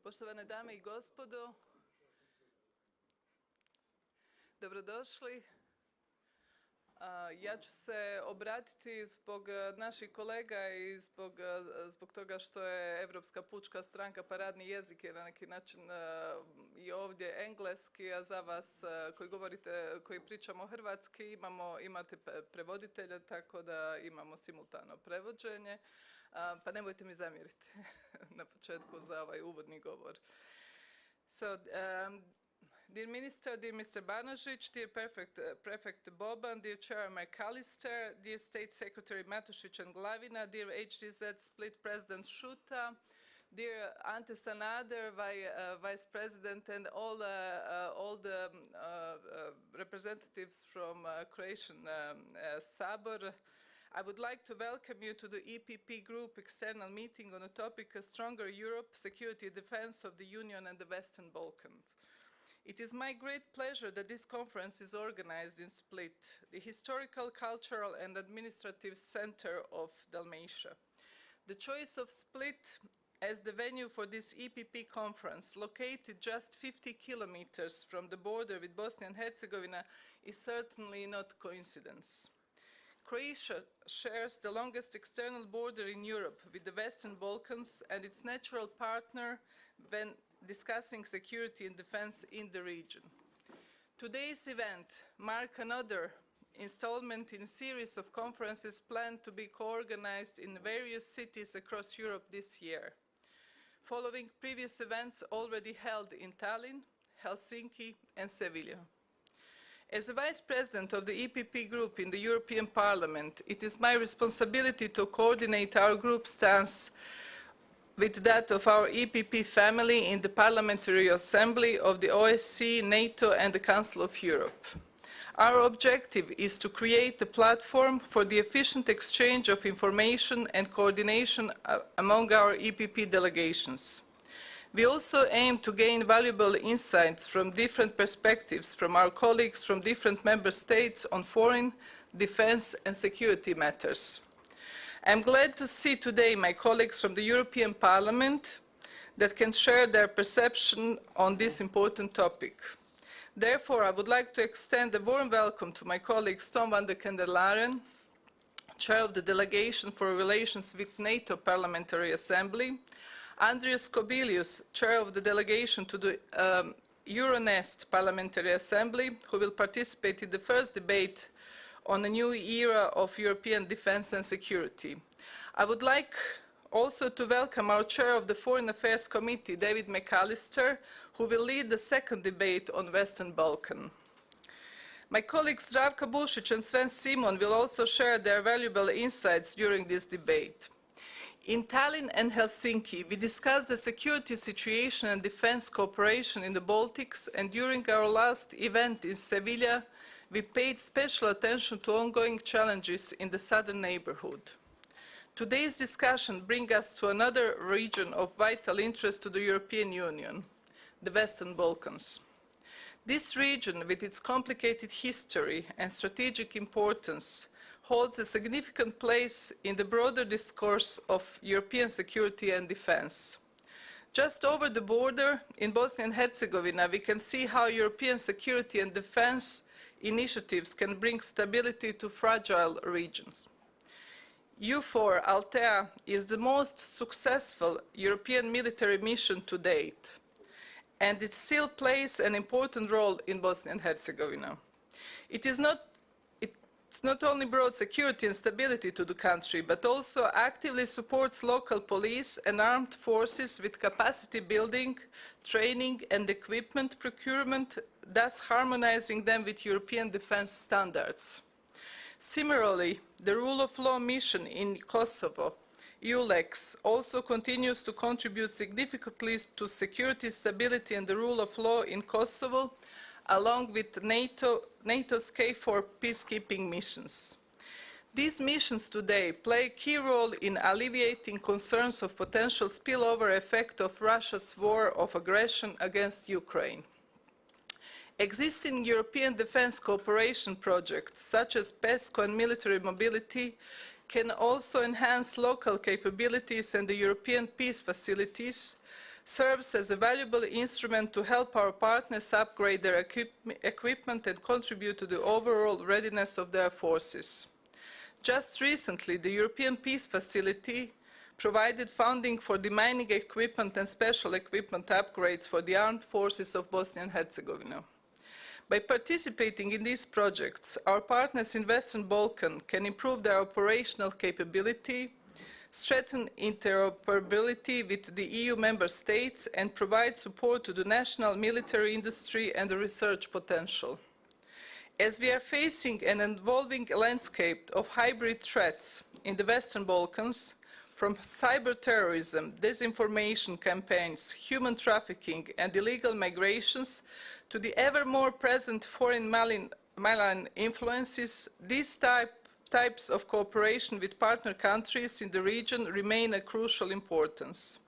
Poštovane dame i gospodo, dobrodošli. Ja ću se obratiti zbog naših kolega i zbog toga što je Europska pučka stranka paradni jezik je na neki način i ovdje engleski, a za vas koji pričamo hrvatski imate prevoditelja, tako da imamo simultano prevođenje. Pa nemojte mi zamjeriti na početku za ovaj uvodni govor. Dear Minister, dear Mr. Banožić, dear Prefect Boban, dear Chair McAllister, dear State Secretary Matušić and Glavina, dear HDZ Split President Šuta, dear Ante Sanader, Vice President, and all the representatives from Croatian Sabor, I would like to welcome you to the EPP Group external meeting on the topic of Stronger Europe, Security and Defense of the Union and the Western Balkans. It is my great pleasure that this conference is organized in Split, the historical, cultural and administrative center of Dalmatia. The choice of Split as the venue for this EPP conference, located just 50 kilometers from the border with Bosnia and Herzegovina, is certainly not coincidence. Croatia shares the longest external border in Europe with the Western Balkans and its natural partner when discussing security and defense in the region. Today's event marks another installment in a series of conferences planned to be co-organized in various cities across Europe this year, following previous events already held in Tallinn, Helsinki and Seville. As the Vice President of the EPP Group in the European Parliament, it is my responsibility to coordinate our group stance with that of our EPP family in the Parliamentary Assembly of the OSCE, NATO and the Council of Europe. Our objective is to create a platform for the efficient exchange of information and coordination among our EPP delegations. We also aim to gain valuable insights from different perspectives from our colleagues from different member states on foreign, defense and security matters. I am glad to see today my colleagues from the European Parliament that can share their perception on this important topic. Therefore, I would like to extend a warm welcome to my colleagues Tom van der Kendelaren, Chair of the Delegation for Relations with NATO Parliamentary Assembly, Andrius Kobilius, Chair of the Delegation to the Euronest Parliamentary Assembly, who will participate in the first debate on a new era of European defense and security. I would like also to welcome our Chair of the Foreign Affairs Committee, David McAllister, who will lead the second debate on Western Balkans. My colleagues Zdravka Bušić and Sven Simon will also share their valuable insights during this debate. In Tallinn and Helsinki, we discussed the security situation and defense cooperation in the Baltics, and during our last event in Seville, we paid special attention to ongoing challenges in the southern neighborhood. Today's discussion brings us to another region of vital interest to the European Union, the Western Balkans. This region, with its complicated history and strategic importance, holds a significant place in the broader discourse of European security and defense. Just over the border in Bosnia and Herzegovina, we can see how European security and defense initiatives can bring stability to fragile regions. EUFOR Althea is the most successful European military mission to date, and it still plays an important role in Bosnia and Herzegovina. It's not only brought security and stability to the country, but also actively supports local police and armed forces with capacity building, training and equipment procurement, thus harmonizing them with European defense standards. Similarly, the rule of law mission in Kosovo, EULEX, also continues to contribute significantly to security, stability and the rule of law in Kosovo, along with NATO's KFOR peacekeeping missions. These missions today play a key role in alleviating concerns of potential spillover effect of Russia's war of aggression against Ukraine. Existing European defense cooperation projects, such as PESCO and military mobility, can also enhance local capabilities and the European peace facilities, serves as a valuable instrument to help our partners upgrade their equipment and contribute to the overall readiness of their forces. Just recently, the European Peace Facility provided funding for demining equipment and special equipment upgrades for the armed forces of Bosnia and Herzegovina. By participating in these projects, our partners in Western Balkans can improve their operational capability, strengthen interoperability with the EU member states, and provide support to the national military industry and the research potential. As we are facing an evolving landscape of hybrid threats in the Western Balkans, from cyber terrorism, disinformation campaigns, human trafficking, and illegal migrations, to the ever more present foreign malign influences, these types of cooperation with partner countries in the region remain of crucial importance.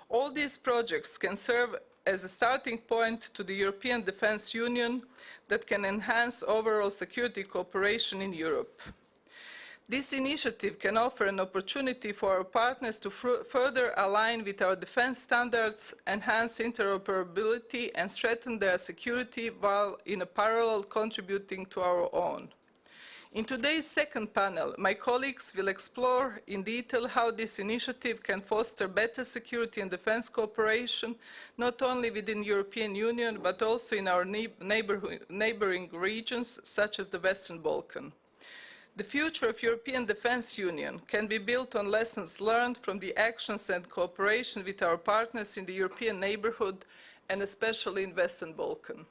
All these projects can serve as a starting point to the European Defence Union that can enhance overall security cooperation in Europe. This initiative can offer an opportunity for our partners to further align with our defense standards, enhance interoperability, and strengthen their security while in a parallel contributing to our own. In today's second panel, my colleagues will explore in detail how this initiative can foster better security and defense cooperation, not only within the European Union, but also in our neighboring regions, such as the Western Balkans. The future of European Defence Union can be built on lessons learned from the actions and cooperation with our partners in the European neighbourhood, and especially in Western Balkans.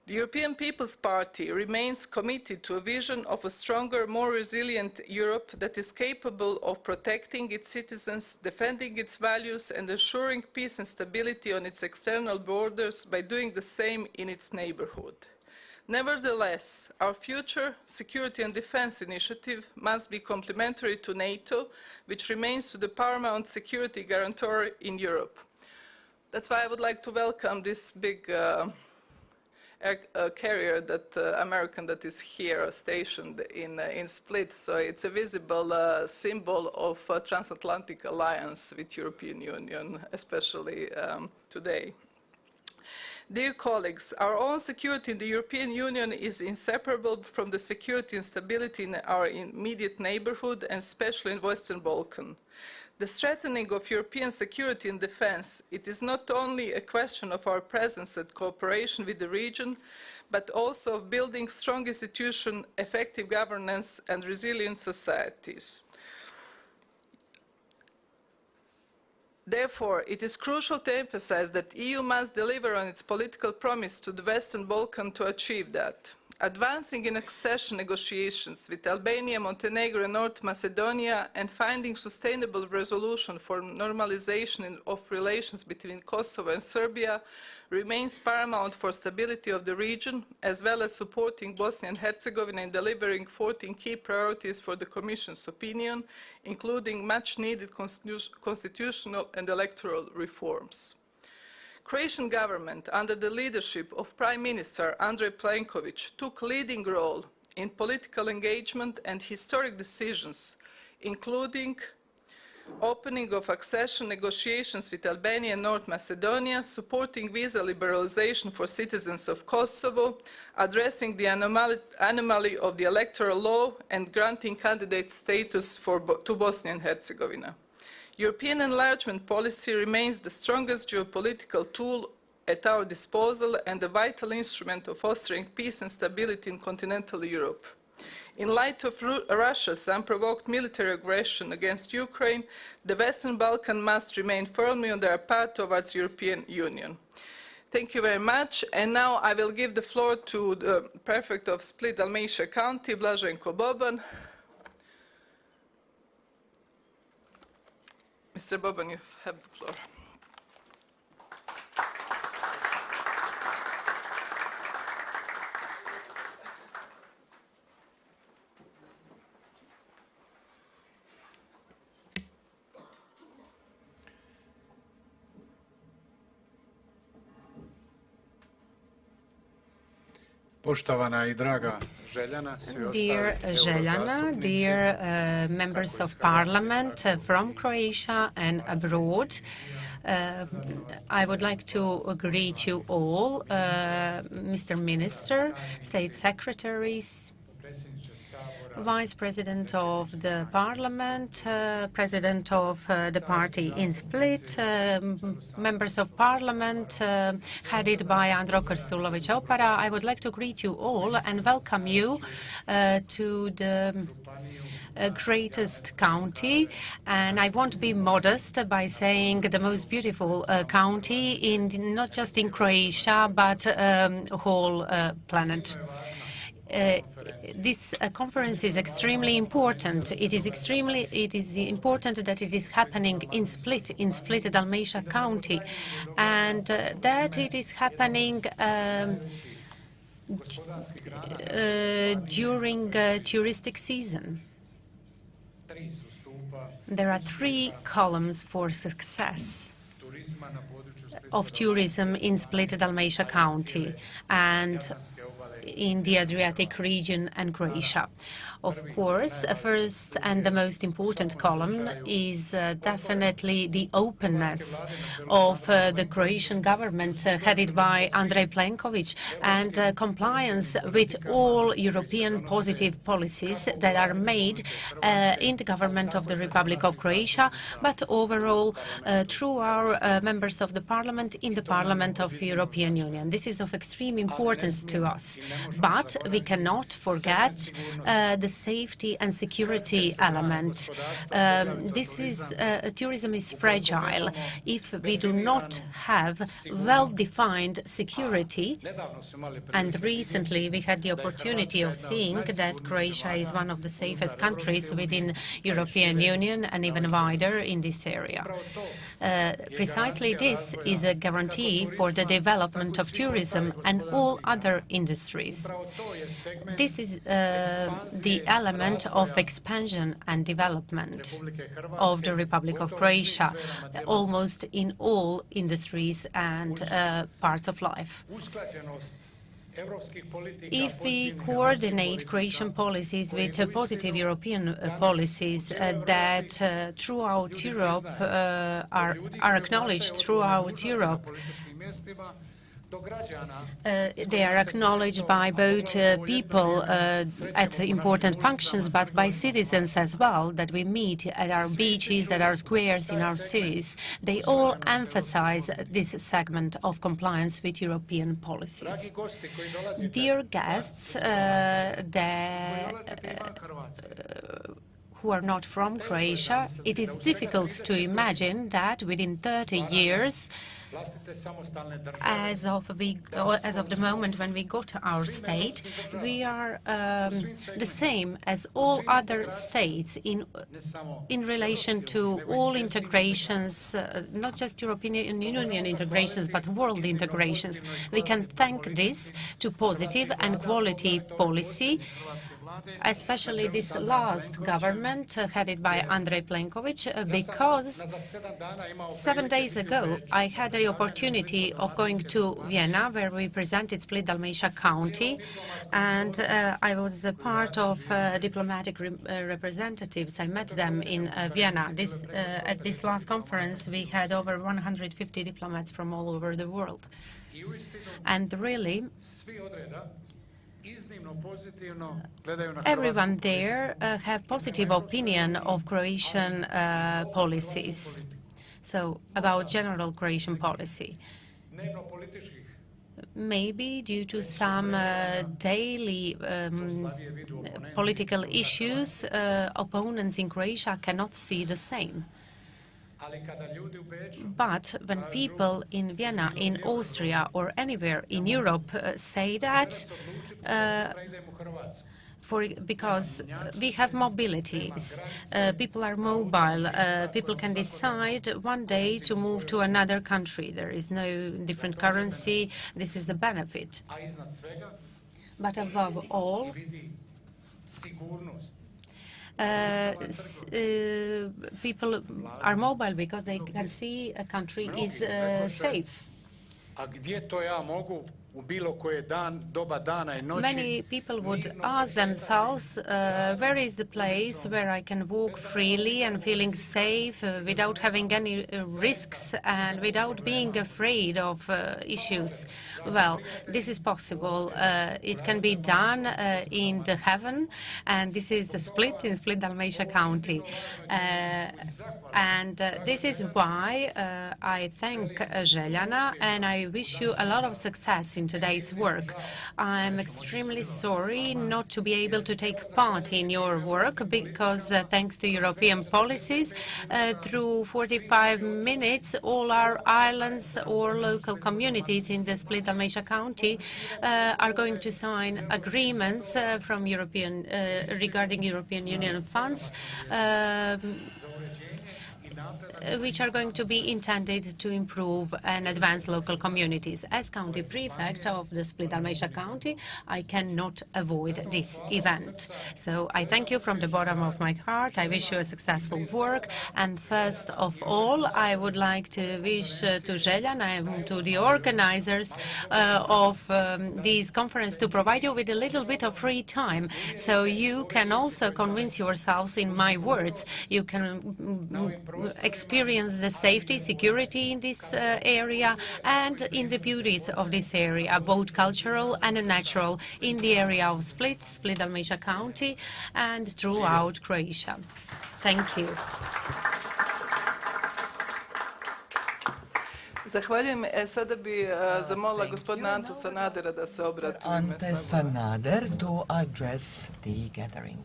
The European People's Party remains committed to a vision of a stronger, more resilient Europe that is capable of protecting its citizens, defending its values, and ensuring peace and stability on its external borders by doing the same in its neighbourhood. Nevertheless, our future security and defence initiative must be complementary to NATO, which remains the paramount security guarantor in Europe. That's why I would like to welcome this big carrier, American, that is here stationed in Split. So it's a visible symbol of transatlantic alliance with European Union, especially today. Dear colleagues, our own security in the European Union is inseparable from the security and stability in our immediate neighbourhood, and especially in Western Balkans. The strengthening of European security and defence, it is not only a question of our presence and cooperation with the region, but also of building strong institutions, effective governance, and resilient societies. Therefore, it is crucial to emphasize that the EU must deliver on its political promise to the Western Balkans to achieve that. Advancing in accession negotiations with Albania, Montenegro, and North Macedonia, and finding sustainable resolution for normalization of relations between Kosovo and Serbia remains paramount for stability of the region, as well as supporting Bosnia and Herzegovina in delivering 14 key priorities for the Commission's opinion, including much-needed constitutional and electoral reforms. Croatian government, under the leadership of Prime Minister Andrej Plenković, took leading role in political engagement and historic decisions, including opening of accession negotiations with Albania and North Macedonia, supporting visa liberalization for citizens of Kosovo, addressing the anomaly of the electoral law, and granting candidate status to Bosnia and Herzegovina. European enlargement policy remains the strongest geopolitical tool at our disposal and a vital instrument of fostering peace and stability in continental Europe. In light of Russia's unprovoked military aggression against Ukraine, the Western Balkans must remain firmly on their path towards the European Union. Thank you very much. And now I will give the floor to the Prefect of Split Dalmatia County, Blaženko Boban. Mr. Boban, you have the floor. Poštovana I draga Željana, dear Željana, dear members of parliament from Croatia and abroad, I would like to greet you all, Mr. Minister, State Secretaries, Vice President of the Parliament, President of the party in Split, members of Parliament headed by Andro Krstulović-Opara. I would like to greet you all and welcome you to the greatest county, and I won't be modest by saying the most beautiful county in not just in Croatia but whole planet. This conference is extremely important. It is important that it is happening in Split, Dalmatia County, and that it is happening during touristic season. There are 3 columns for success of tourism in Split, Dalmatia County, and in the Adriatic region and Croatia. Of course, first and the most important column is definitely the openness of the Croatian government headed by Andrej Plenković and compliance with all European positive policies that are made in the government of the Republic of Croatia, but overall through our members of the Parliament in the Parliament of the European Union. This is of extreme importance to us. But we cannot forget the safety and security element. Tourism is fragile. If we do not have well-defined security, and recently we had the opportunity of seeing that Croatia is one of the safest countries within European Union and even wider in this area. Precisely this is a guarantee for the development of tourism and all other industries. This is the element of expansion and development of the Republic of Croatia, almost in all industries and parts of life. If we coordinate Croatian policies with positive European policies that throughout Europe are acknowledged throughout Europe, they are acknowledged by both people at important functions, but by citizens as well, that we meet at our beaches, at our squares in our cities. They all emphasize this segment of compliance with European policies. Dear guests who are not from Croatia, it is difficult to imagine that within 30 years, as of the moment when we got our state, we are the same as all other states in relation to all integrations, not just European Union integrations, but world integrations. We can thank this to positive and quality policy, especially this last government headed by Andrej Plenković, because 7 days ago I had the opportunity of going to Vienna, where we presented Split Dalmatia County, and I was a part of diplomatic representatives. I met them in Vienna. At this last conference we had over 150 diplomats from all over the world. And really, everyone there have positive opinion of Croatian policies, so about general Croatian policy. Maybe due to some daily political issues, opponents in Croatia cannot see the same. But when people in Vienna, in Austria, or anywhere in Europe say that, because we have mobilities, people are mobile, people can decide one day to move to another country. There is no different currency. This is the benefit. But above all, people are mobile because they can see a country is safe. Many people would ask themselves, where is the place where I can walk freely and feeling safe without having any risks and without being afraid of issues? Well, this is possible. It can be done in the heaven, and this is the Split in Split Dalmatia County. And this is why I thank Željana, and I wish you a lot of success in today's work. I'm extremely sorry not to be able to take part in your work because thanks to European policies, through 45 minutes, all our islands or local communities in the Split Dalmatia County are going to sign agreements from regarding European Union funds, which are going to be intended to improve and advance local communities. As county prefect of the Split Dalmatia County, I cannot avoid this event. So I thank you from the bottom of my heart. I wish you a successful work. And first of all, I would like to wish to Željan and to the organizers of this conference to provide you with a little bit of free time, so you can also convince yourselves in my words. You can experience the safety, security in this area and in the beauties of this area, both cultural and natural, in the area of Split Dalmatia County and throughout Croatia. Thank you. Zahvaljujem. Sada bi zamolila gospodina Antu Sanadera da se obrati u ime Ante Sanader to address the gathering.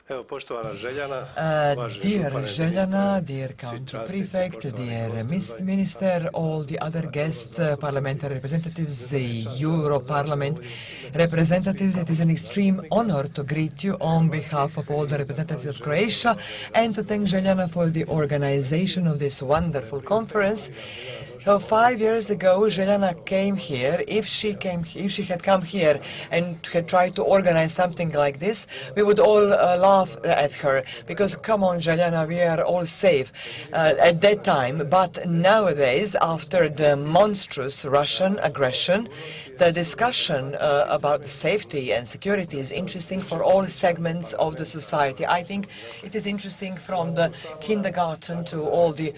Evo, poštovana Željana, dear Željana, dear County Prefect, dear Minister, all the other guests, parliamentary representatives, Euro Parliament representatives, it is an extreme honor to greet you on behalf of all the representatives of Croatia and to thank Željana for the organization of this wonderful conference. So 5 years ago, Željana came here. If she had come here and had tried to organize something like this, we would all laugh at her because, come on, Željana, we are all safe at that time. But nowadays, after the monstrous Russian aggression, the discussion about safety and security is interesting for all segments of the society. I think it is interesting from the kindergarten to all the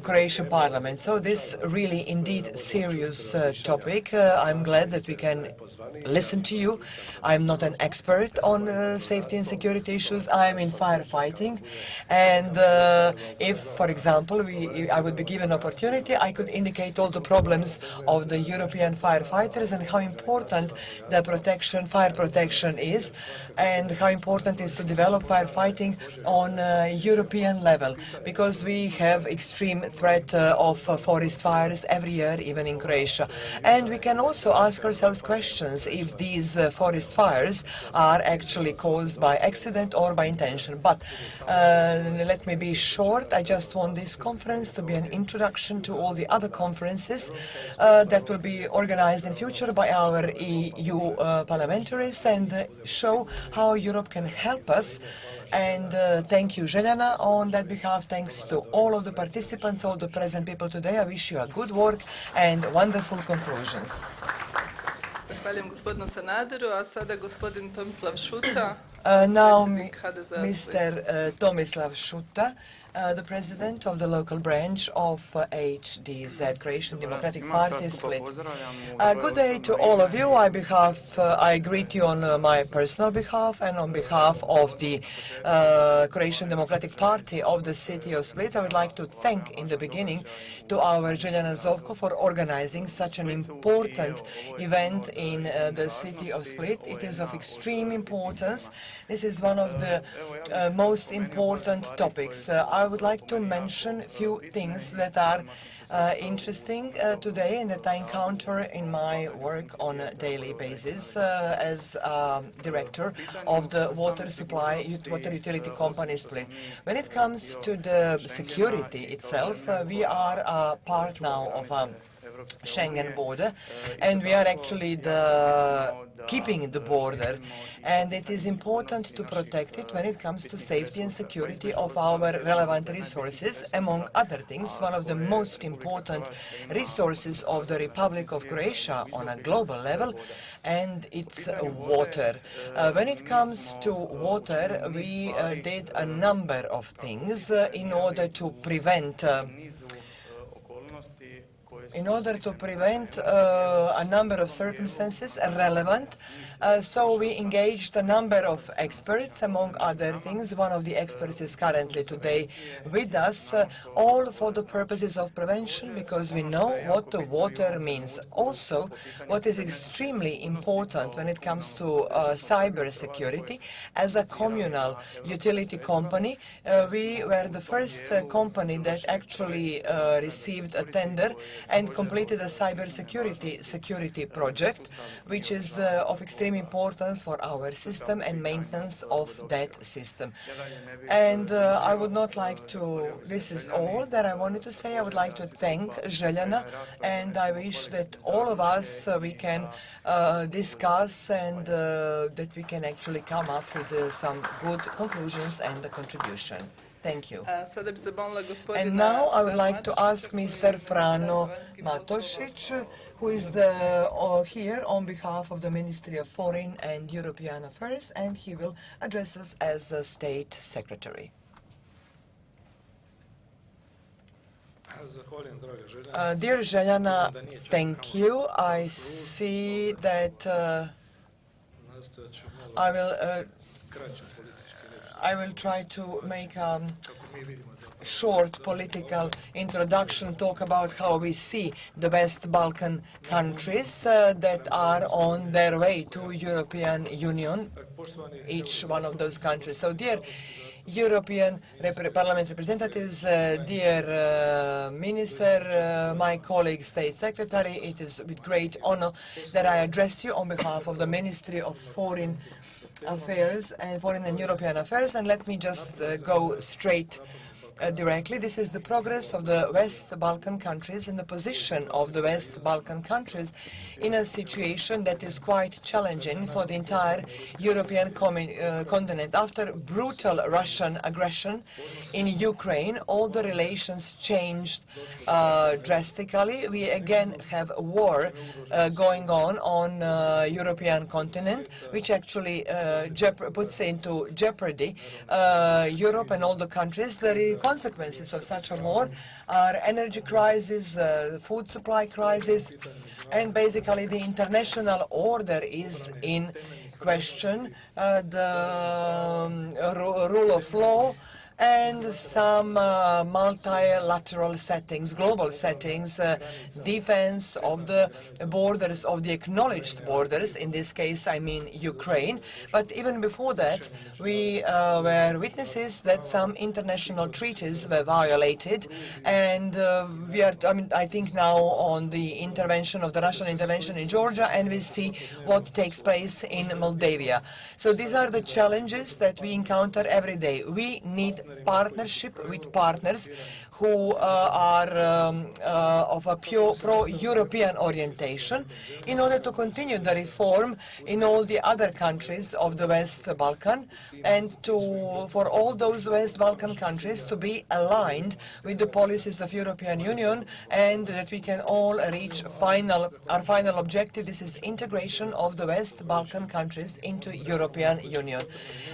Croatian parliament. So this really indeed serious topic. I'm glad that we can listen to you. I'm not an expert on safety and security issues. I'm in firefighting. And if, for example, I would be given an opportunity, I could indicate all the problems of the European firefighters and how important the fire protection is, and how important it is to develop firefighting on European level, because we have extreme threat of forest fires every year, even in Croatia. And we can also ask ourselves questions if these forest fires are actually caused by accident or by intention. But let me be short. I just want this conference to be an introduction to all the other conferences that will be organized in future by our EU parliamentaries and show how Europe can help us. And thank you, Željana, on that behalf. Thanks to all of the participants, all the present people today. I wish you a good work and wonderful conclusions. Zahvaljujem gospodinu Sanaderu, a sada gospodin Tomislav Šuta, Now, predsjednik HDZ-a Mr. Tomislav Šuta, the president of the local branch of HDZ, Croatian Democratic Party, Split. Good day to all of you. I greet you on my personal behalf and on behalf of the Croatian Democratic Party of the city of Split. I would like to thank in the beginning to our Željana Zovko for organizing such an important event in the city of Split. It is of extreme importance. This is one of the most important topics. I would like to mention a few things that are interesting today and that I encounter in my work on a daily basis as director of the water utility company Split. When it comes to the security itself, we are a part now of Schengen border, and we are actually the keeping the border, and it is important to protect it when it comes to safety and security of our relevant resources. Among other things, one of the most important resources of the Republic of Croatia on a global level, and it's water. When it comes to water, we did a number of things in order to prevent a number of circumstances relevant. So we engaged a number of experts, among other things. One of the experts is currently today with us, all for the purposes of prevention, because we know what the water means. Also, what is extremely important when it comes to cyber security, as a communal utility company, we were the first company that actually received a tender and completed a cyber security project, which is of extreme importance for our system and maintenance of that system. And I would not like to, this is all that I wanted to say. I would like to thank Željana, and I wish that all of us, we can discuss and that we can actually come up with some good conclusions and a contribution. Thank you. And now I would like to ask Mr. Frano Matosic, who is here on behalf of the Ministry of Foreign and European Affairs, and he will address us as a State Secretary. Dear Željana, thank you. I see that I will try to make a short political introduction, talk about how we see the West Balkan countries that are on their way to European Union, each one of those countries. So, dear European Parliament representatives, dear Minister, my colleague State Secretary, it is with great honor that I address you on behalf of the Ministry of Foreign Affairs and Foreign and European Affairs, and let me just go straight directly. This is the progress of the West Balkan countries and the position of the West Balkan countries in a situation that is quite challenging for the entire European continent. After brutal Russian aggression in Ukraine, all the relations changed drastically. We again have a war going on European continent, which actually puts into jeopardy Europe and all the countries. The consequences of such a war are energy crisis, food supply crisis, and basically the international order is in question, the rule of law, and some multilateral settings, global settings, defense of the borders, of the acknowledged borders. In this case, I mean Ukraine. But even before that, we were witnesses that some international treaties were violated, and we are, I think now on the intervention of the Russian intervention in Georgia, and we see what takes place in Moldavia. So these are the challenges that we encounter every day. We need partnership with partners who are of a pure pro-European orientation in order to continue the reform in all the other countries of the West Balkan, and for all those West Balkan countries to be aligned with the policies of European Union, and that we can all reach our final objective. This is integration of the West Balkan countries into European Union.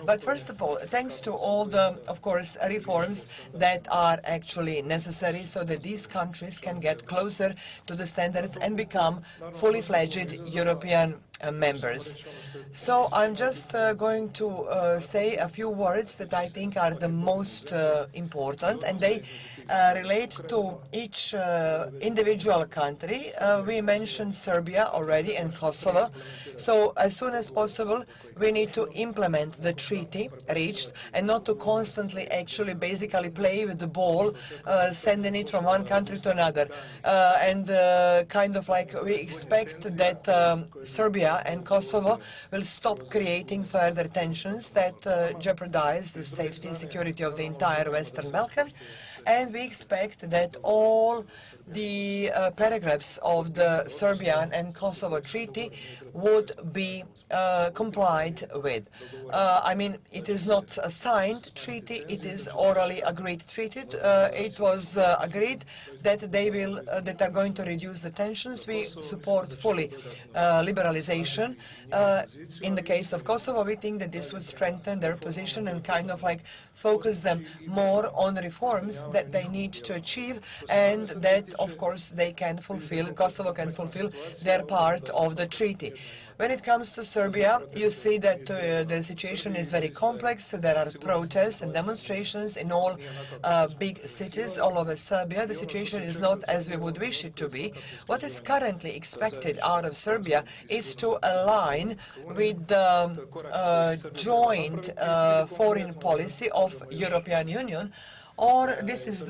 But first of all, thanks to all the, of course, reforms that are actually necessary so that these countries can get closer to the standards and become fully fledged European members. So I'm just going to say a few words that I think are the most important, and they relate to each individual country. We mentioned Serbia already and Kosovo. So as soon as possible, we need to implement the treaty reached and not to constantly actually basically play with the ball, sending it from one country to another. Kind of like we expect that Serbia and Kosovo will stop creating further tensions that jeopardize the safety and security of the entire Western Balkan. And we expect that all the paragraphs of the Serbian and Kosovo Treaty would be complied with. I mean, it is not a signed treaty, it is orally agreed treaty. It was agreed that that are going to reduce the tensions. We support fully liberalization. In the case of Kosovo, we think that this would strengthen their position and kind of like focus them more on reforms that they need to achieve, and that, of course, they can fulfill, Kosovo can fulfill their part of the treaty. When it comes to Serbia, you see that the situation is very complex. There are protests and demonstrations in all big cities all over Serbia. The situation is not as we would wish it to be. What is currently expected out of Serbia is to align with the joint foreign policy of European Union. Or this is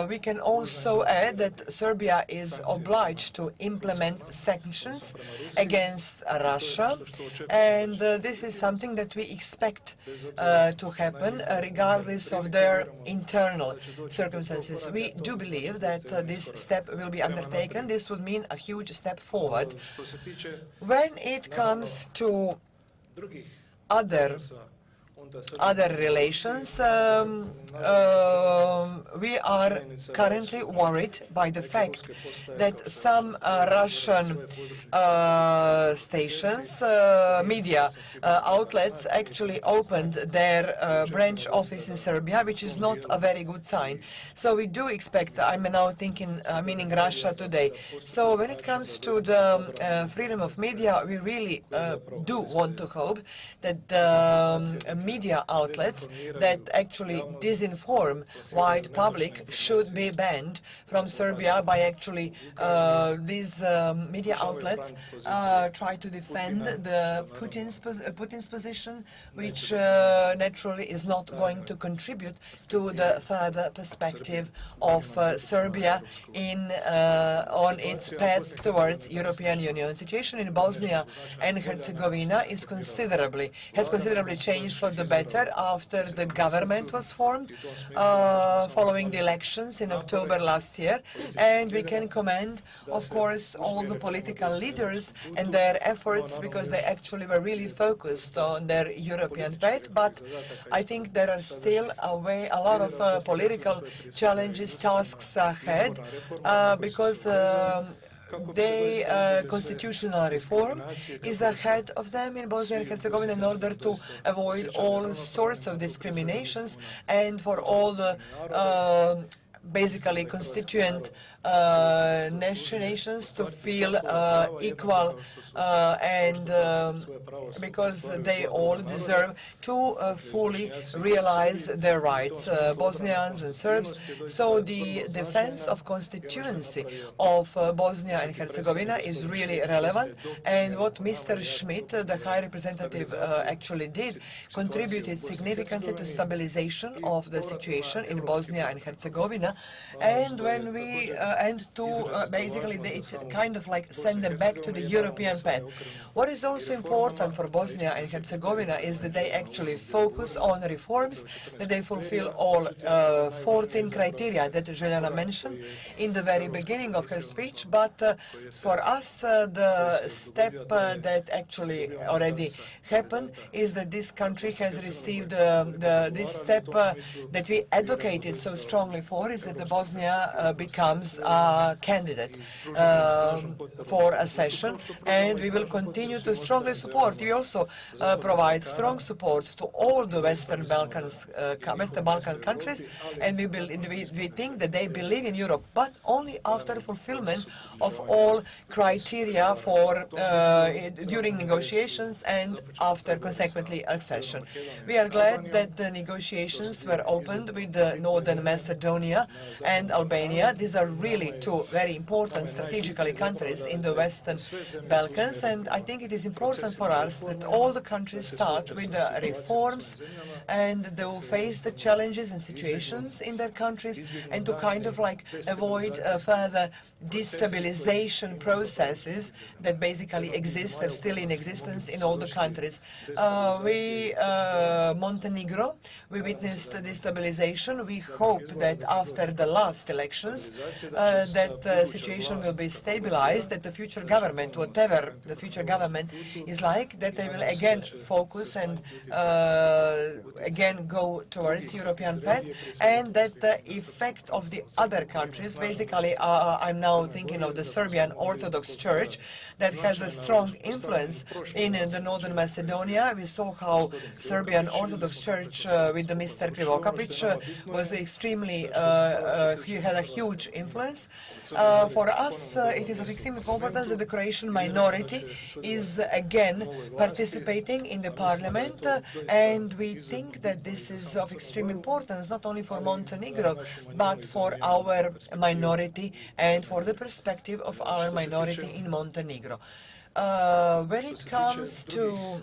we can also add that Serbia is obliged to implement sanctions against Russia, and this is something that we expect to happen regardless of their internal circumstances. We do believe that this step will be undertaken. This would mean a huge step forward. When it comes to other relations, we are currently worried by the fact that some Russian stations, media outlets actually opened their branch office in Serbia, which is not a very good sign. So we do expect, I'm now thinking, meaning Russia today. So when it comes to the freedom of media, we really do want to hope that the media outlets that actually disinform wide public should be banned from Serbia by actually these media outlets try to defend the Putin's position, which naturally is not going to contribute to the further perspective of Serbia on its path towards European Union. Situation in Bosnia and Herzegovina has considerably changed for the better after the government was formed following the elections in October last year, and we can commend, of course, all the political leaders and their efforts, because they actually were really focused on their European path. But I think there are still a lot of political challenges, tasks ahead, because the constitutional reform is ahead of them in Bosnia and Herzegovina in order to avoid all sorts of discriminations and for all the basically constituent nations to feel equal and because they all deserve to fully realize their rights, Bosnians and Serbs. So the defense of constituency of Bosnia and Herzegovina is really relevant, and what Mr. Schmidt, the High Representative, actually did contributed significantly to stabilization of the situation in Bosnia and Herzegovina, and when we basically it's kind of like send them back to the European path. What is also important for Bosnia and Herzegovina is that they actually focus on reforms, that they fulfill all 14 criteria that Željana mentioned in the very beginning of her speech. But for us, the step that actually already happened is that this country has received this step that we advocated so strongly for, is that the Bosnia becomes a candidate for accession, and we will continue to strongly support. We also provide strong support to all the Western Balkan countries, and we think that they believe in Europe, but only after fulfillment of all criteria for during negotiations and after consequently accession. We are glad that the negotiations were opened with Northern Macedonia and Albania. These are really two very important strategically countries in the Western Balkans, and I think it is important for us that all the countries start with the reforms and they will face the challenges and situations in their countries, and to kind of like avoid further destabilization processes that basically exist, are still in existence in all the countries. Montenegro, we witnessed destabilization. We hope that after after the last elections, that the situation will be stabilized, that the future government, whatever the future government is like, that they will again focus and again go towards European path, and that the effect of the other countries, basically I'm now thinking of the Serbian Orthodox Church, that has a strong influence in the Northern Macedonia. We saw how Serbian Orthodox Church with the Mr. Krivokapic was extremely, he had a huge influence. For us, it is of extreme importance that the Croatian minority is again participating in the parliament, and we think that this is of extreme importance not only for Montenegro, but for our minority and for the perspective of our minority in Montenegro. When it comes to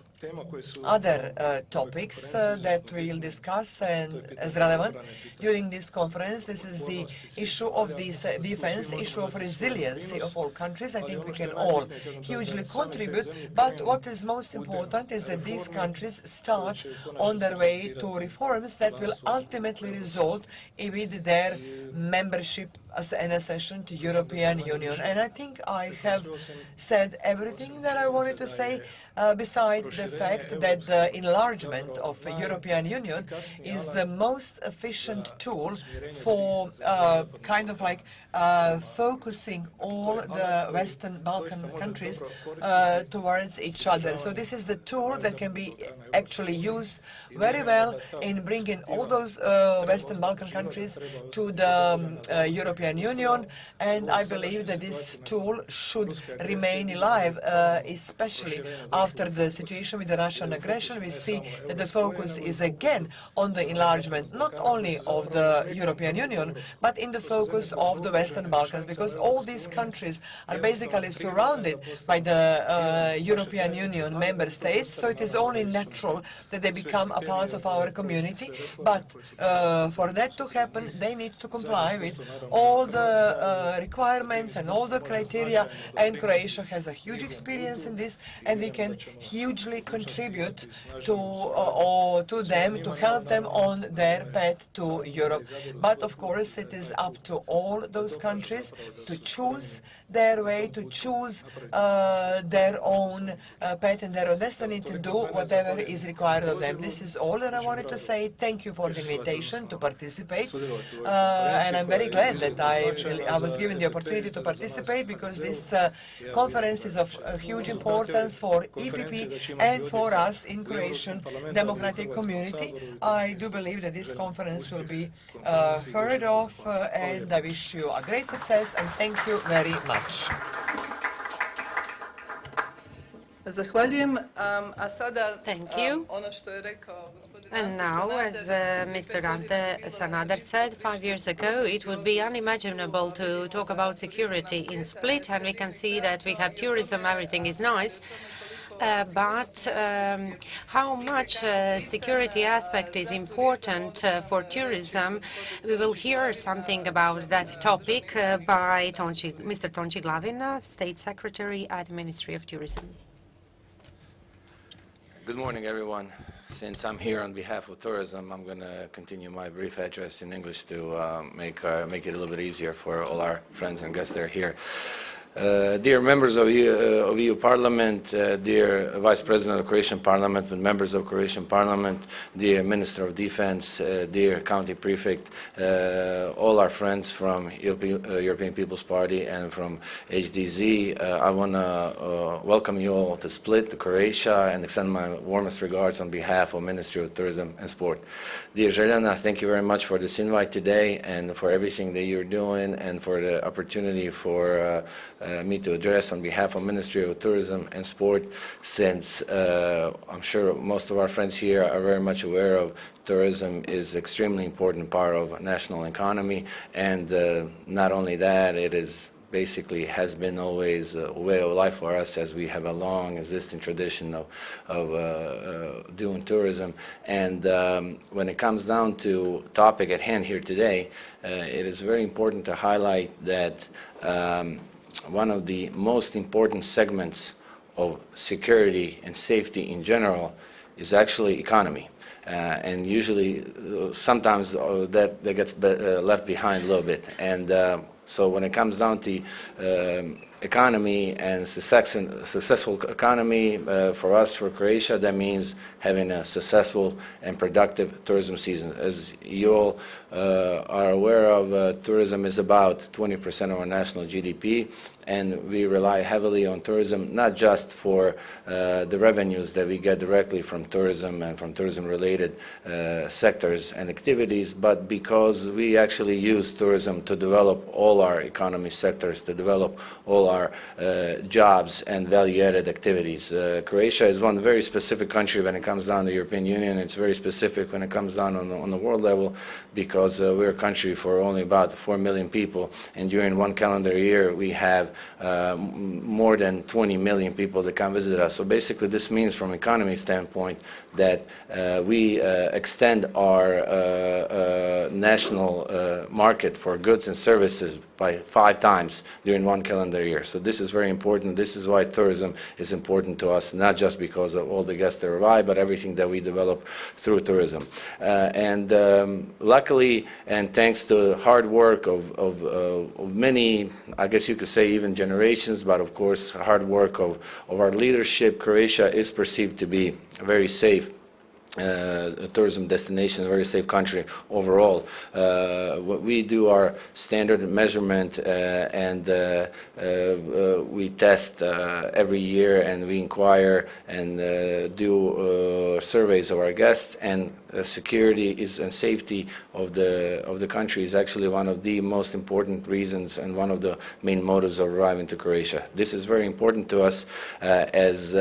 other topics that we'll discuss and as relevant during this conference, this is the issue of this defense, issue of resiliency of all countries. I think we can all hugely contribute, but what is most important is that these countries start on their way to reforms that will ultimately result with their membership as an accession to European Union. And I think I have said everything that I wanted to say, besides the fact that the enlargement of the European Union is the most efficient tool for kind of like focusing all the Western Balkan countries towards each other. So this is the tool that can be actually used very well in bringing all those Western Balkan countries to the European Union, and I believe that this tool should remain alive, especially after the situation with the Russian aggression. We see that the focus is again on the enlargement, not only of the European Union, but in the focus of the Western Balkans, because all these countries are basically surrounded by the European Union member states, so it is only natural that they become a part of our community. But for that to happen, they need to comply with all the requirements and all the criteria, and Croatia has a huge experience in this, and we can hugely contribute to them, to help them on their path to Europe. But of course, it is up to all those countries to choose their way, to choose their own path and their own destiny, to do whatever is required of them. This is all that I wanted to say. Thank you for the invitation to participate, and I'm very glad that I was given the opportunity to participate, because this conference is of huge importance for EPP and for us in Croatian democratic community. I do believe that this conference will be heard of, and I wish you a great success, and thank you very much. Zahvaljujem. A sada Thank you. ono što je rekao gospodin And now, as Mr. Ante Sanader said, 5 years ago, it would be unimaginable to talk about security in Split, and we can see that we have tourism, everything is nice. But how much security aspect is important for tourism, we will hear something about that topic by Mr. Tonči Glavina, State Secretary at Ministry of Tourism. Good morning, everyone. Since I'm here on behalf of tourism, I'm going to continue my brief address in English to make it a little bit easier for all our friends and guests that are here. Dear members of EU Parliament, dear Vice President of Croatian Parliament and members of Croatian Parliament, dear Minister of Defense, dear County Prefect, all our friends from European People's Party and from HDZ, I want to welcome you all to Split, to Croatia, and extend my warmest regards on behalf of Ministry of Tourism and Sport. Dear Željana, thank you very much for this invite today and for everything that you're doing and for the opportunity for me to address on behalf of Ministry of Tourism and Sport, since I'm sure most of our friends here are very much aware of tourism is extremely important part of national economy, and not only that, it is basically has been always a way of life for us, as we have a long existing tradition of doing tourism. And when it comes down to topic at hand here today, it is very important to highlight that one of the most important segments of security and safety in general is actually economy. And usually, sometimes that gets left behind a little bit. And so when it comes down to economy and successful economy for us, for Croatia, that means having a successful and productive tourism season. As you all are aware of, tourism is about 20% of our national GDP, and we rely heavily on tourism, not just for the revenues that we get directly from tourism and from tourism-related sectors and activities, but because we actually use tourism to develop all our economy sectors, to develop all our jobs and value-added activities. Croatia is one very specific country when it comes down to the European Union. It's very specific when it comes down on the world level, because we're a country for only about 4 million people, and during one calendar year we have more than 20 million people that come visit us. So basically this means, from economy standpoint, that we extend our national market for goods and services by 5 times during one calendar year. So this is very important. This is why tourism is important to us, not just because of all the guests that arrive, but everything that we develop through tourism. Luckily, and thanks to hard work of many, I guess you could say even generations, but of course hard work of our leadership, Croatia is perceived to be a very safe tourism destination, a very safe country overall. We do our standard measurement and we test every year, and we inquire and do surveys of our guests, and security and safety of the country is actually one of the most important reasons and one of the main motives of arriving to Croatia. This is very important to us as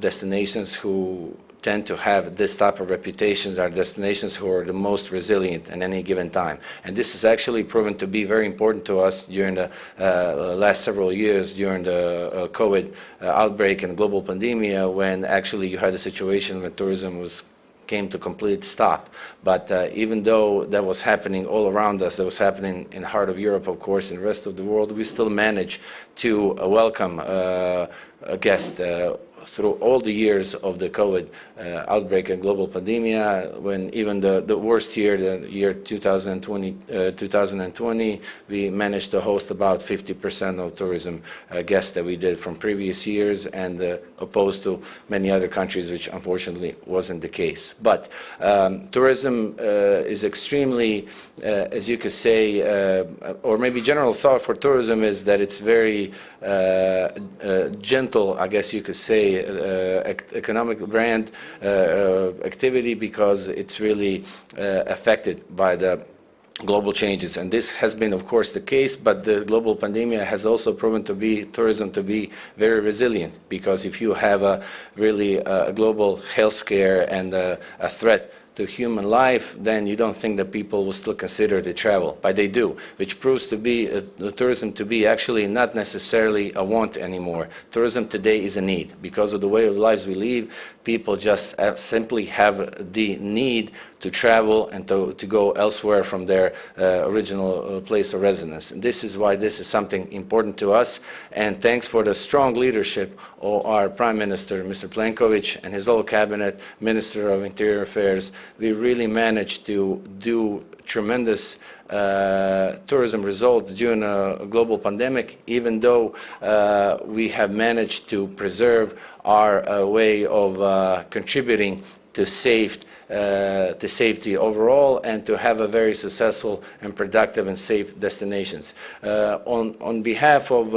destinations who tend to have this type of reputations are destinations who are the most resilient at any given time. And this has actually proven to be very important to us during the last several years, during the COVID outbreak and global pandemic, when actually you had a situation where tourism came to complete stop. But even though that was happening all around us, that was happening in the heart of Europe, of course, and the rest of the world, we still managed to welcome a guest through all the years of the COVID outbreak and global pandemia, when even the worst year, the year 2020, we managed to host about 50% of tourism guests that we did from previous years, and opposed to many other countries, which unfortunately wasn't the case. But tourism is extremely, as you could say, or maybe general thought for tourism is that it's very gentle, I guess you could say, economic brand activity, because it's really affected by the global changes. And this has been, of course, the case, but the global pandemic has also proven tourism to be very resilient, because if you have a really global health scare and a threat to human life, then you don't think that people will still consider to travel, but they do, which proves to be tourism to be actually not necessarily a want anymore. Tourism today is a need. Because of the way of lives we live, people just simply have the need to travel and to go elsewhere from their original place of residence. And this is why this is something important to us, and thanks for the strong leadership of our Prime Minister, Mr. Plenković, and his whole cabinet, Minister of Interior Affairs, we really managed to do tremendous tourism results during a global pandemic, even though we have managed to preserve our way of contributing to safety overall, and to have a very successful and productive and safe destinations. On behalf of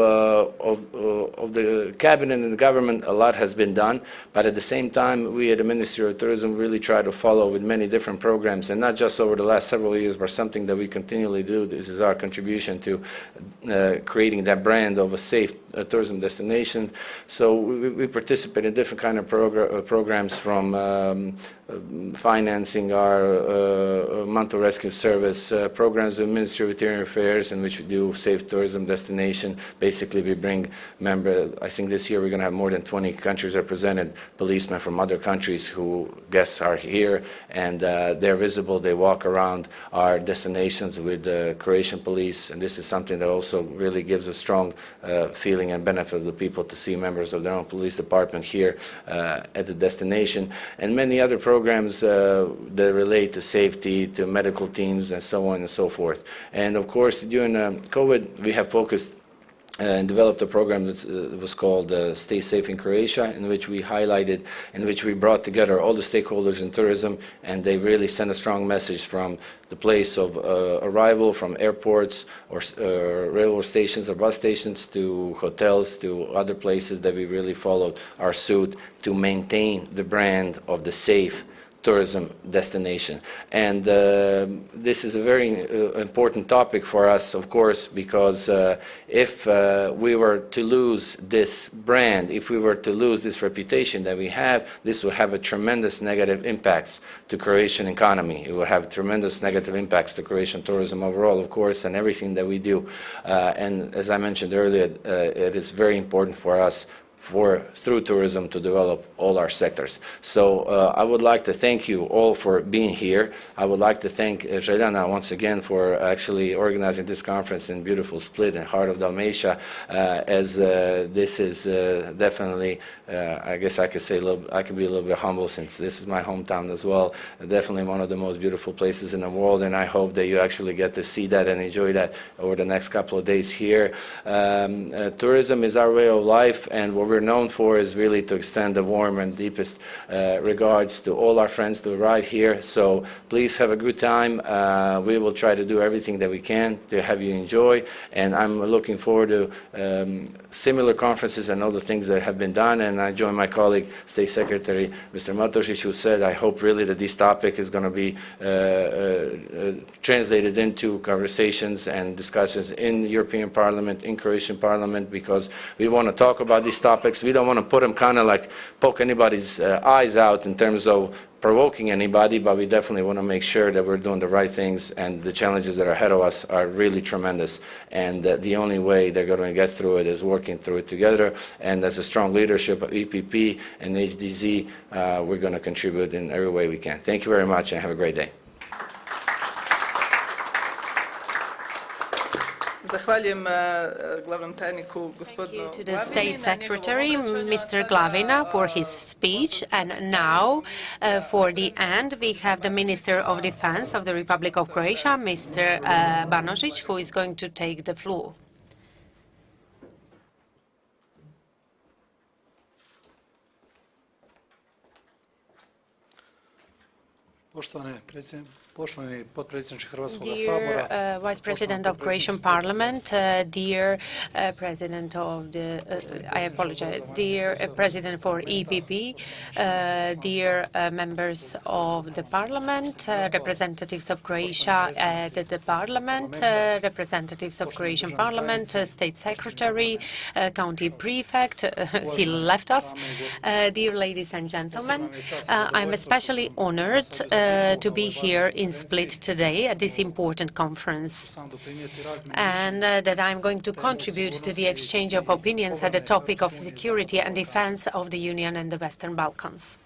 the cabinet and the government, a lot has been done, but at the same time, we at the Ministry of Tourism really try to follow with many different programs, and not just over the last several years, but something that we continually do. This is our contribution to creating that brand of a safe tourism destination. So we participate in different kind of programs, from financing our Manto Rescue Service programs with Ministry of Interior Affairs, in which we do safe tourism destination. Basically, we bring I think this year we're going to have more than 20 countries represented, policemen from other countries who guests are here, and they're visible. They walk around our destinations with the Croatian police, and this is something that also really gives a strong feeling and benefit to the people to see members of their own police department here at the destination, and many other programs that relate to safety, to medical teams, and so on and so forth. And of course, during COVID, we have focused and developed a program that was called Stay Safe in Croatia, in which we highlighted, in which we brought together all the stakeholders in tourism, and they really sent a strong message from the place of arrival, from airports or railway stations or bus stations to hotels to other places, that we really followed our suit to maintain the brand of the safe tourism destination. And this is a very important topic for us, of course, because if we were to lose this brand, if we were to lose this reputation that we have, this will have a tremendous negative impacts to Croatian economy. It will have tremendous negative impacts to Croatian tourism overall, of course, and everything that we do. And as I mentioned earlier, it is very important for us through tourism to develop all our sectors. So I would like to thank you all for being here. I would like to thank Željana once again for actually organizing this conference in beautiful Split and heart of Dalmatia, as this is definitely, I guess I could say, I could be a little bit humble since this is my hometown as well. Definitely one of the most beautiful places in the world, and I hope that you actually get to see that and enjoy that over the next couple of days here. Tourism is our way of life, and what we're known for is really to extend the warm and deepest regards to all our friends to arrive here. So please have a good time. We will try to do everything that we can to have you enjoy, and I'm looking forward to similar conferences and other things that have been done. And I join my colleague, State Secretary Mr. Matosic, who said, I hope really that this topic is going to be translated into conversations and discussions in the European Parliament, in Croatian Parliament, because we want to talk about these topics. We don't want to put them kind of like poke anybody's eyes out in terms of provoking anybody, but we definitely want to make sure that we're doing the right things, and the challenges that are ahead of us are really tremendous, and the only way they're going to get through it is working through it together. And as a strong leadership of EPP and HDZ, we're going to contribute in every way we can. Thank you very much, and have a great day. Zahvaljujem glavnom tajniku gospodinu Thank you to the State Secretary, Mr. Glavina, for his speech. And now, for the end, we have the Minister of Defense of the Republic of Croatia, Mr. Banožić, who is going to take the floor. Dear Vice President of Croatian Parliament, dear President of the, I apologize, dear President for EPP, dear members of the Parliament, representatives of Croatia at the Parliament, representatives of Croatian Parliament, State Secretary, County Prefect, he left us, dear ladies and gentlemen, I'm especially honored to be here in Split today at this important conference, and that I'm going to contribute to the exchange of opinions at the topic of security and defense of the Union and the Western Balkans.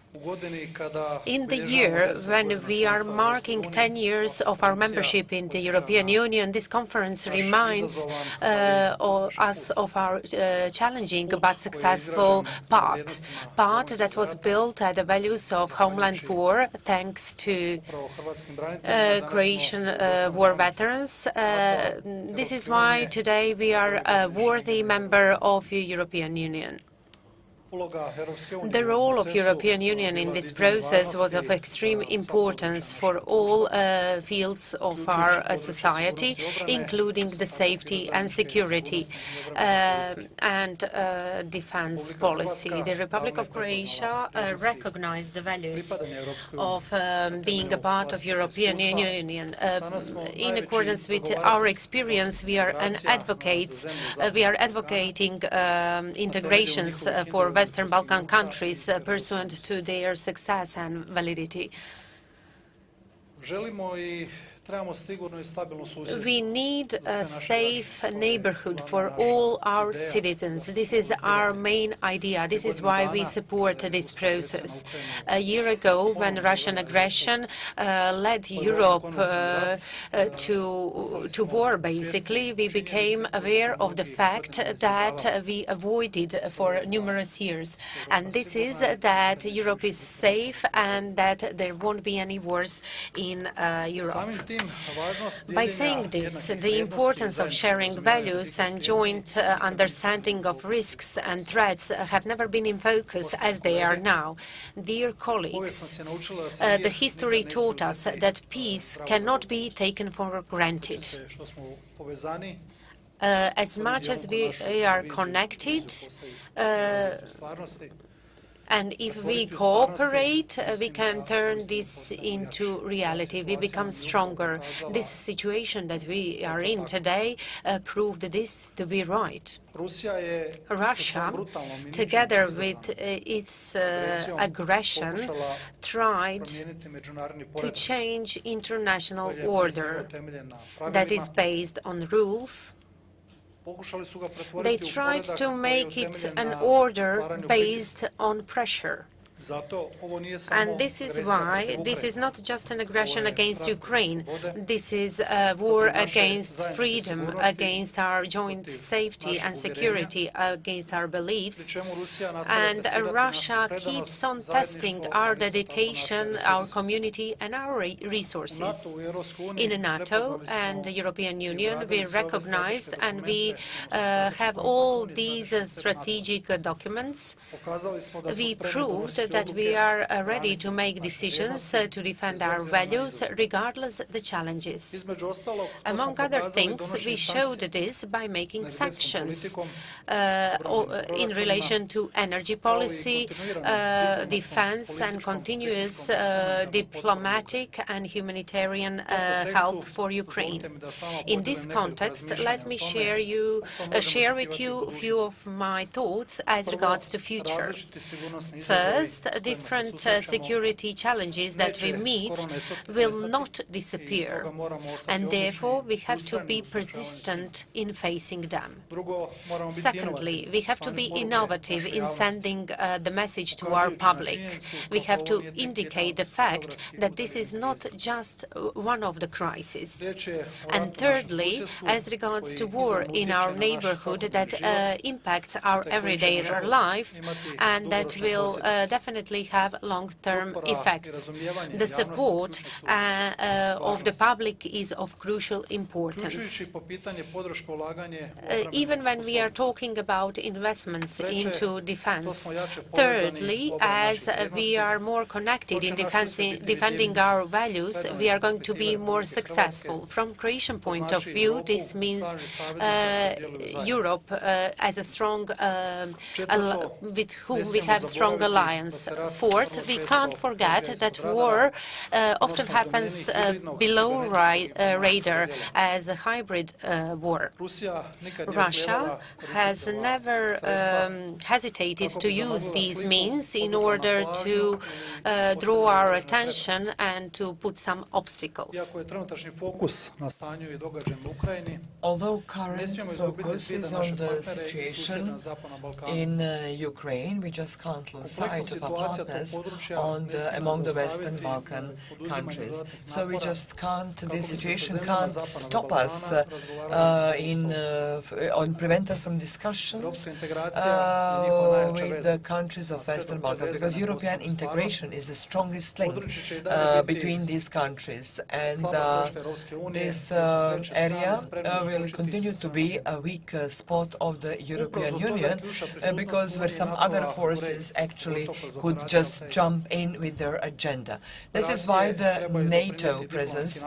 In the year when we are marking 10 years of our membership in the European Union, this conference reminds us of our challenging but successful path that was built at the values of homeland war, thanks to Croatian war veterans. This is why today we are a worthy member of the European Union. The role of European Union in this process was of extreme importance for all fields of our society, including the safety and security and defense policy. The Republic of Croatia recognized the values of being a part of European Union. In accordance with our experience, we are advocating integrations for Western Balkan countries pursuant to their success and validity. We need a safe neighborhood for all our citizens. This is our main idea. This is why we support this process. A year ago, when Russian aggression led Europe to war, basically, we became aware of the fact that we avoided for numerous years. And this is that Europe is safe and that there won't be any wars in Europe. By saying this, the importance of sharing values and joint understanding of risks and threats have never been in focus as they are now. Dear colleagues, the history taught us that peace cannot be taken for granted. As much as we are connected, and if we cooperate, we can turn this into reality. We become stronger. This situation that we are in today proved this to be right. Russia, together with its aggression, tried to change international order that is based on rules. They tried to make it an order based on pressure. And this is why this is not just an aggression against Ukraine. This is a war against freedom, against our joint safety and security, against our beliefs. And Russia keeps on testing our dedication, our community, and our resources. In NATO and the European Union, we recognized and we have all these strategic documents. We proved that we are ready to make decisions to defend our values, regardless of the challenges. Among other things, we showed this by making sanctions in relation to energy policy, defense, and continuous diplomatic and humanitarian help for Ukraine. In this context, let me share with you a few of my thoughts as regards to future. First, different security challenges that we meet will not disappear, and therefore we have to be persistent in facing them. Secondly, we have to be innovative in sending the message to our public. We have to indicate the fact that this is not just one of the crises. And thirdly, as regards to war in our neighborhood that impacts our everyday life and that will definitely have long-term effects. The support of the public is of crucial importance. Even when we are talking about investments into defense. Thirdly, as we are more connected in defending our values, we are going to be more successful. From Croatian point of view, this means Europe as a strong, with whom we have strong alliance. Fourth, we can't forget that war often happens below radar as a hybrid war. Russia has never hesitated to use these means in order to draw our attention and to put some obstacles. Although current focus is on the situation in Ukraine, we just can't lose sight of our partners among the Western Balkan countries. So we just can't, this situation can't stop us prevent us from discussions with the countries of Western Balkans, because European integration is the strongest link between these countries. And this area will continue to be a weak spot of the European Union because where some other forces actually could just jump in with their agenda. This is why the NATO presence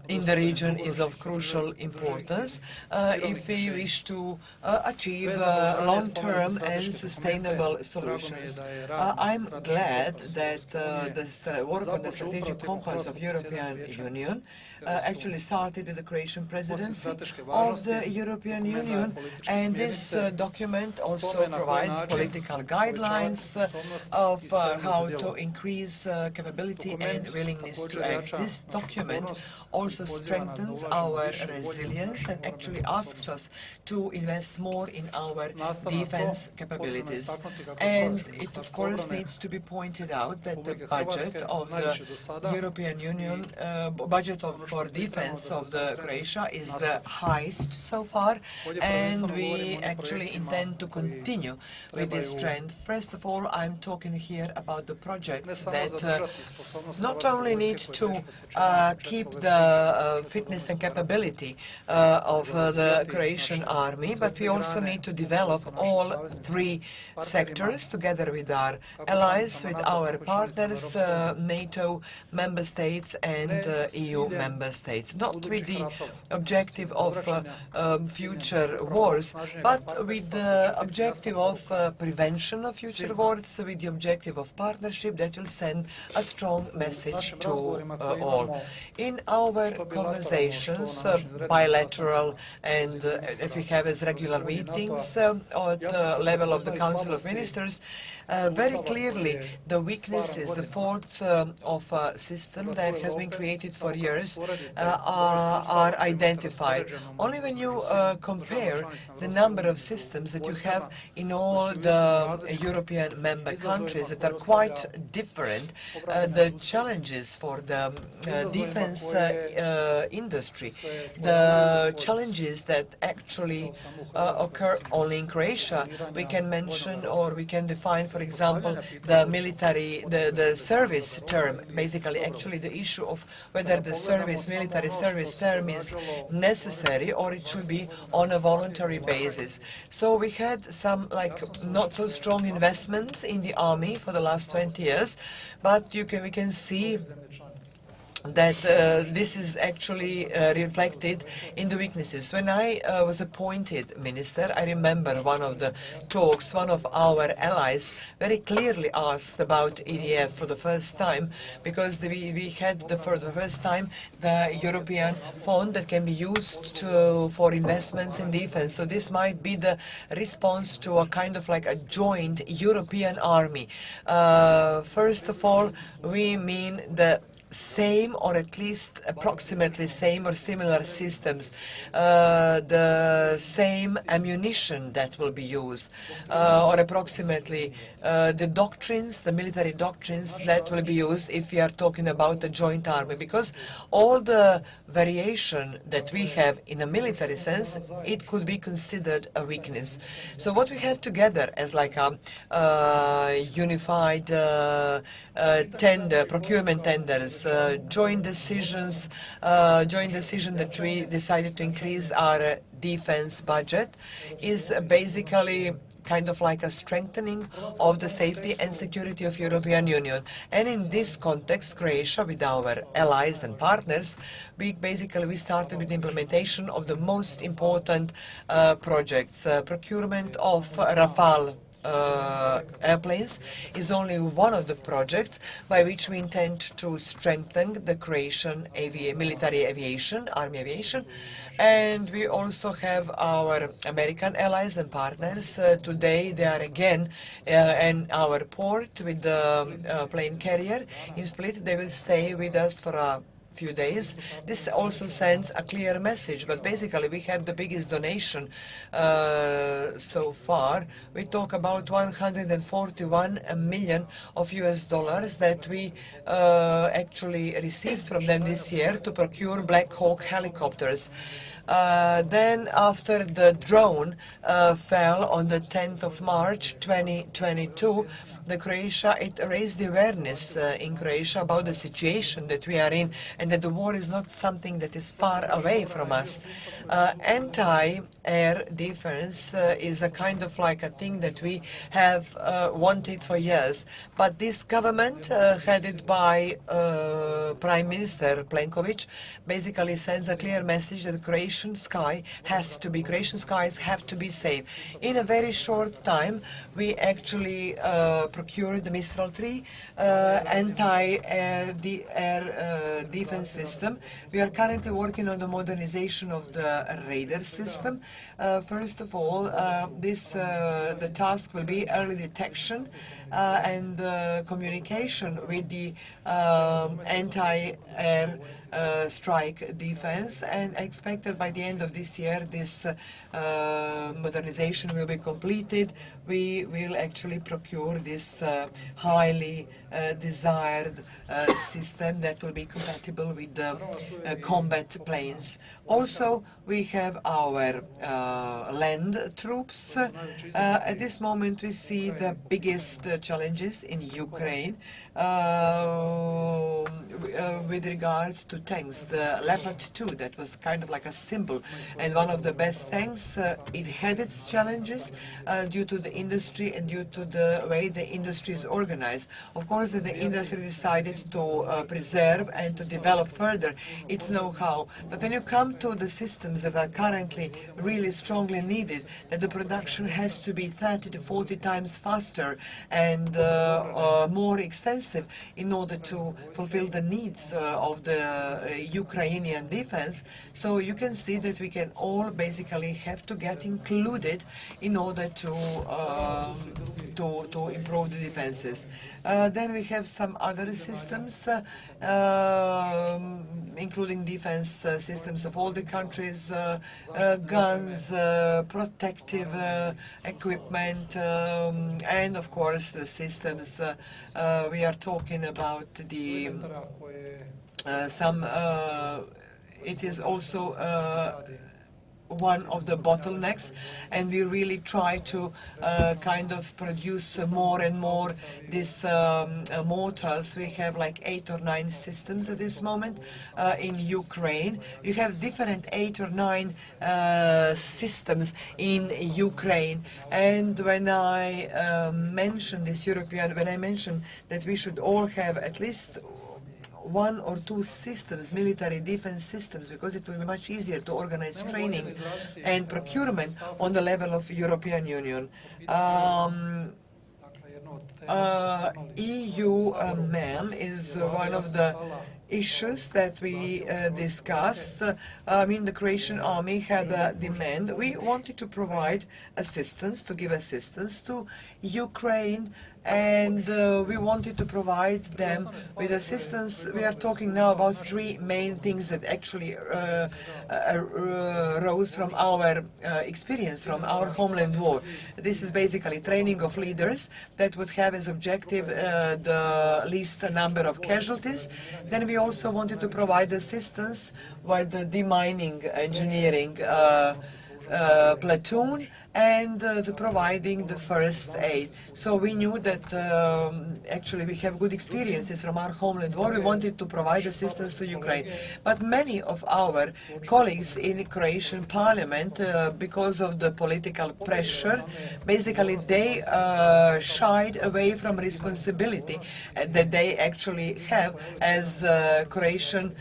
in the region is of crucial importance if we wish to achieve long-term and sustainable solutions. I'm glad that the work on the strategic compass of European Union actually started with the Croatian presidency of the European Union, and this document also provides political guidelines of how to increase capability and willingness to act. This document also strengthens our resilience and actually asks us to invest more in our defense capabilities. And it, of course, needs to be pointed out that the budget of the European Union, for defense of the Croatia is the highest so far, and we actually intend to continue with this trend. First of all, I'm talking here about the projects that not only need to keep the fitness and capability of the Croatian army, but we also need to develop all three sectors together with our allies, with our partners, NATO member states and EU member states, not with the objective of future wars, but with the objective of prevention of future wars, with the objective of partnership that will send a strong message to all. In our conversations, bilateral and that we have as regular meetings at the level of the Council of Ministers, very clearly the weaknesses, the faults of a system that has been created for years are identified. Only when you compare the number of systems that you have in all the European member countries that are quite different, the challenges for the defense industry, the challenges that actually occur only in Croatia, we can mention or we can define, for example, the military, the service term, basically actually the issue of whether the military service term is necessary or it should be on a voluntary basis. So we had some not so strong investments in the army for the last 20 years, but we can see that this is actually reflected in the weaknesses. When I was appointed minister, I remember one of the talks, one of our allies very clearly asked about EDF for the first time, because we had for the first time the European fund that can be used for investments in defense. So this might be the response to a kind of like a joint European army. First of all, we mean the same or at least approximately same or similar systems, the same ammunition that will be used, or approximately the doctrines, the military doctrines that will be used if we are talking about a joint army, because all the variation that we have in a military sense, it could be considered a weakness. So what we have together as like a unified procurement tenders, joint decision that we decided to increase our defense budget is basically kind of like a strengthening of the safety and security of European Union. And in this context, Croatia, with our allies and partners, we started with the implementation of the most important projects. Procurement of Rafale airplanes is only one of the projects by which we intend to strengthen the Croatian military aviation, army aviation. And we also have our American allies and partners. Today they are again in our port with the plane carrier in Split. They will stay with us for a few days. This also sends a clear message, but basically we have the biggest donation so far. We talk about 141 million of US dollars that we actually received from them this year to procure Black Hawk helicopters. Then after the drone fell on the 10th of March 2022, it raised the awareness in Croatia about the situation that we are in, and and that the war is not something that is far away from us. Anti-air defense is a kind of like a thing that we have wanted for years. But this government, headed by Prime Minister Plenković, basically sends a clear message that Croatian skies have to be safe. In a very short time, we actually procured the Mistral 3 anti-air defense system. We are currently working on the modernization of the radar system. First of all, the task will be early detection and communication with the anti-air strike defense, and expected by the end of this year this modernization will be completed. We will actually procure this highly desired system that will be compatible with the combat planes. Also, we have our land troops. At this moment, we see the biggest challenges in Ukraine with regard to tanks. The Leopard 2, that was kind of like a symbol and one of the best tanks. It had its challenges due to the industry and due to the way the industry is organized. Of course, the industry decided to preserve and to develop further its know-how. But when you come to the systems that are currently really strongly needed, that the production has to be 30 to 40 times faster and more extensive in order to fulfill the needs of the Ukrainian defense. So you can see that we can all basically have to get included in order to improve the defenses. Then we have some other systems, including defense systems of all the countries, guns, protective equipment, and of course the systems. We are talking about the it is also one of the bottlenecks, and we really try to kind of produce more and more these mortars. We have like 8 or 9 systems at this moment in Ukraine. You have different 8 or 9 systems in Ukraine, and when I mentioned that we should all have at least 1 or 2 systems, military defense systems, because it will be much easier to organize training and procurement on the level of European Union. EU MAM is one of the issues that we discussed. I mean, the Croatian army had a demand. We wanted to provide assistance, to give assistance to Ukraine, and we wanted to provide them with assistance. We are talking now about 3 main things that actually rose from our experience, from our homeland war. This is basically training of leaders that would have as objective the least number of casualties. Then we also wanted to provide assistance with the demining engineering platoon and providing the first aid. So we knew that actually we have good experiences from our homeland war. We wanted to provide assistance to Ukraine. But many of our colleagues in the Croatian parliament, because of the political pressure, basically they shied away from responsibility that they actually have as Croatian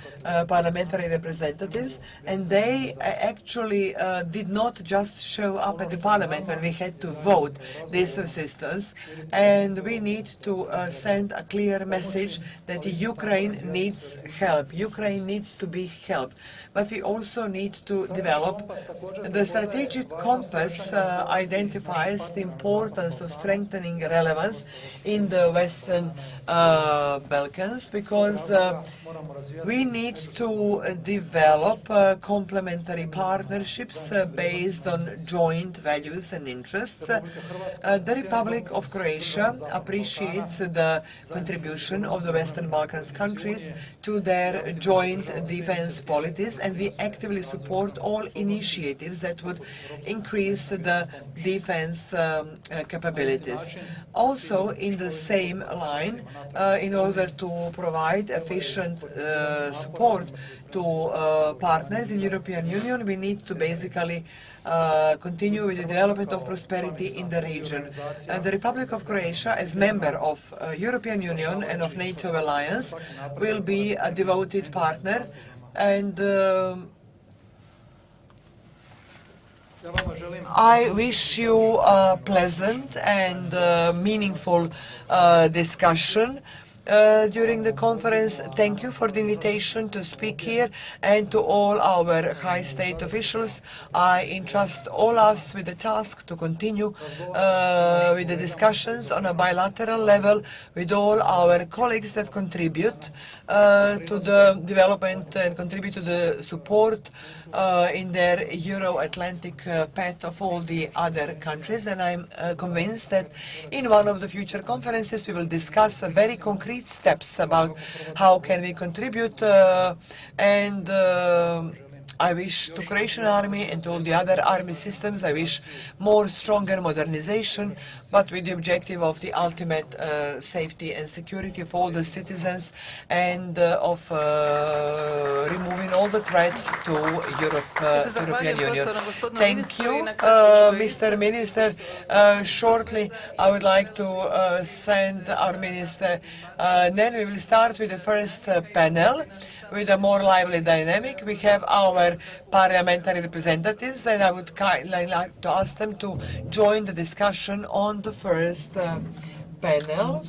parliamentary representatives, and they actually did not just show up at the parliament when we had to vote this assistance. And we need to send a clear message that Ukraine needs help. Ukraine needs to be helped. But we also need to develop the strategic compass identifies the importance of strengthening relevance in the Western Balkans, because we need to develop complementary partnerships based on joint values and interests. The Republic of Croatia appreciates the contribution of the Western Balkans countries to their joint defense policies, and we actively support all initiatives that would increase the defense capabilities. Also, in the same line, in order to provide efficient support to partners in European Union. We need to basically continue with the development of prosperity in the region. And the Republic of Croatia, as member of European Union and of NATO alliance, will be a devoted partner, and I wish you a pleasant and meaningful discussion during the conference. Thank you for the invitation to speak here, and to all our high state officials. I entrust all us with the task to continue with the discussions on a bilateral level with all our colleagues that contribute to the development and contribute to the support in their Euro-Atlantic path of all the other countries. And I'm convinced that in one of the future conferences we will discuss very concrete steps about how can we contribute, and I wish to Croatian army and to all the other army systems, I wish more stronger modernization, but with the objective of the ultimate safety and security of all the citizens, and of removing all the threats to European Union. Thank you, Mr. Minister. Shortly, I would like to send our minister. Then we will start with the first panel, with a more lively dynamic. We have our parliamentary representatives, and I would like to ask them to join the discussion on the first panel.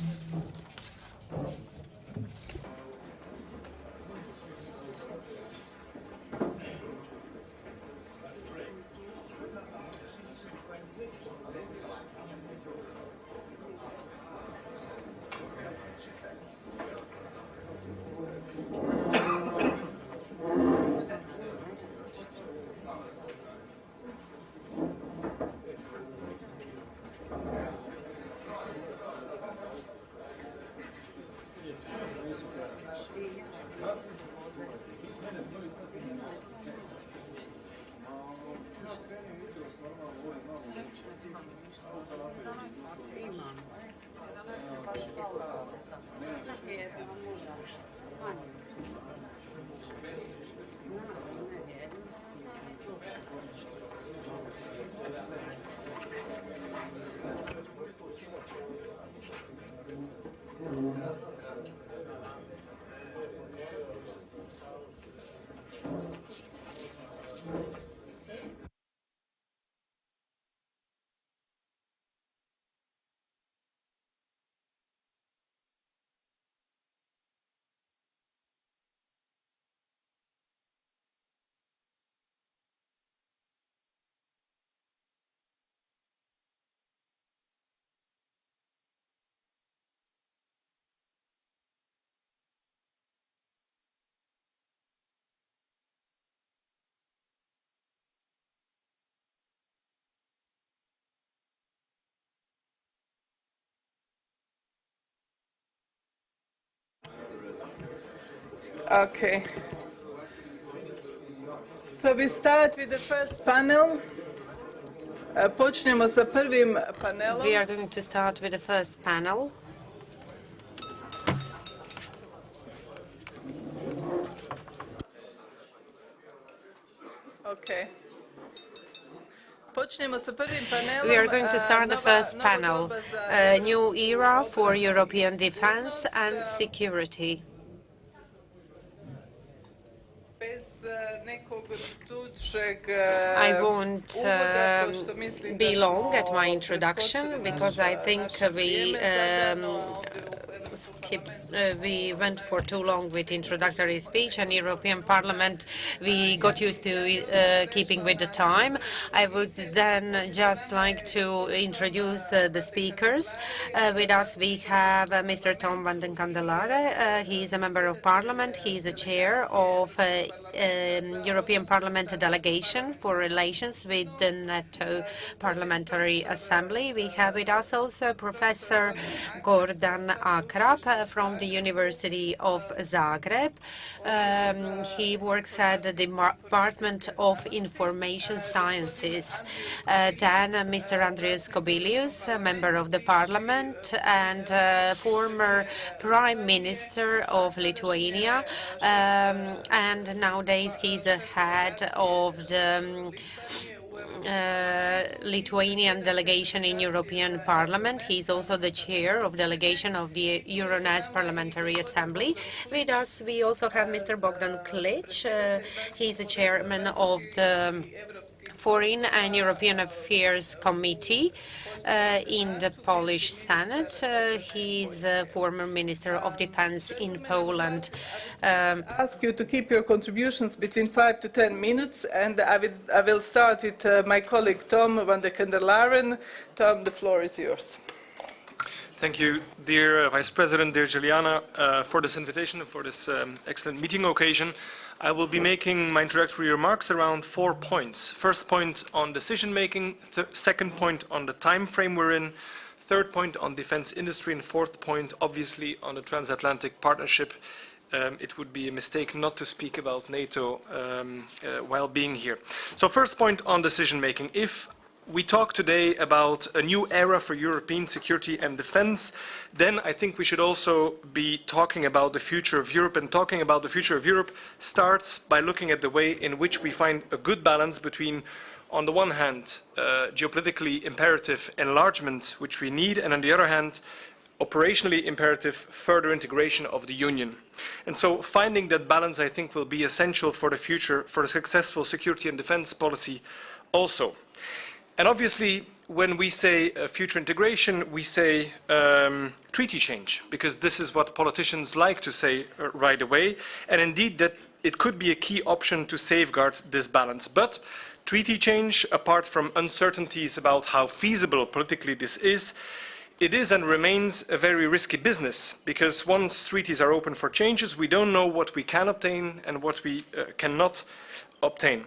Okay. So we start with the first panel. Počnemo sa prvim panelom. We are going to start with the first panel. Okay. Počnemo sa prvim panelom. We are going to start the first panel, a new era for European defense and security. I won't be long at my introduction, because I think we went for too long with introductory speech, and European Parliament, we got used to keeping with the time. I would then just like to introduce the speakers. With us we have Mr. Tom van den Candelare. He is a member of Parliament. He is a chair of European Parliament delegation for relations with the NATO Parliamentary Assembly. We have with us also Professor Gordon Aker, Akrap from the University of Zagreb. He works at the Department of Information Sciences. Then Mr. Andrius Kubilius, a member of the Parliament and former Prime Minister of Lithuania, and nowadays he's the head of the Lithuanian delegation in European Parliament. He's also the chair of delegation of the Euronest Parliamentary Assembly. With us, we also have Mr. Bogdan Klic. He's the chairman of the Foreign and European Affairs Committee in the Polish Senate. He's a former Minister of Defense in Poland. Ask you to keep your contributions between 5 to 10 minutes, and I will start with my colleague Tom van der Kandelaren. Tom, the floor is yours. Thank you, dear Vice President, dear Juliana, for this invitation and for this excellent meeting occasion. I will be making my introductory remarks around 4 points. First point on decision-making, second point on the time frame we're in, third point on defense industry, and fourth point, obviously, on the transatlantic partnership. It would be a mistake not to speak about NATO while being here. So first point on decision-making. If we talk today about a new era for European security and defense, then I think we should also be talking about the future of Europe. And talking about the future of Europe starts by looking at the way in which we find a good balance between, on the one hand, geopolitically imperative enlargement, which we need, and on the other hand, operationally imperative further integration of the Union. And so finding that balance, I think, will be essential for the future, for a successful security and defense policy also. And obviously, when we say future integration, we say treaty change, because this is what politicians like to say right away. And indeed, that it could be a key option to safeguard this balance. But treaty change, apart from uncertainties about how feasible politically this is, it is and remains a very risky business, because once treaties are open for changes, we don't know what we can obtain and what we cannot obtain.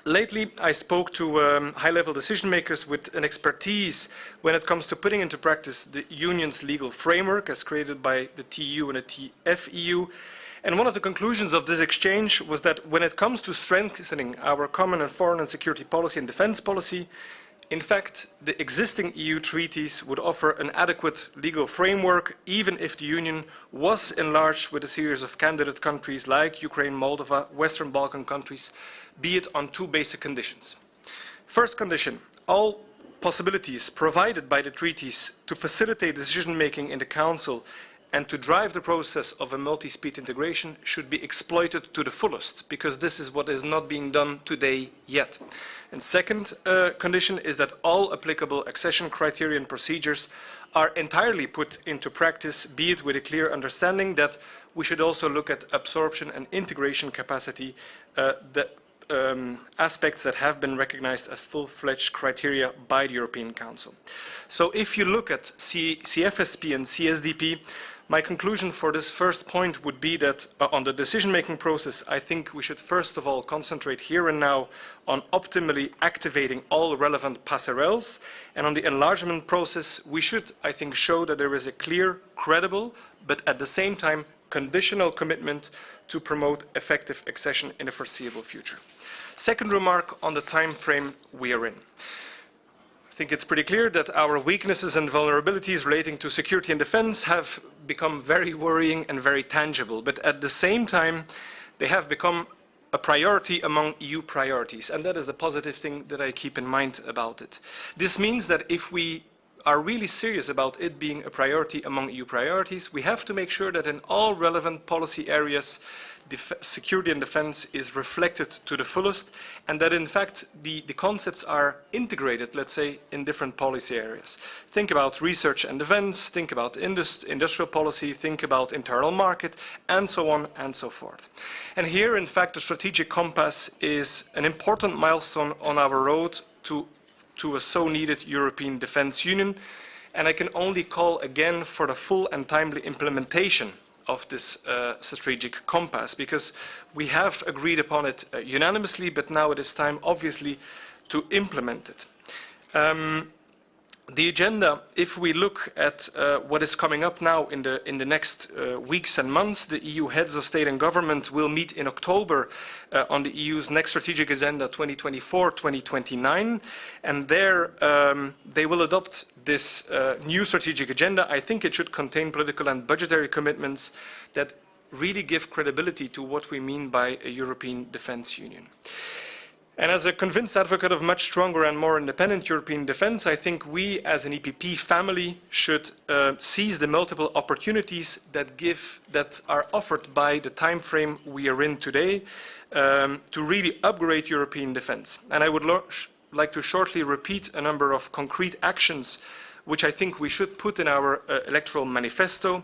Lately, I spoke to high-level decision-makers with an expertise when it comes to putting into practice the Union's legal framework as created by the TU and the TFEU. And one of the conclusions of this exchange was that when it comes to strengthening our common and foreign and security policy and defense policy, in fact, the existing EU treaties would offer an adequate legal framework, even if the Union was enlarged with a series of candidate countries like Ukraine, Moldova, Western Balkan countries, be it on two basic conditions. First condition, all possibilities provided by the treaties to facilitate decision-making in the Council and to drive the process of a multi-speed integration should be exploited to the fullest, because this is what is not being done today yet. And second condition is that all applicable accession criteria and procedures are entirely put into practice, be it with a clear understanding that we should also look at absorption and integration capacity, aspects that have been recognized as full-fledged criteria by the European Council. So if you look at CFSP and CSDP, my conclusion for this first point would be that on the decision-making process, I think we should first of all concentrate here and now on optimally activating all relevant passerelles. And on the enlargement process, we should, I think, show that there is a clear, credible, but at the same time, conditional commitment to promote effective accession in the foreseeable future. Second remark on the time frame we are in. I think it's pretty clear that our weaknesses and vulnerabilities relating to security and defense have become very worrying and very tangible, but at the same time, they have become a priority among EU priorities, and that is the positive thing that I keep in mind about it. This means that if we are really serious about it being a priority among EU priorities, we have to make sure that in all relevant policy areas, security and defense is reflected to the fullest, and that in fact the concepts are integrated, let's say, in different policy areas. Think about research and defense, think about industrial policy, think about internal market, and so on and so forth. And here, in fact, the strategic compass is an important milestone on our road to a so-needed European Defence Union, and I can only call again for the full and timely implementation of this strategic compass, because we have agreed upon it unanimously, but now it is time, obviously, to implement it. The agenda, if we look at what is coming up now in the next weeks and months, the EU heads of state and government will meet in October on the EU's next strategic agenda 2024-2029, and there they will adopt this new strategic agenda. I think it should contain political and budgetary commitments that really give credibility to what we mean by a European Defence Union. And as a convinced advocate of much stronger and more independent European defence, I think we as an EPP family should seize the multiple opportunities that are offered by the time frame we are in today to really upgrade European defence. And I would like to shortly repeat a number of concrete actions which I think we should put in our electoral manifesto.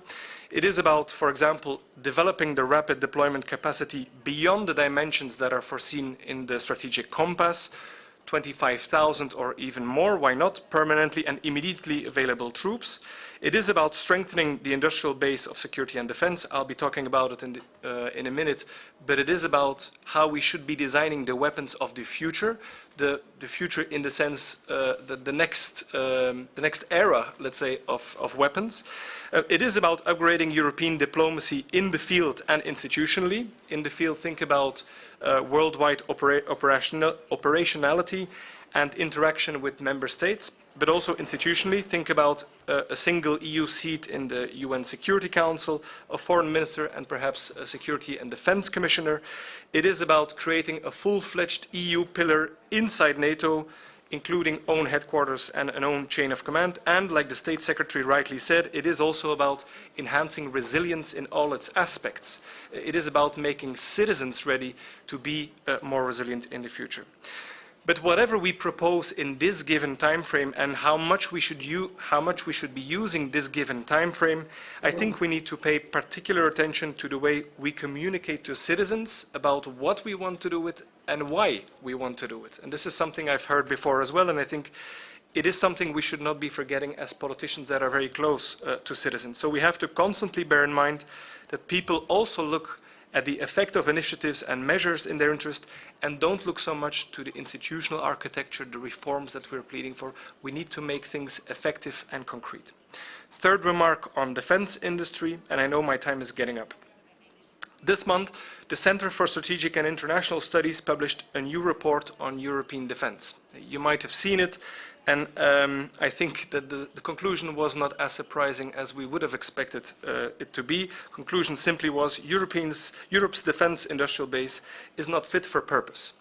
It is about, for example, developing the rapid deployment capacity beyond the dimensions that are foreseen in the strategic compass, 25,000 or even more, why not, permanently and immediately available troops. It is about strengthening the industrial base of security and defense. I'll be talking about it in a minute, but it is about how we should be designing the weapons of the future in the sense the next era, let's say, of weapons. It is about upgrading European diplomacy in the field and institutionally. In the field, think about worldwide operationality and interaction with member states, but also institutionally, think about a single EU seat in the UN Security Council, a foreign minister, and perhaps a security and defense commissioner. It is about creating a full-fledged EU pillar inside NATO, including own headquarters and an own chain of command. And like the State Secretary rightly said, it is also about enhancing resilience in all its aspects. It is about making citizens ready to be more resilient in the future. But whatever we propose in this given time frame and how much we should be using this given time frame, I think we need to pay particular attention to the way we communicate to citizens about what we want to do with and why we want to do it. And this is something I've heard before as well, and I think it is something we should not be forgetting as politicians that are very close to citizens. So we have to constantly bear in mind that people also look at the effect of initiatives and measures in their interest and don't look so much to the institutional architecture, the reforms that we're pleading for. We need to make things effective and concrete. Third remark on defense industry, and I know my time is getting up. This month, the Center for Strategic and International Studies published a new report on European defense. You might have seen it, and I think that the conclusion was not as surprising as we would have expected it to be. Conclusion simply was Europe's defense industrial base is not fit for purpose.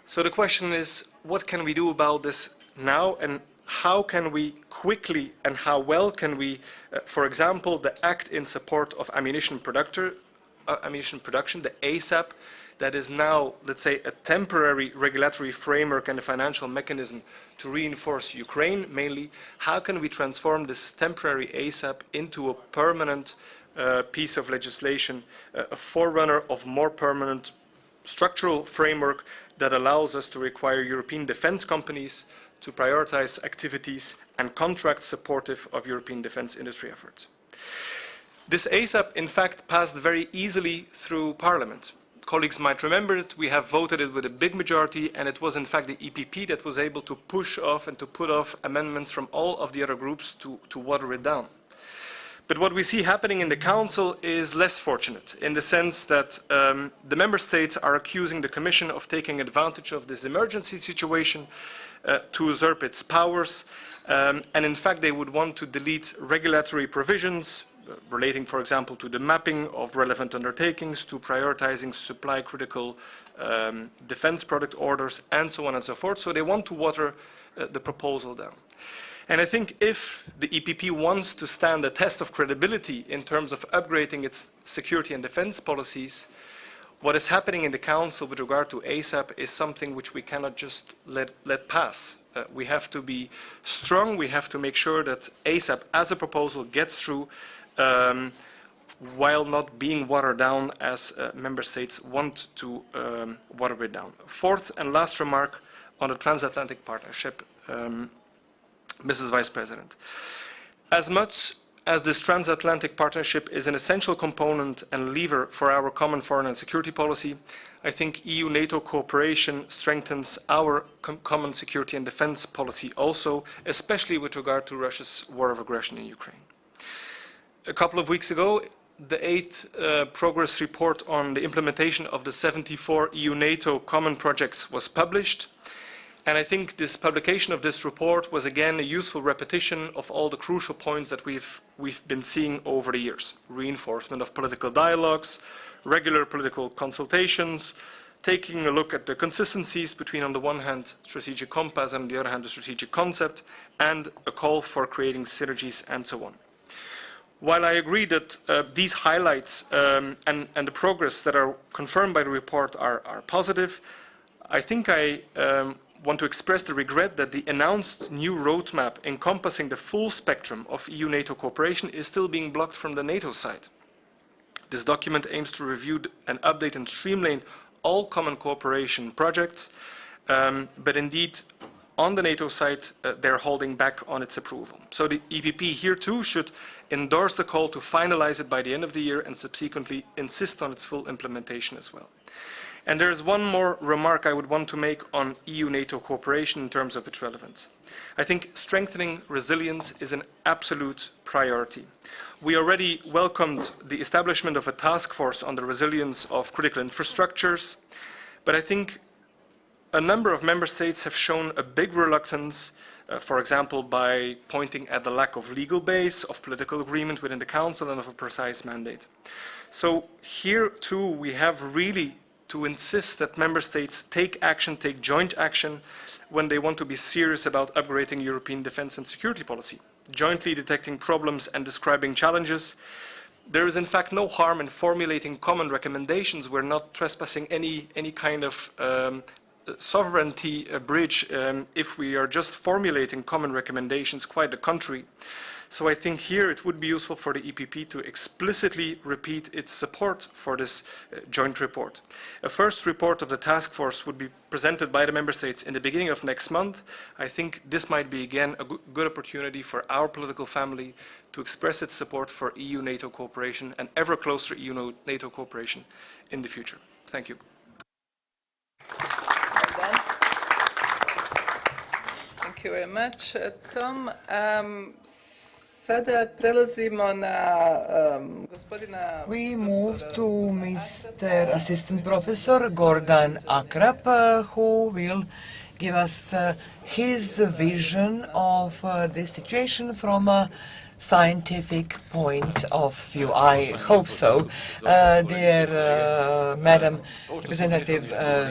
So the question is, what can we do about this now, and how can we quickly and how well can we, for example, the Act in Support of Ammunition Production, the ASAP, that is now, let's say, a temporary regulatory framework and a financial mechanism to reinforce Ukraine mainly. How can we transform this temporary ASAP into a permanent piece of legislation, a forerunner of more permanent structural framework that allows us to require European defense companies to prioritize activities and contracts supportive of European defense industry efforts? This ASAP, in fact, passed very easily through Parliament. Colleagues might remember it. We have voted it with a big majority, and it was in fact the EPP that was able to push off and to put off amendments from all of the other groups to water it down. But what we see happening in the Council is less fortunate, in the sense that the Member States are accusing the Commission of taking advantage of this emergency situation to usurp its powers, and in fact they would want to delete regulatory provisions relating, for example, to the mapping of relevant undertakings, to prioritizing supply critical defense product orders, and so on and so forth. So they want to water the proposal down. And I think if the EPP wants to stand the test of credibility in terms of upgrading its security and defense policies, what is happening in the Council with regard to ASAP is something which we cannot just let pass. We have to be strong. We have to make sure that ASAP as a proposal gets through while not being watered down as member states want to water it down. Fourth and last remark on the transatlantic partnership, Mrs. Vice President. As much as this transatlantic partnership is an essential component and lever for our common foreign and security policy, I think EU-NATO cooperation strengthens our common security and defense policy also, especially with regard to Russia's war of aggression in Ukraine. A couple of weeks ago, the 8th progress report on the implementation of the 74 EU-NATO common projects was published. And I think this publication of this report was again a useful repetition of all the crucial points that we've been seeing over the years. Reinforcement of political dialogues, regular political consultations, taking a look at the consistencies between, on the one hand, strategic compass and on the other hand, the strategic concept, and a call for creating synergies and so on. While I agree that these highlights and the progress that are confirmed by the report are positive, I think I want to express the regret that the announced new roadmap encompassing the full spectrum of EU-NATO cooperation is still being blocked from the NATO side. This document aims to review and update and streamline all common cooperation projects, but indeed, on the NATO side, they're holding back on its approval. So the EPP here too should endorse the call to finalize it by the end of the year and subsequently insist on its full implementation as well. And there is one more remark I would want to make on EU-NATO cooperation in terms of its relevance. I think strengthening resilience is an absolute priority. We already welcomed the establishment of a task force on the resilience of critical infrastructures, but I think a number of member states have shown a big reluctance, for example, by pointing at the lack of legal base, of political agreement within the Council, and of a precise mandate. So here too we have really to insist that member states take action, take joint action, when they want to be serious about upgrading European defense and security policy, jointly detecting problems and describing challenges. There is in fact no harm in formulating common recommendations. We're not trespassing any kind of sovereignty bridge if we are just formulating common recommendations, quite the contrary. So I think here it would be useful for the EPP to explicitly repeat its support for this joint report. A first report of the task force would be presented by the member states in the beginning of next month. I think this might be again a good opportunity for our political family to express its support for EU-NATO cooperation and ever closer EU-NATO cooperation in the future. Thank you. Thank you very much, Tom. Sada prelazimo na gospodina... We move to Mr. Assistant Professor Gordan Akrap, who will give us his vision of this situation from a scientific point of view. I hope so. Dear Madam Representative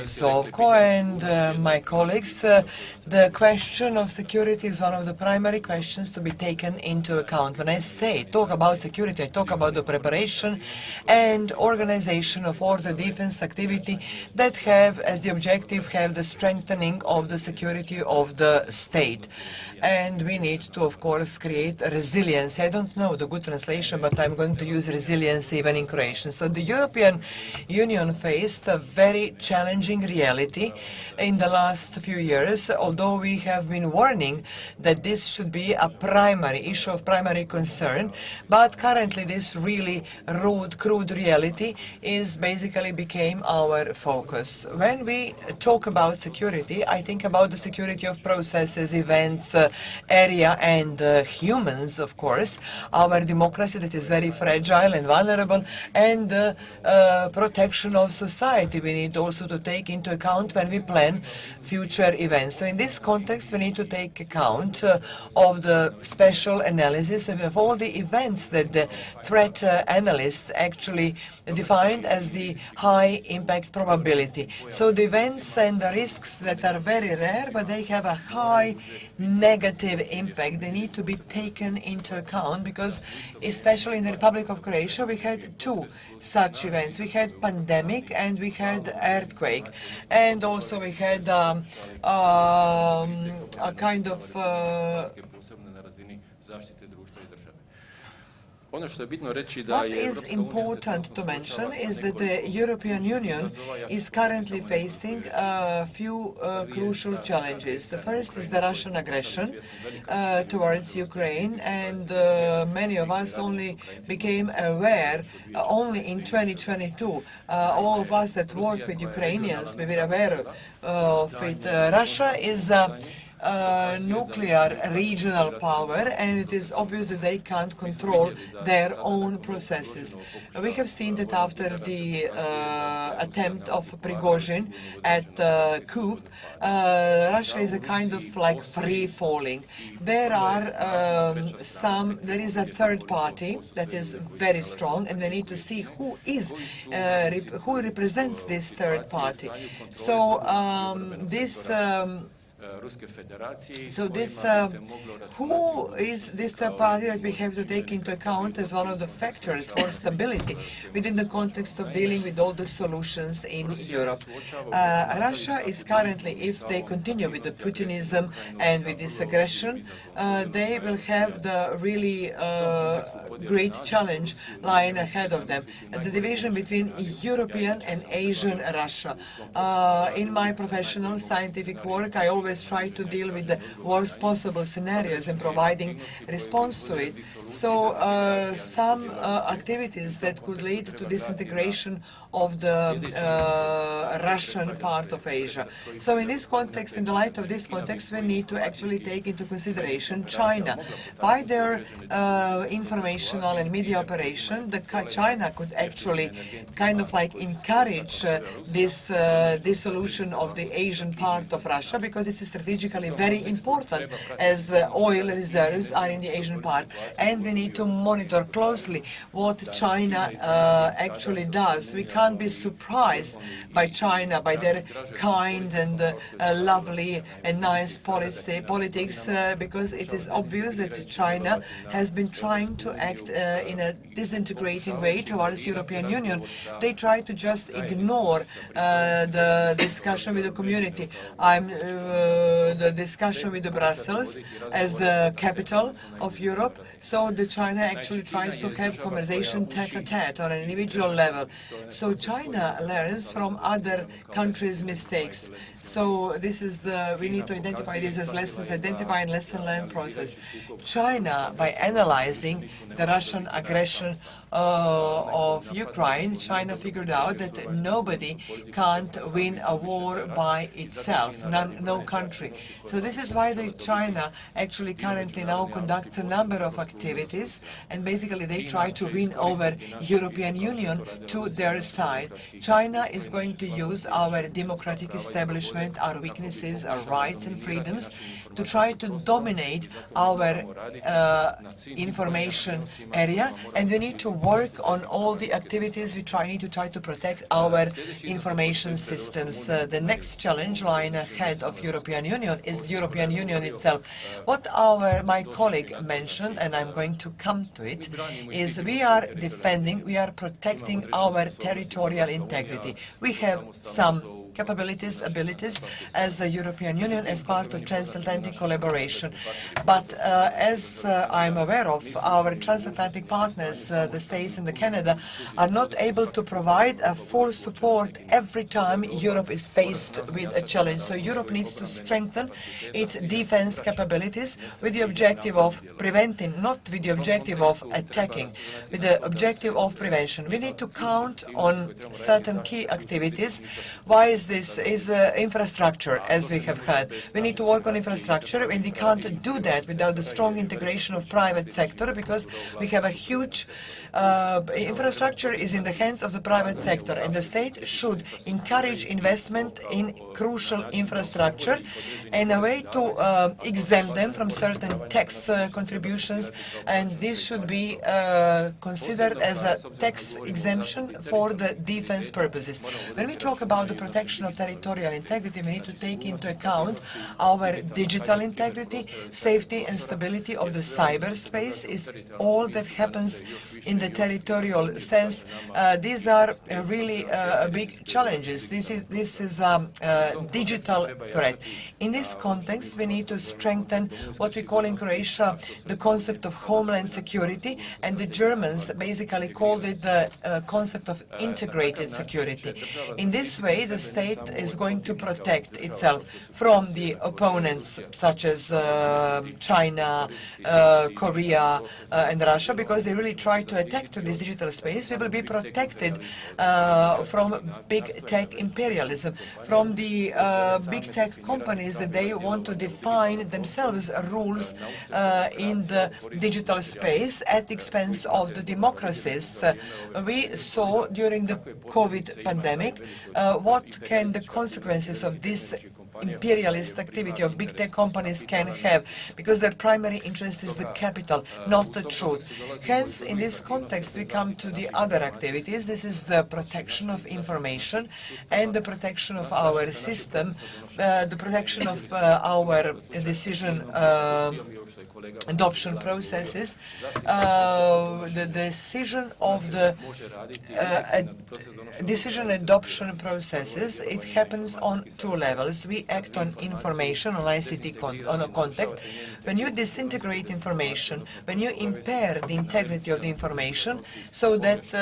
Zovko and my colleagues, the question of security is one of the primary questions to be taken into account. When I say talk about security, I talk about the preparation and organization of all the defense activity that have as the objective the strengthening of the security of the state. And we need to, of course, create a resilience. I don't know the good translation, but I'm going to use resilience even in Croatian. So the European Union faced a very challenging reality in the last few years, although we have been warning that this should be a primary issue of primary concern. But currently this really rude, crude reality is basically became our focus. When we talk about security, I think about the security of processes, events, area and humans, of course, our democracy that is very fragile and vulnerable, and protection of society we need also to take into account when we plan future events. So in this context we need to take account of the special analysis of all the events that the threat analysts actually defined as the high impact probability. So the events and the risks that are very rare but they have a high negative impact, they need to be taken into account, because especially in the Republic of Croatia we had two such events. We had pandemic and we had earthquake, and also we had a kind of What is important to mention is that the European Union is currently facing a few crucial challenges. The first is the Russian aggression towards Ukraine, and many of us only became aware only in 2022. All of us that work with Ukrainians, we were aware of it. Russia is nuclear regional power, and it is obvious that they can't control their own processes. We have seen that after the attempt of Prigozhin at coup, Russia is a kind of like free-falling. There is a third party that is very strong, and we need to see who represents this third party. So who is this third party that we have to take into account as one of the factors for stability within the context of dealing with all the solutions in Europe? Russia is currently, if they continue with the Putinism and with this aggression, they will have the really great challenge lying ahead of them, the division between European and Asian Russia. In my professional scientific work, I always try to deal with the worst possible scenarios and providing response to it. So some activities that could lead to disintegration of the Russian part of Asia. So in this context, in the light of this context, we need to actually take into consideration China. By their informational and media operation, China could actually kind of like encourage this dissolution of the Asian part of Russia, because this is strategically very important, as oil reserves are in the Asian part, and we need to monitor closely what China actually does. We can't be surprised by China, by their kind and lovely and nice politics, because it is obvious that China has been trying to act in a disintegrating way towards the European Union. They try to just ignore the discussion with the community. The discussion with the Brussels as the capital of Europe, so the China actually tries to have conversation tete-a-tete on an individual level. So China learns from other countries' mistakes. So this is we need to identify this as lessons, identify and lesson learned process. China, by analyzing the Russian aggression of Ukraine, China figured out that nobody can't win a war by itself, no country. So this is why China actually currently now conducts a number of activities, and basically they try to win over European Union to their side. China is going to use our democratic establishment, our weaknesses, our rights and freedoms to try to dominate our information area, and we need to work on all the activities. We need to try to protect our information systems. The next challenge lying ahead of European Union is the European Union itself. What my colleague mentioned, and I'm going to come to it, is we are defending, we are protecting our territorial integrity. We have some capabilities, abilities as the European Union as part of transatlantic collaboration. But as I'm aware of, our transatlantic partners, the States and the Canada, are not able to provide a full support every time Europe is faced with a challenge. So Europe needs to strengthen its defense capabilities with the objective of preventing, not with the objective of attacking, with the objective of prevention. We need to count on certain key activities. Why is this? Is infrastructure, as we have heard. We need to work on infrastructure, and we can't do that without the strong integration of private sector, because we have a huge infrastructure is in the hands of the private sector, and the state should encourage investment in crucial infrastructure in a way to exempt them from certain tax contributions, and this should be considered as a tax exemption for the defense purposes. When we talk about the protection of territorial integrity, we need to take into account our digital integrity, safety and stability of the cyberspace is all that happens in the territorial sense, these are really big challenges. This is a digital threat. In this context, we need to strengthen what we call in Croatia the concept of homeland security, and the Germans basically called it the concept of integrated security. In this way, the state is going to protect itself from the opponents such as China, Korea, and Russia, because they really try to attack to this digital space. We will be protected from big tech imperialism, from the big tech companies that they want to define themselves rules in the digital space at the expense of the democracies. We saw during the COVID pandemic what can the consequences of this imperialist activity of big tech companies can have, because their primary interest is the capital, not the truth. Hence, in this context, we come to the other activities. This is the protection of information and the protection of our system, the protection of our decision adoption processes, the decision of the decision adoption processes. It happens on two levels. We act on information, on ICT on a contact. When you disintegrate information, when you impair the integrity of the information, so that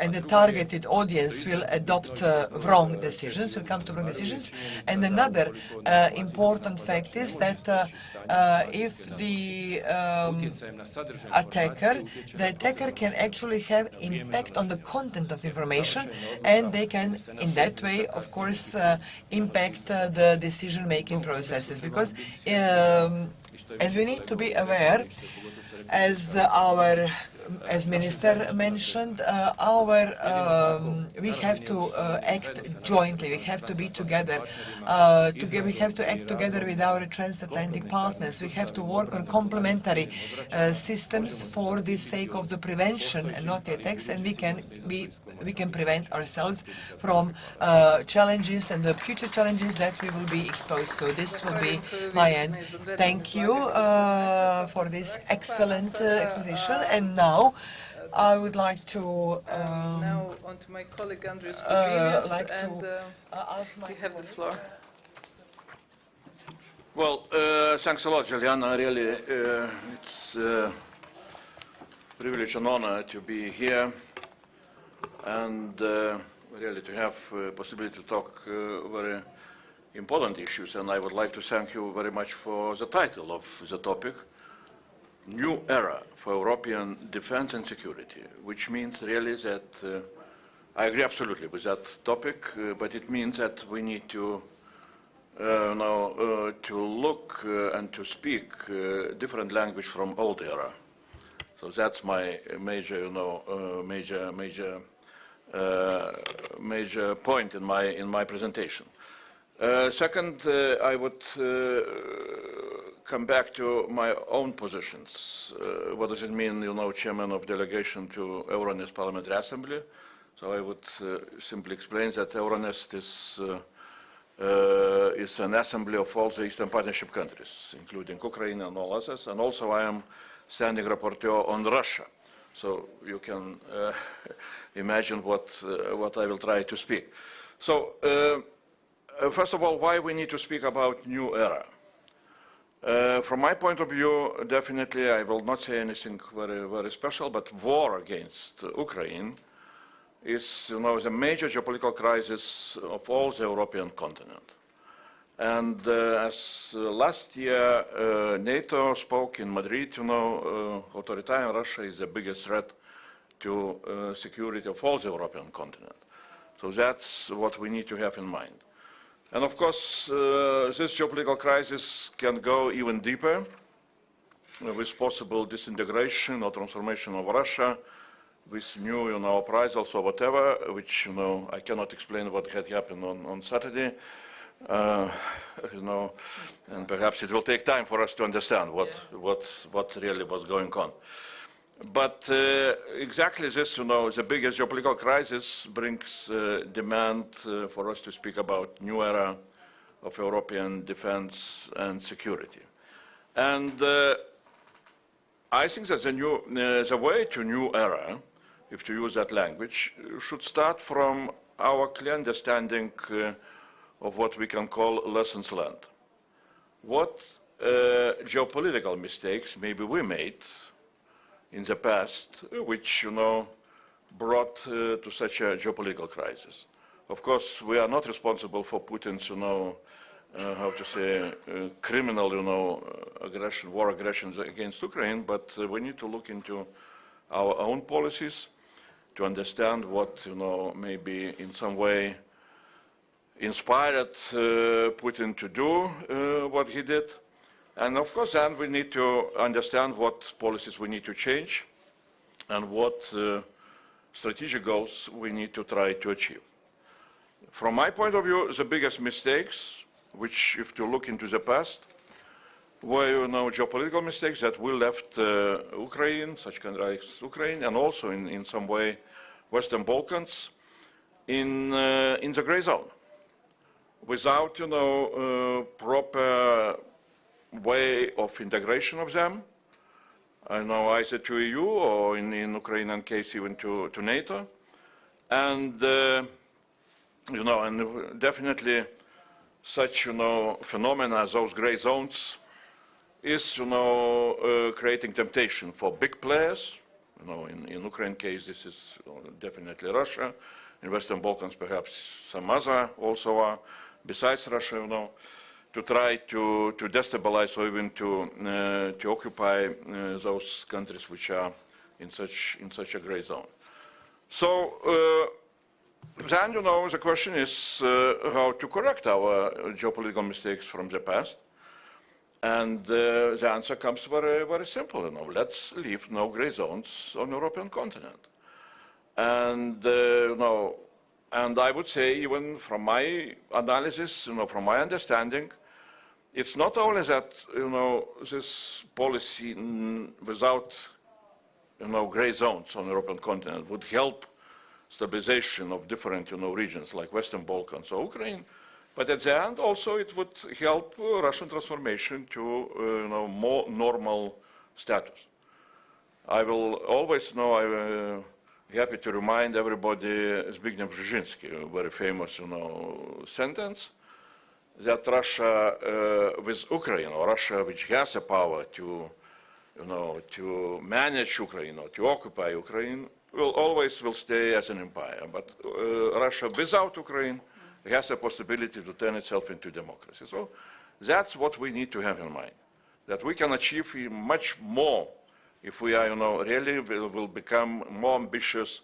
and the targeted audience will adopt wrong decisions, will come to wrong decisions. And another important fact is that if the attacker can actually have impact on the content of information, and they can, in that way, of course, impact the decision-making processes. Because, and we need to be aware, as Minister mentioned, we have to act jointly. We have to be together. We have to act together with our transatlantic partners. We have to work on complementary systems for the sake of the prevention and not the attacks. And we can prevent ourselves from challenges and the future challenges that we will be exposed to. This will be my end. Thank you for this excellent exposition. And now I would like to now on to my colleague Andres Kubilius, and you have the floor. Well, thanks a lot, Juliana. Really, it's a privilege and honor to be here, and really to have possibility to talk very important issues. And I would like to thank you very much for the title of the topic, New Era for European Defense and Security, which means really that I agree absolutely with that topic, but it means that we need to now to look and to speak different language from old era. So that's my major, major point in my presentation. Second, I would come back to my own positions. What does it mean, chairman of delegation to Euronest Parliamentary Assembly? So I would simply explain that Euronest is an assembly of all the Eastern Partnership countries, including Ukraine and all others. And also I am standing rapporteur on Russia. So you can imagine what I will try to speak. So first of all, why we need to speak about new era? From my point of view, definitely I will not say anything very, very special, but war against Ukraine is, the major geopolitical crisis of all the European continent. And as last year NATO spoke in Madrid, authoritarian Russia is the biggest threat to security of all the European continent. So that's what we need to have in mind. And of course, this geopolitical crisis can go even deeper with possible disintegration or transformation of Russia, with new, uprisals or whatever, which, I cannot explain what had happened on Saturday, and perhaps it will take time for us to understand what really was going on. But exactly this, the biggest geopolitical crisis brings demand for us to speak about new era of European defense and security. And I think that the way to new era, if to use that language, should start from our clear understanding of what we can call lessons learned. What geopolitical mistakes maybe we made in the past, which, brought to such a geopolitical crisis. Of course, we are not responsible for Putin's, criminal, war aggressions against Ukraine, but we need to look into our own policies to understand what, maybe in some way inspired Putin to do what he did. And of course, then we need to understand what policies we need to change and what strategic goals we need to try to achieve. From my point of view, the biggest mistakes, which if to look into the past, were geopolitical mistakes that we left Ukraine, such countries as Ukraine, and also in some way Western Balkans, in the gray zone, without proper way of integration of them, either to EU or in Ukrainian case even to NATO, and and definitely such phenomena as those gray zones is creating temptation for big players. In Ukraine case this is definitely Russia. In Western Balkans perhaps some other also are besides Russia. To try to destabilize or even to occupy those countries which are in such a gray zone. So then the question is how to correct our geopolitical mistakes from the past, and the answer comes very very simple. Let's leave no gray zones on the European continent, and and I would say even from my analysis, from my understanding. It's not only that, this policy without, gray zones on the European continent would help stabilization of different, regions like Western Balkans or Ukraine, but at the end also it would help Russian transformation to, more normal status. I will always I'm happy to remind everybody Zbigniew Brzezinski, a very famous, sentence, that Russia with Ukraine, or Russia which has the power to, to manage Ukraine or to occupy Ukraine, will stay as an empire. But Russia without Ukraine has the possibility to turn itself into democracy. So that's what we need to have in mind, that we can achieve much more if we are, really will become more ambitious,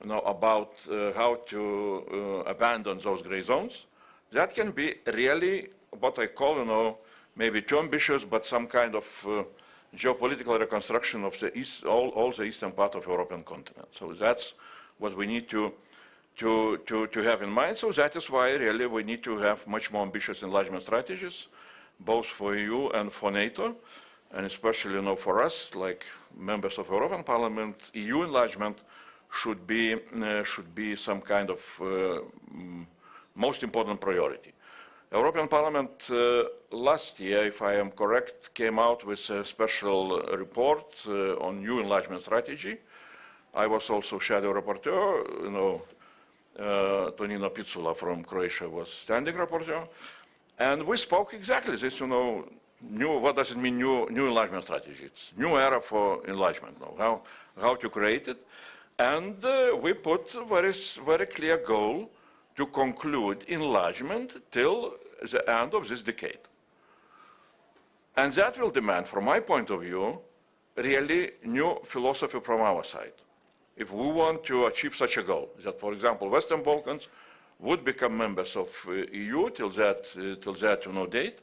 about how to abandon those gray zones. That can be really what I call, maybe too ambitious, but some kind of geopolitical reconstruction of the east, all the eastern part of the European continent. So that's what we need to have in mind. So that is why really we need to have much more ambitious enlargement strategies, both for EU and for NATO, and especially, for us, like members of the European Parliament. EU enlargement should be some kind of most important priority. European Parliament last year, if I am correct, came out with a special report on new enlargement strategy. I was also shadow rapporteur, Tonino Picula from Croatia was standing rapporteur, and we spoke exactly this, what does it mean, new enlargement strategy? It's new era for enlargement, how to create it, and we put very, very clear goal to conclude enlargement till the end of this decade. And that will demand, from my point of view, really new philosophy from our side. If we want to achieve such a goal, that, for example, Western Balkans would become members of EU till that date,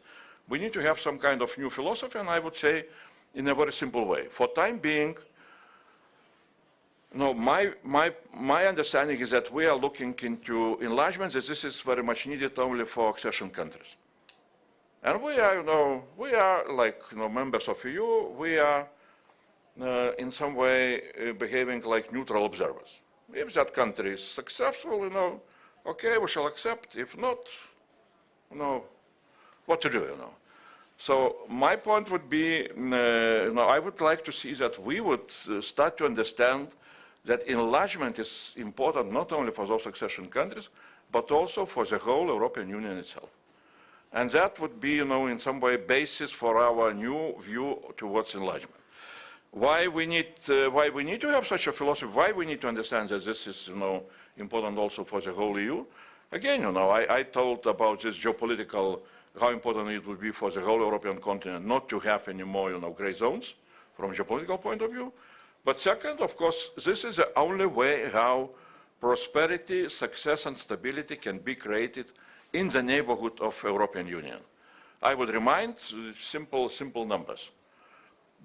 we need to have some kind of new philosophy, and I would say in a very simple way. For time being, my understanding is that we are looking into enlargement, that this is very much needed only for accession countries. And we are like, members of EU, we are in some way behaving like neutral observers. If that country is successful, okay, we shall accept. If not, what to do, So my point would be, I would like to see that we would start to understand that enlargement is important not only for those accession countries, but also for the whole European Union itself. And that would be, in some way, basis for our new view towards enlargement. Why we need to have such a philosophy, why we need to understand that this is, important also for the whole EU. Again, I told about this geopolitical, how important it would be for the whole European continent not to have any more, gray zones from a geopolitical point of view. But second, of course, this is the only way how prosperity, success, and stability can be created in the neighborhood of European Union. I would remind simple numbers.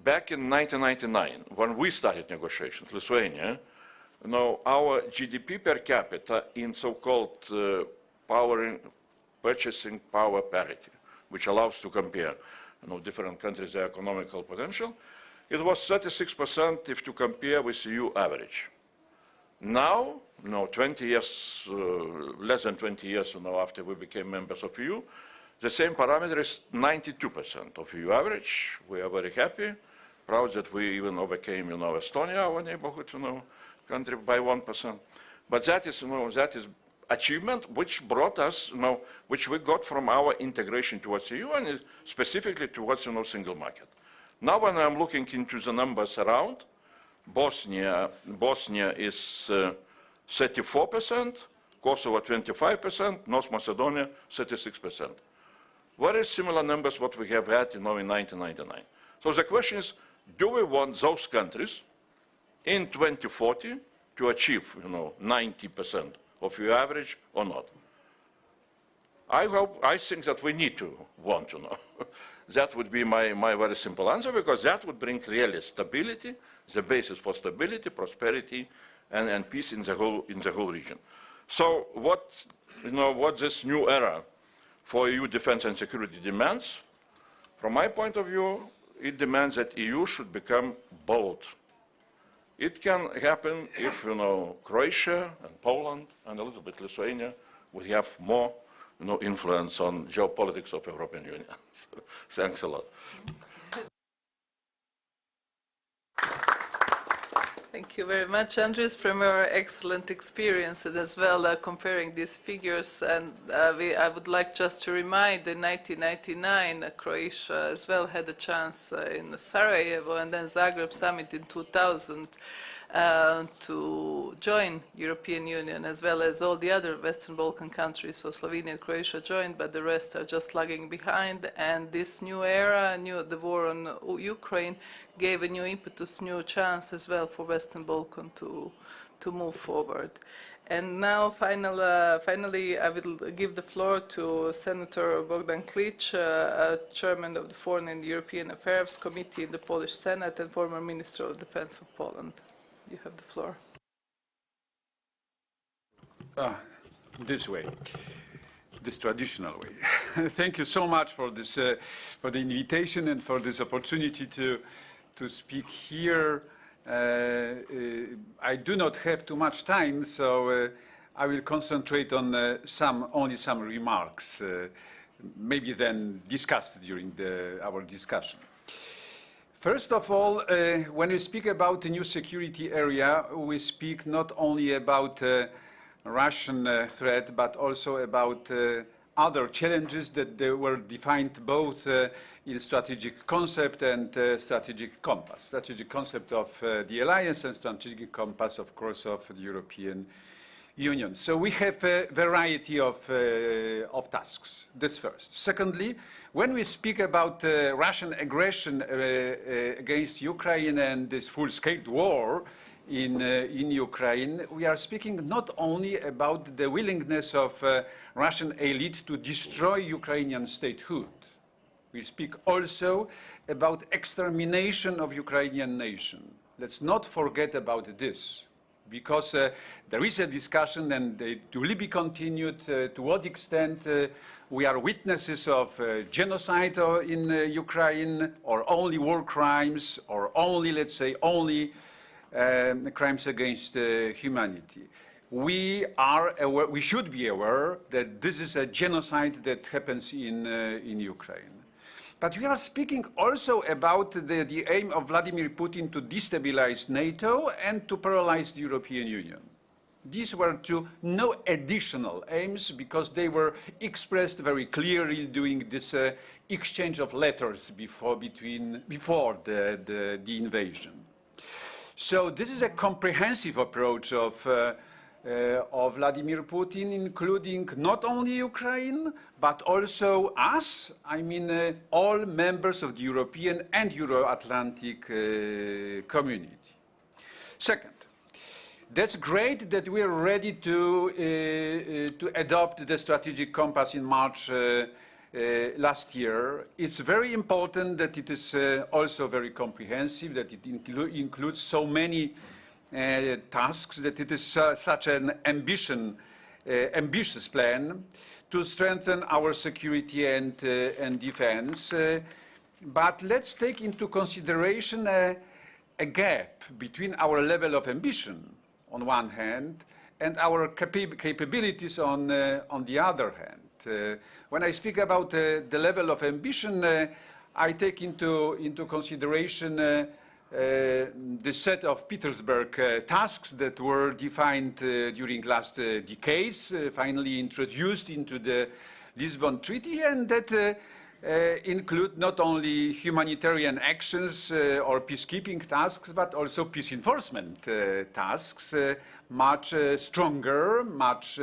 Back in 1999, when we started negotiations, Lithuania, our GDP per capita in so-called purchasing power parity, which allows to compare different countries' their economical potential, it was 36% if to compare with EU average. Now, 20 years, less than 20 years after we became members of EU, the same parameter is 92% of EU average. We are very happy, proud that we even overcame, Estonia, our neighborhood, country, by 1%. But that is achievement which brought us, which we got from our integration towards EU and specifically towards, single market. Now, when I'm looking into the numbers around, Bosnia is 34%, Kosovo 25%, North Macedonia 36%. Very similar numbers what we have had, in 1999. So the question is, do we want those countries in 2040 to achieve, 90% of your average or not? I think that we need to want to know. That would be my very simple answer, because that would bring really stability, the basis for stability, prosperity, and peace in the whole region. So what this new era for EU defense and security demands, from my point of view, it demands that EU should become bold. It can happen if, Croatia and Poland and a little bit Lithuania would have more, influence on geopolitics of European Union. So, thanks a lot. Thank you very much, Andres, from your excellent experience and as well comparing these figures. And I would like just to remind, in 1999, Croatia as well had a chance in Sarajevo and then Zagreb summit in 2000 to join European Union, as well as all the other Western Balkan countries. So Slovenia and Croatia joined, but the rest are just lagging behind. And this new era, the war on Ukraine, gave a new impetus, new chance as well for Western Balkan to move forward. And now, finally, I will give the floor to Senator Bogdan Klic, Chairman of the Foreign and European Affairs Committee in the Polish Senate and former Minister of Defense of Poland. You have the floor. This way, this traditional way. Thank you so much for this, for the invitation and for this opportunity to speak here. I do not have too much time, so I will concentrate on only some remarks, maybe then discussed during our discussion. First of all, when we speak about the new security area, we speak not only about Russian threat, but also about other challenges that they were defined both in strategic concept and strategic compass. Strategic concept of the alliance and strategic compass, of course, of the European Union. So we have a variety of tasks. This first. Secondly, when we speak about Russian aggression against Ukraine and this full-scale war in Ukraine, we are speaking not only about the willingness of Russian elite to destroy Ukrainian statehood. We speak also about extermination of Ukrainian nation. Let's not forget about this, because there is a discussion, and it will be continued, to what extent we are witnesses of genocide in Ukraine, or only war crimes, or only, let's say, only crimes against humanity. We should be aware that this is a genocide that happens in Ukraine. But we are speaking also about the aim of Vladimir Putin to destabilize NATO and to paralyze the European Union. These were two no additional aims because they were expressed very clearly during this exchange of letters before the invasion. So this is a comprehensive approach of Vladimir Putin, including not only Ukraine, but also us, I mean all members of the European and Euro-Atlantic community. Second, that's great that we are ready to adopt the strategic compass in March last year. It's very important that it is also very comprehensive, that it includes so many tasks, that it is such an ambitious plan to strengthen our security and defense. But let's take into consideration a gap between our level of ambition on one hand and our capabilities on the other hand. When I speak about the level of ambition, I take into consideration the set of Petersburg tasks that were defined during last decades, finally introduced into the Lisbon Treaty, and that include not only humanitarian actions or peacekeeping tasks, but also peace enforcement tasks, much stronger, much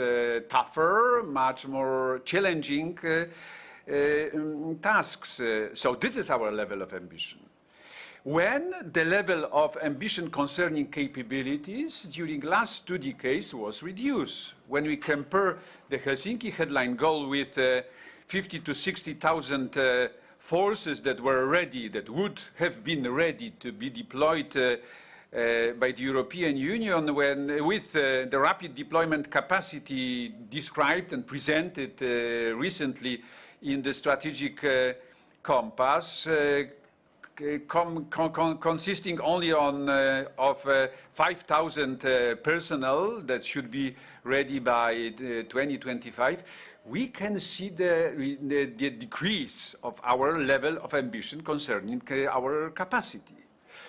tougher, much more challenging tasks. So this is our level of ambition. When the level of ambition concerning capabilities during last 2 decades was reduced, when we compare the Helsinki headline goal with 50 to 60,000 forces that were ready, that would have been ready to be deployed by the European Union, with the rapid deployment capacity described and presented recently in the strategic compass, consisting only of 5,000 personnel that should be ready by 2025, we can see the decrease of our level of ambition concerning our capacity.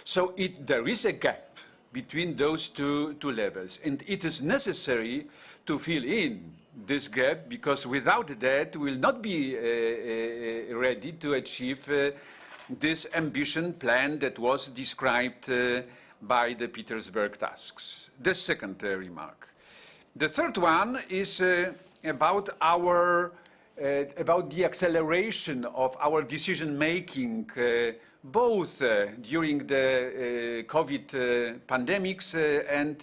So there is a gap between those two levels, and it is necessary to fill in this gap, because without that we will not be ready to achieve this ambition plan that was described by the Petersburg tasks. The second remark. The third one is about the acceleration of our decision-making, both during the COVID pandemics and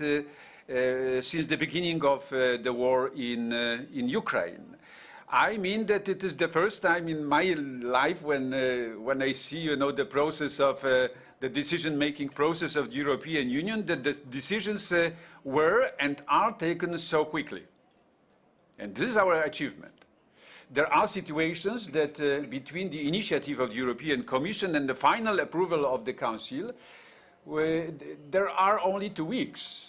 since the beginning of the war in Ukraine. I mean that it is the first time in my life when I see, the process of the decision-making process of the European Union, that the decisions were and are taken so quickly. And this is our achievement. There are situations that between the initiative of the European Commission and the final approval of the Council, there are only 2 weeks,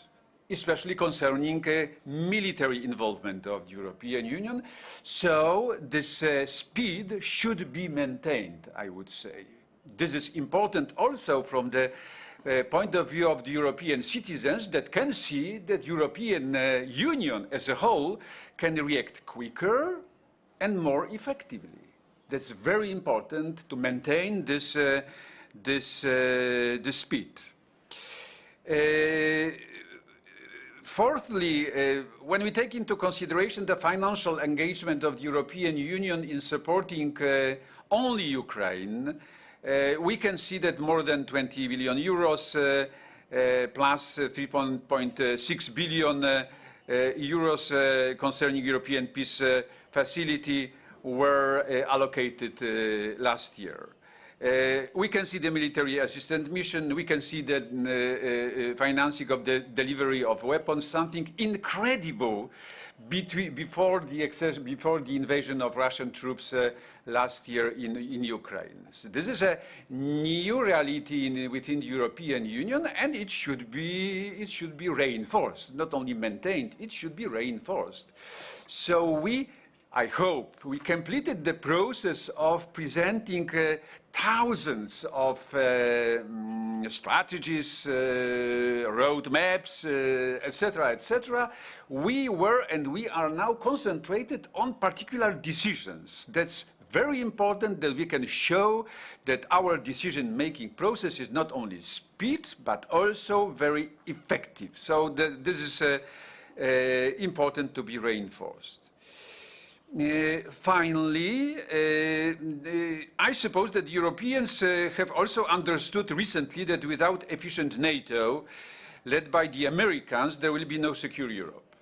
especially concerning military involvement of the European Union. So this speed should be maintained, I would say. This is important also from the point of view of the European citizens, that can see that European Union as a whole can react quicker and more effectively. That's very important to maintain this speed. Fourthly, when we take into consideration the financial engagement of the European Union in supporting only Ukraine, we can see that more than 20 billion euros plus 3.6 billion euros concerning European peace facility were allocated last year. We can see the military assistance mission, we can see the financing of the delivery of weapons, something incredible before the invasion of Russian troops last year in Ukraine. So this is a new reality within the European Union, and it should be reinforced, not only maintained, it should be reinforced. So we I hope, we completed the process of presenting thousands of strategies, roadmaps, etc., etc. We were and we are now concentrated on particular decisions. That's very important, that we can show that our decision-making process is not only speed, but also very effective. So this is important to be reinforced. Finally, I suppose that Europeans have also understood recently that without efficient NATO, led by the Americans, there will be no secure Europe.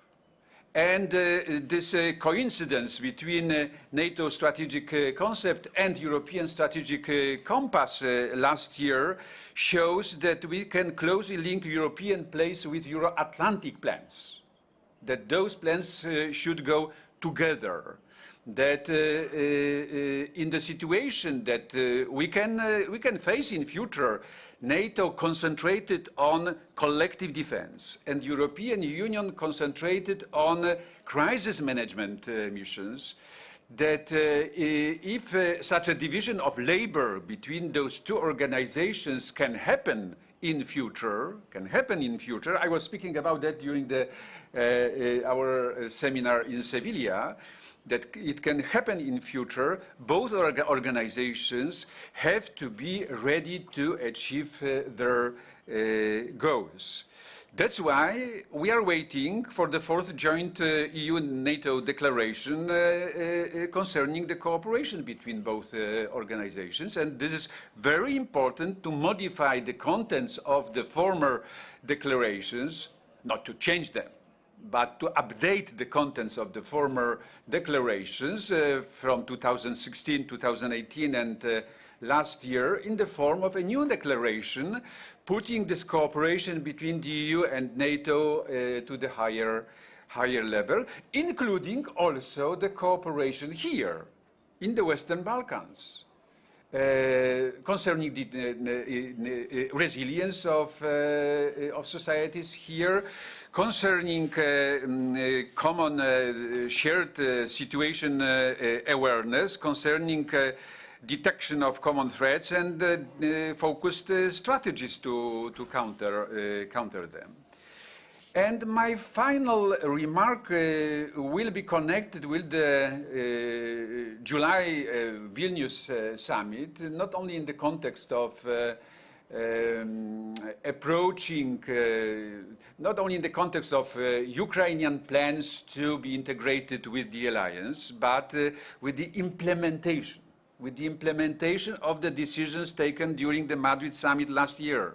And this coincidence between NATO strategic concept and European strategic compass last year shows that we can closely link European plans with Euro-Atlantic plans, that those plans should go together, that in the situation that we can face in future, NATO concentrated on collective defense and European Union concentrated on crisis management missions, that if such a division of labor between those two organizations can happen in future, I was speaking about that during our seminar in Sevilla, that it can happen in future, both organizations have to be ready to achieve their goals. That's why we are waiting for the fourth joint EU-NATO declaration concerning the cooperation between both organizations. And this is very important to modify the contents of the former declarations, not to change them, but to update the contents of the former declarations from 2016, 2018, and last year in the form of a new declaration, putting this cooperation between the EU and NATO to the higher level, including also the cooperation here in the Western Balkans. Concerning the resilience of societies here, concerning common shared situation awareness, concerning detection of common threats and focused strategies to counter them. And my final remark will be connected with the July Vilnius summit, not only in the context of approaching, not only in the context of Ukrainian plans to be integrated with the alliance, but with the implementation of the decisions taken during the Madrid summit last year.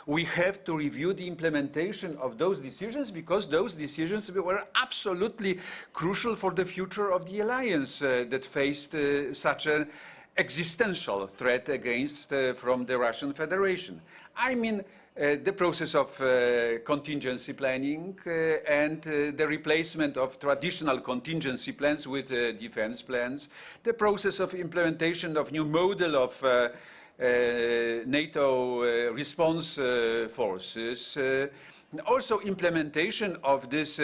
We have to review the implementation of those decisions because those decisions were absolutely crucial for the future of the alliance that faced such an existential threat against from the Russian Federation. I mean, the process of contingency planning and the replacement of traditional contingency plans with defense plans, the process of implementation of new model of NATO response forces, also implementation of this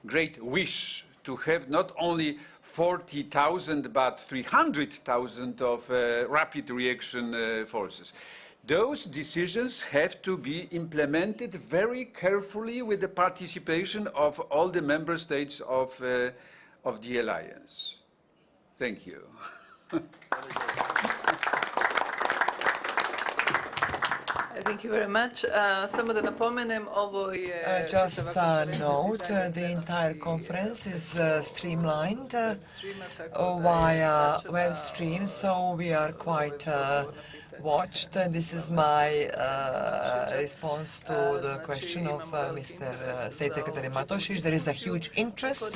great wish to have not only 40,000 but 300,000 of rapid reaction forces. Those decisions have to be implemented very carefully with the participation of all the member states of the alliance. Thank you. Thank you very much. Samo da napomenem, ovo je... Just a note, the entire conference is streamlined via web stream, so we are quite watched. This is my response to the question of Mr. State Secretary Matosic. There is a huge interest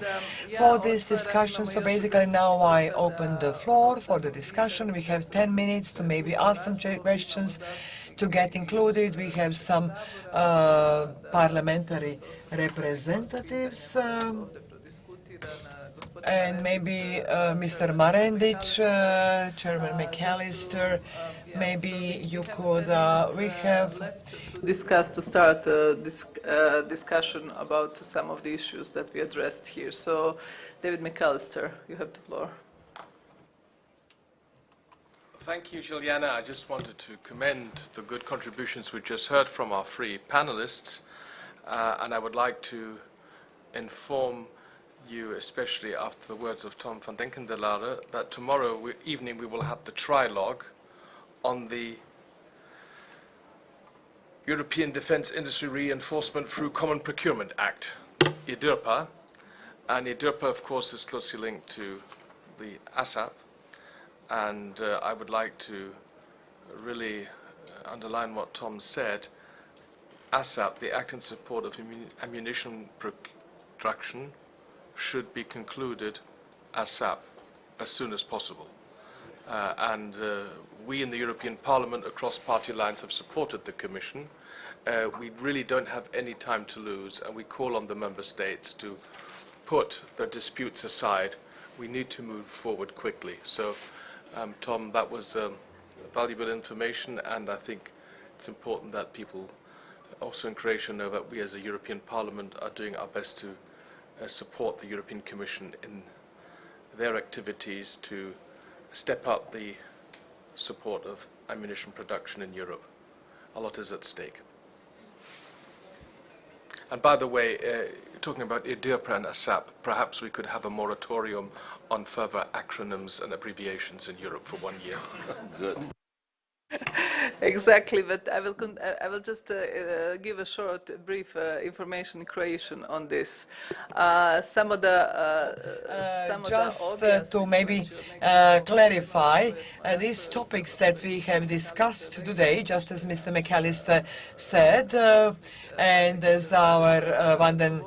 for this discussion, so basically now I open the floor for the discussion. We have 10 minutes to maybe ask some questions to get included. We have some parliamentary representatives And maybe Mr. Marendic, Chairman McAllister, maybe you could, we have... Discuss to start this discussion about some of the issues that we addressed here. So, David McAllister, you have the floor. Thank you, Juliana. I just wanted to commend the good contributions we just heard from our three panelists, and I would like to inform you, especially after the words of Tom van Denkendelare, that tomorrow evening we will have the trilogue on the European Defence Industry Reinforcement through Common Procurement Act, EDIRPA. And EDIRPA, of course, is closely linked to the ASAP. And I would like to really underline what Tom said. ASAP, the Act in Support of Ammunition Production, should be concluded ASAP as soon as possible. We in the European Parliament across party lines have supported the Commission. We really don't have any time to lose, and we call on the Member States to put their disputes aside. We need to move forward quickly. So, Tom, that was valuable information, and I think it's important that people also in Croatia know that we as a European Parliament are doing our best to support the European Commission in their activities to step up the support of ammunition production in Europe. A lot is at stake. And by the way, talking about EDIRPA and ASAP, perhaps we could have a moratorium on further acronyms and abbreviations in Europe for 1 year. Good. Exactly, but I will just give a short, brief information in Croatian on this. Some of the to maybe clarify these topics that we have discussed today, just as Mr. McAllister said, and as our Van den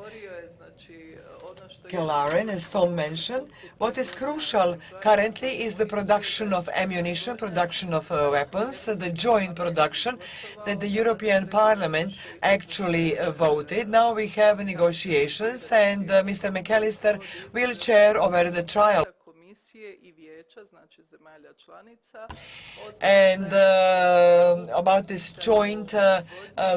Kelaren, as Tom mentioned, what is crucial currently is the production of ammunition, production of weapons, the joint production that the European Parliament actually voted. Now we have negotiations, and Mr. McAllister will chair over the trial. And about this joint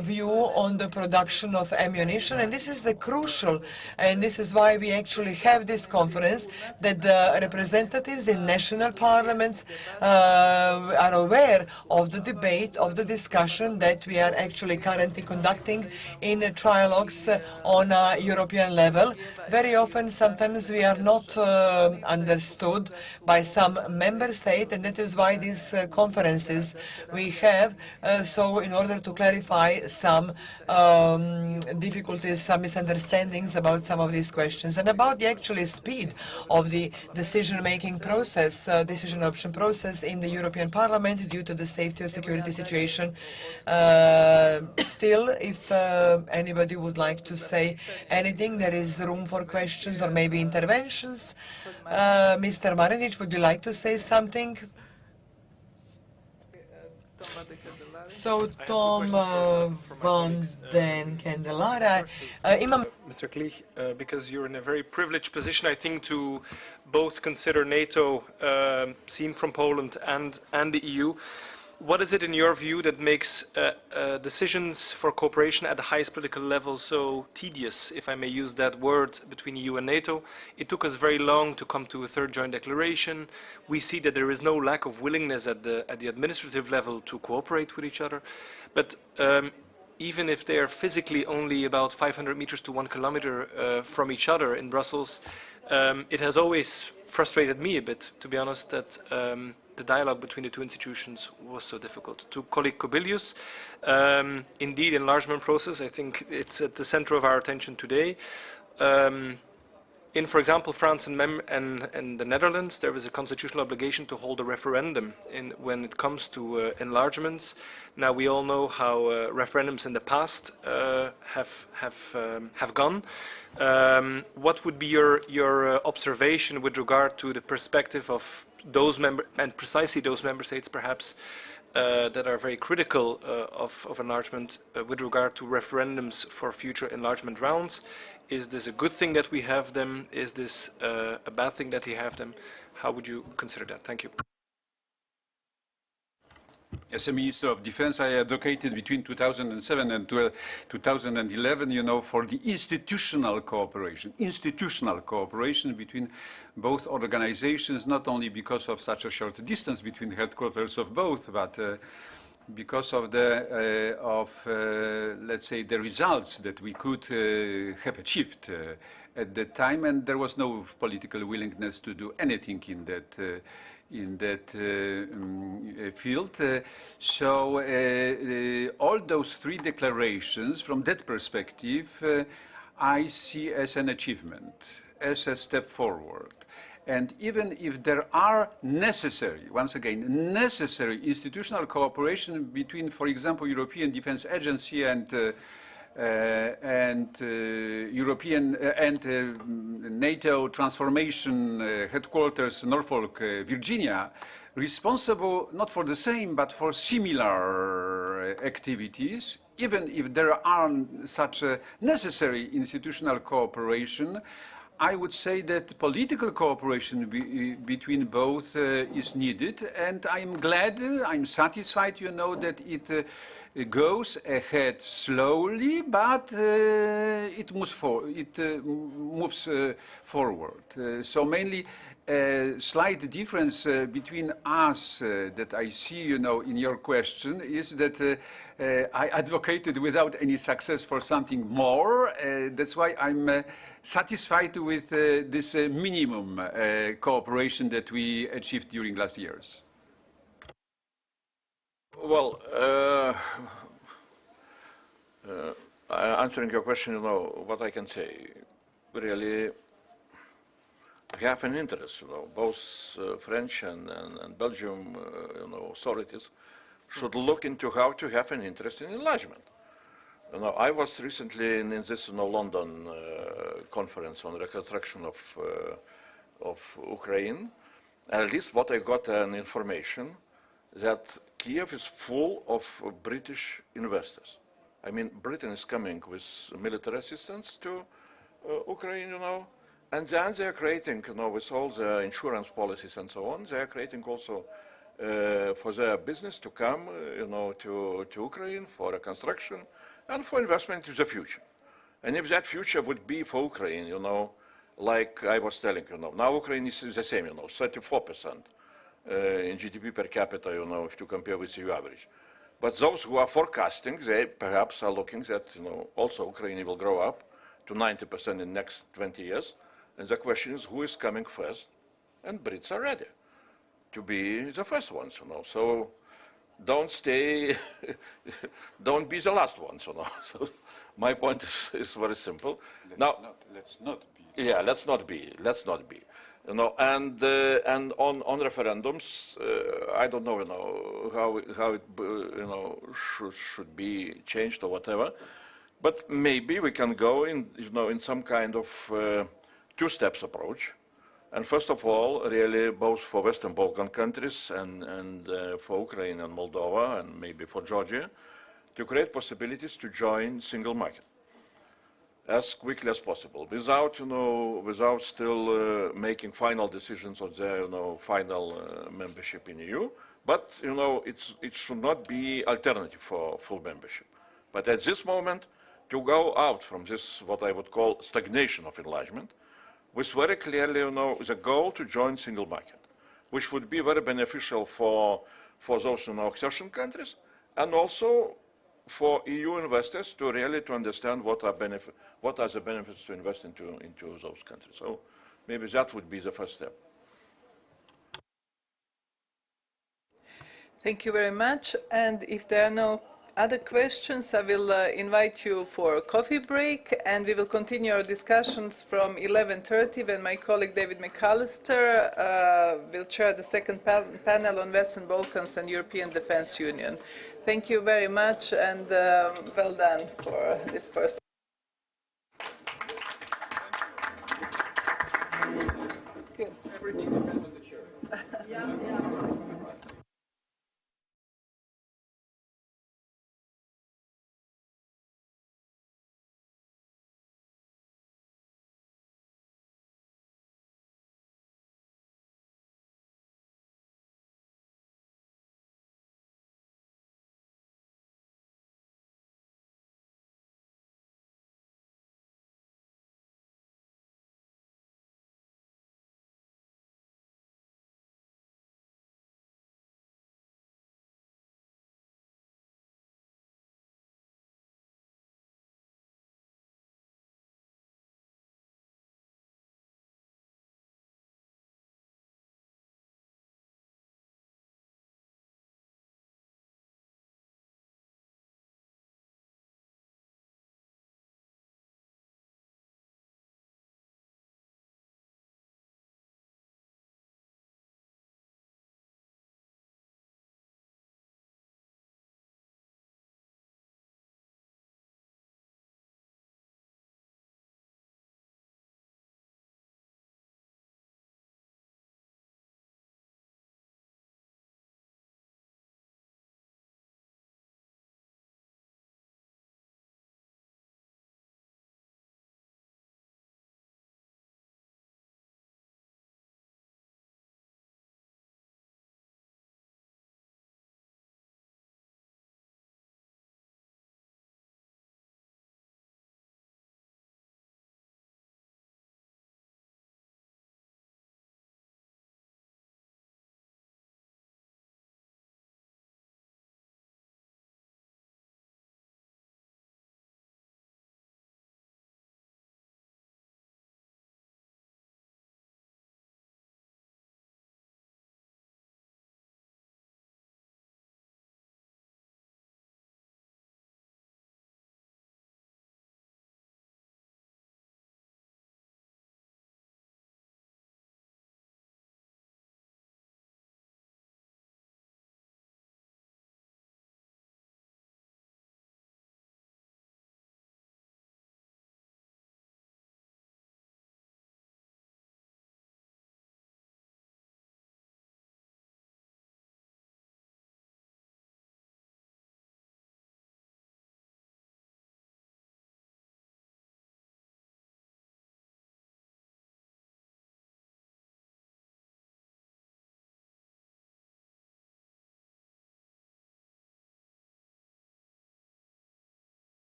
view on the production of ammunition, and this is the crucial, and this is why we actually have this conference, that the representatives in national parliaments are aware of the debate, of the discussion that we are actually currently conducting in trialogues on a European level. Very often, sometimes we are not understood by some member state, and that is why these conferences we have, so in order to clarify some difficulties, some misunderstandings about some of these questions, and about the actually speed of the decision-making process, decision option process in the European Parliament due to the safety or security situation. Still, if anybody would like to say anything, there is room for questions or maybe interventions. Mr. Marinic, would you like to say something? So, Tom van den Kendelare, Mr. Klich, because you're in a very privileged position, I think, to both consider NATO seen from Poland and the EU. What is it, in your view, that makes decisions for cooperation at the highest political level so tedious, if I may use that word, between EU and NATO? It took us very long to come to a third joint declaration. We see that there is no lack of willingness at the administrative level to cooperate with each other. But even if they are physically only about 500 meters to 1 kilometer from each other in Brussels, it has always frustrated me a bit, to be honest, that the dialogue between the two institutions was so difficult. To colleague Kobilius, indeed, enlargement process, I think it's at the center of our attention today. In, for example, France and the Netherlands, there is a constitutional obligation to hold a referendum when it comes to enlargements. Now, we all know how referendums in the past have gone. What would be your observation with regard to the perspective of those precisely those member states, perhaps, that are very critical of enlargement with regard to referendums for future enlargement rounds? Is this a good thing that we have them? Is this a bad thing that we have them? How would you consider that? Thank you. As a Minister of Defense, I advocated between 2007 and 2011, for the institutional cooperation between both organizations, not only because of such a short distance between headquarters of both, but because of let's say, the results that we could have achieved at that time, and there was no political willingness to do anything in that field. So all those three declarations, from that perspective, I see as an achievement, as a step forward. And even if there are necessary, once again, necessary institutional cooperation between, for example, European Defence Agency and European and NATO transformation headquarters, Norfolk, Virginia, responsible not for the same but for similar activities, even if there are such necessary institutional cooperation, I would say that political cooperation between both is needed, and I'm glad, I'm satisfied, that it goes ahead slowly, but it moves forward. So mainly a slight difference between us that I see, in your question is that I advocated without any success for something more. That's why I'm satisfied with this minimum cooperation that we achieved during last years. Well, answering your question, what I can say, really, we have an interest, both French and Belgium, authorities should look into how to have an interest in enlargement. I was recently in this London conference on reconstruction of Ukraine. At least what I got an information that Kiev is full of British investors. I mean, Britain is coming with military assistance to Ukraine, and then they are creating, with all the insurance policies and so on, they are creating also for their business to come, to Ukraine for reconstruction and for investment in the future. And if that future would be for Ukraine, like I was telling now Ukraine is the same, 34% in GDP per capita, if you compare with the EU average. But those who are forecasting, they perhaps are looking that, also Ukraine will grow up to 90% in the next 20 years. And the question is, who is coming first? And Brits are ready to be the first ones, So don't stay, don't be the last ones, So my point is very simple. Let's not be. Yeah, let's not be. And on referendums, I don't know, how it, should be changed or whatever. But maybe we can go in, in some kind of two-steps approach. And first of all, really, both for Western Balkan countries and for Ukraine and Moldova and maybe for Georgia, to create possibilities to join single market as quickly as possible, without still making final decisions on their, final membership in EU. But, it should not be alternative for full membership. But at this moment, to go out from this, what I would call stagnation of enlargement, with very clearly, the goal to join single market, which would be very beneficial for those, accession countries, and also for EU investors to really understand what are the benefits to invest into those countries. So maybe that would be the first step. Thank you very much. And if there are no other questions, I will invite you for a coffee break, and we will continue our discussions from 11:30 when my colleague David McAllister will chair the second panel on Western Balkans and European Defence Union. Thank you very much, and well done for this first. Good. Everything depends on the chair. Yeah.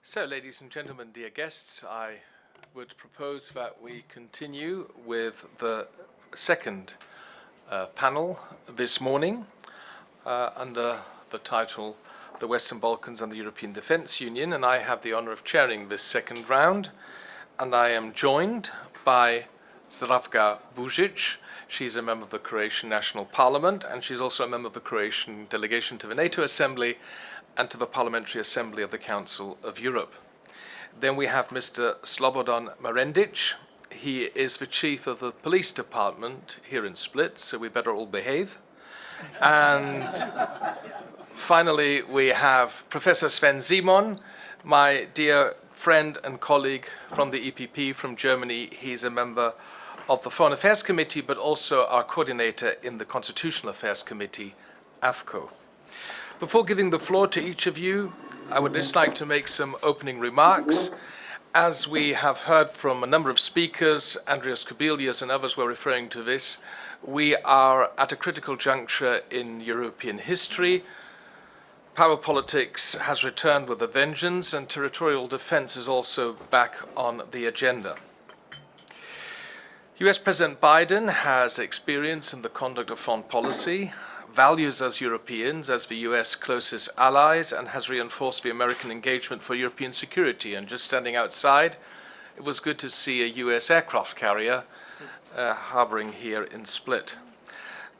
So, ladies and gentlemen, dear guests, I would propose that we continue with the second panel this morning under the title The Western Balkans and the European Defence Union, and I have the honour of chairing this second round, and I am joined by Zdravka Bušić. She's a member of the Croatian National Parliament, and she's also a member of the Croatian delegation to the NATO Assembly and to the Parliamentary Assembly of the Council of Europe. Then we have Mr. Slobodan Marendić. He is the chief of the police department here in Split, so we better all behave. And finally, we have Professor Sven Simon, my dear friend and colleague from the EPP from Germany. He's a member of the Foreign Affairs Committee, but also our coordinator in the Constitutional Affairs Committee, AFCO. Before giving the floor to each of you, I would just like to make some opening remarks. As we have heard from a number of speakers, Andreas Kubilius and others were referring to this, we are at a critical juncture in European history. Power politics has returned with a vengeance, and territorial defense is also back on the agenda. US President Biden has experience in the conduct of foreign policy, values us Europeans as the US closest allies, and has reinforced the American engagement for European security. And just standing outside, it was good to see a US aircraft carrier hovering here in Split.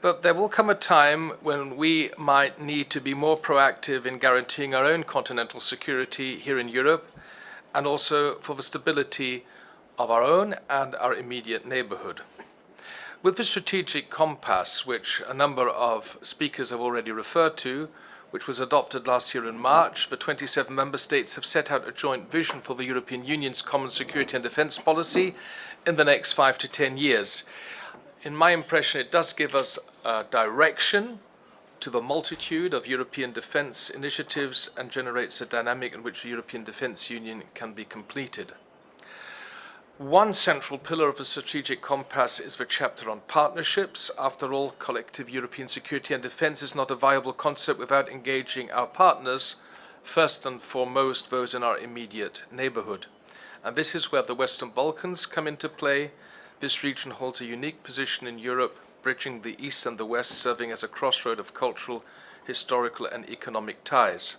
But there will come a time when we might need to be more proactive in guaranteeing our own continental security here in Europe, and also for the stability of our own and our immediate neighborhood. With the strategic compass, which a number of speakers have already referred to, which was adopted last year in March, the 27 member states have set out a joint vision for the European Union's common security and defense policy in the next 5 to 10 years. In my impression, it does give us a direction to the multitude of European defense initiatives and generates a dynamic in which the European Defense Union can be completed. One central pillar of the strategic compass is the chapter on partnerships. After all, collective European security and defense is not a viable concept without engaging our partners, first and foremost those in our immediate neighborhood. And this is where the Western Balkans come into play. This region holds a unique position in Europe, bridging the East and the West, serving as a crossroad of cultural, historical, and economic ties.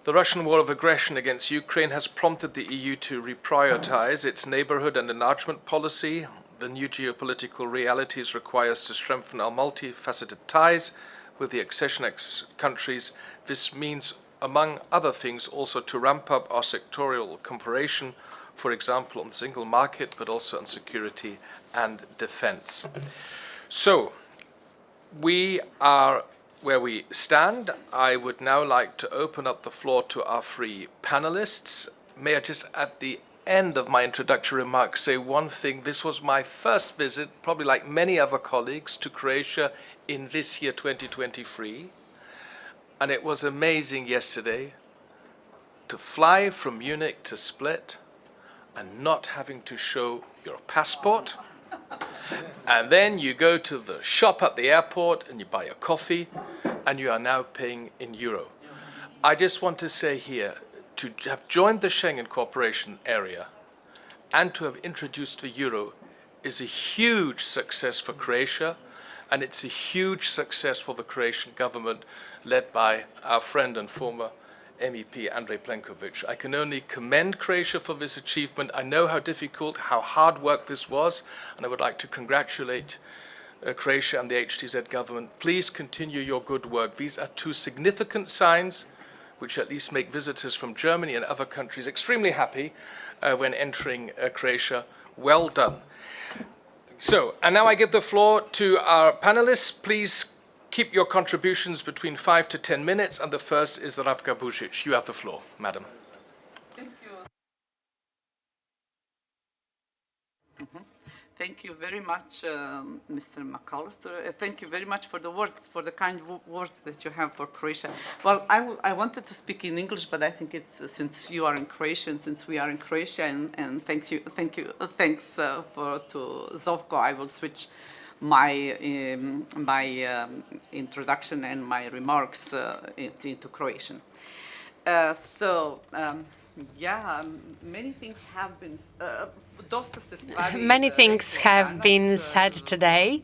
The Russian war of aggression against Ukraine has prompted the EU to reprioritize its neighborhood and enlargement policy. The new geopolitical realities require us to strengthen our multifaceted ties with the accession countries. This means, among other things, also to ramp up our sectorial cooperation, for example, on the single market, but also on security and defense. So, we are where we stand. I would now like to open up the floor to our three panelists. May I just, at the end of my introductory remarks, say one thing. This was my first visit, probably like many other colleagues, to Croatia in this year, 2023. And it was amazing yesterday to fly from Munich to Split and not having to show your passport. And then you go to the shop at the airport and you buy a coffee, and you are now paying in euro. I just want to say here, to have joined the Schengen cooperation area and to have introduced the euro is a huge success for Croatia, and it's a huge success for the Croatian government led by our friend and former MEP Andrej Plenković. I can only commend Croatia for this achievement. I know how difficult, how hard work this was, and I would like to congratulate Croatia and the HTZ government. Please continue your good work. These are two significant signs which at least make visitors from Germany and other countries extremely happy when entering Croatia. Well done. So, and now I give the floor to our panelists. Please keep your contributions between 5 to 10 minutes, and the first is Zdravka Bušić. You have the floor, madam. Thank you. Thank you very much, Mr. McAllister. Thank you very much for the words, for the kind words that you have for Croatia. Well, I wanted to speak in English, but I think it's since you are in Croatia and since we are in Croatia, and thanks to Zovko, I will switch my introduction and my remarks into Croatian. Yeah, many things have been Many things have been said today,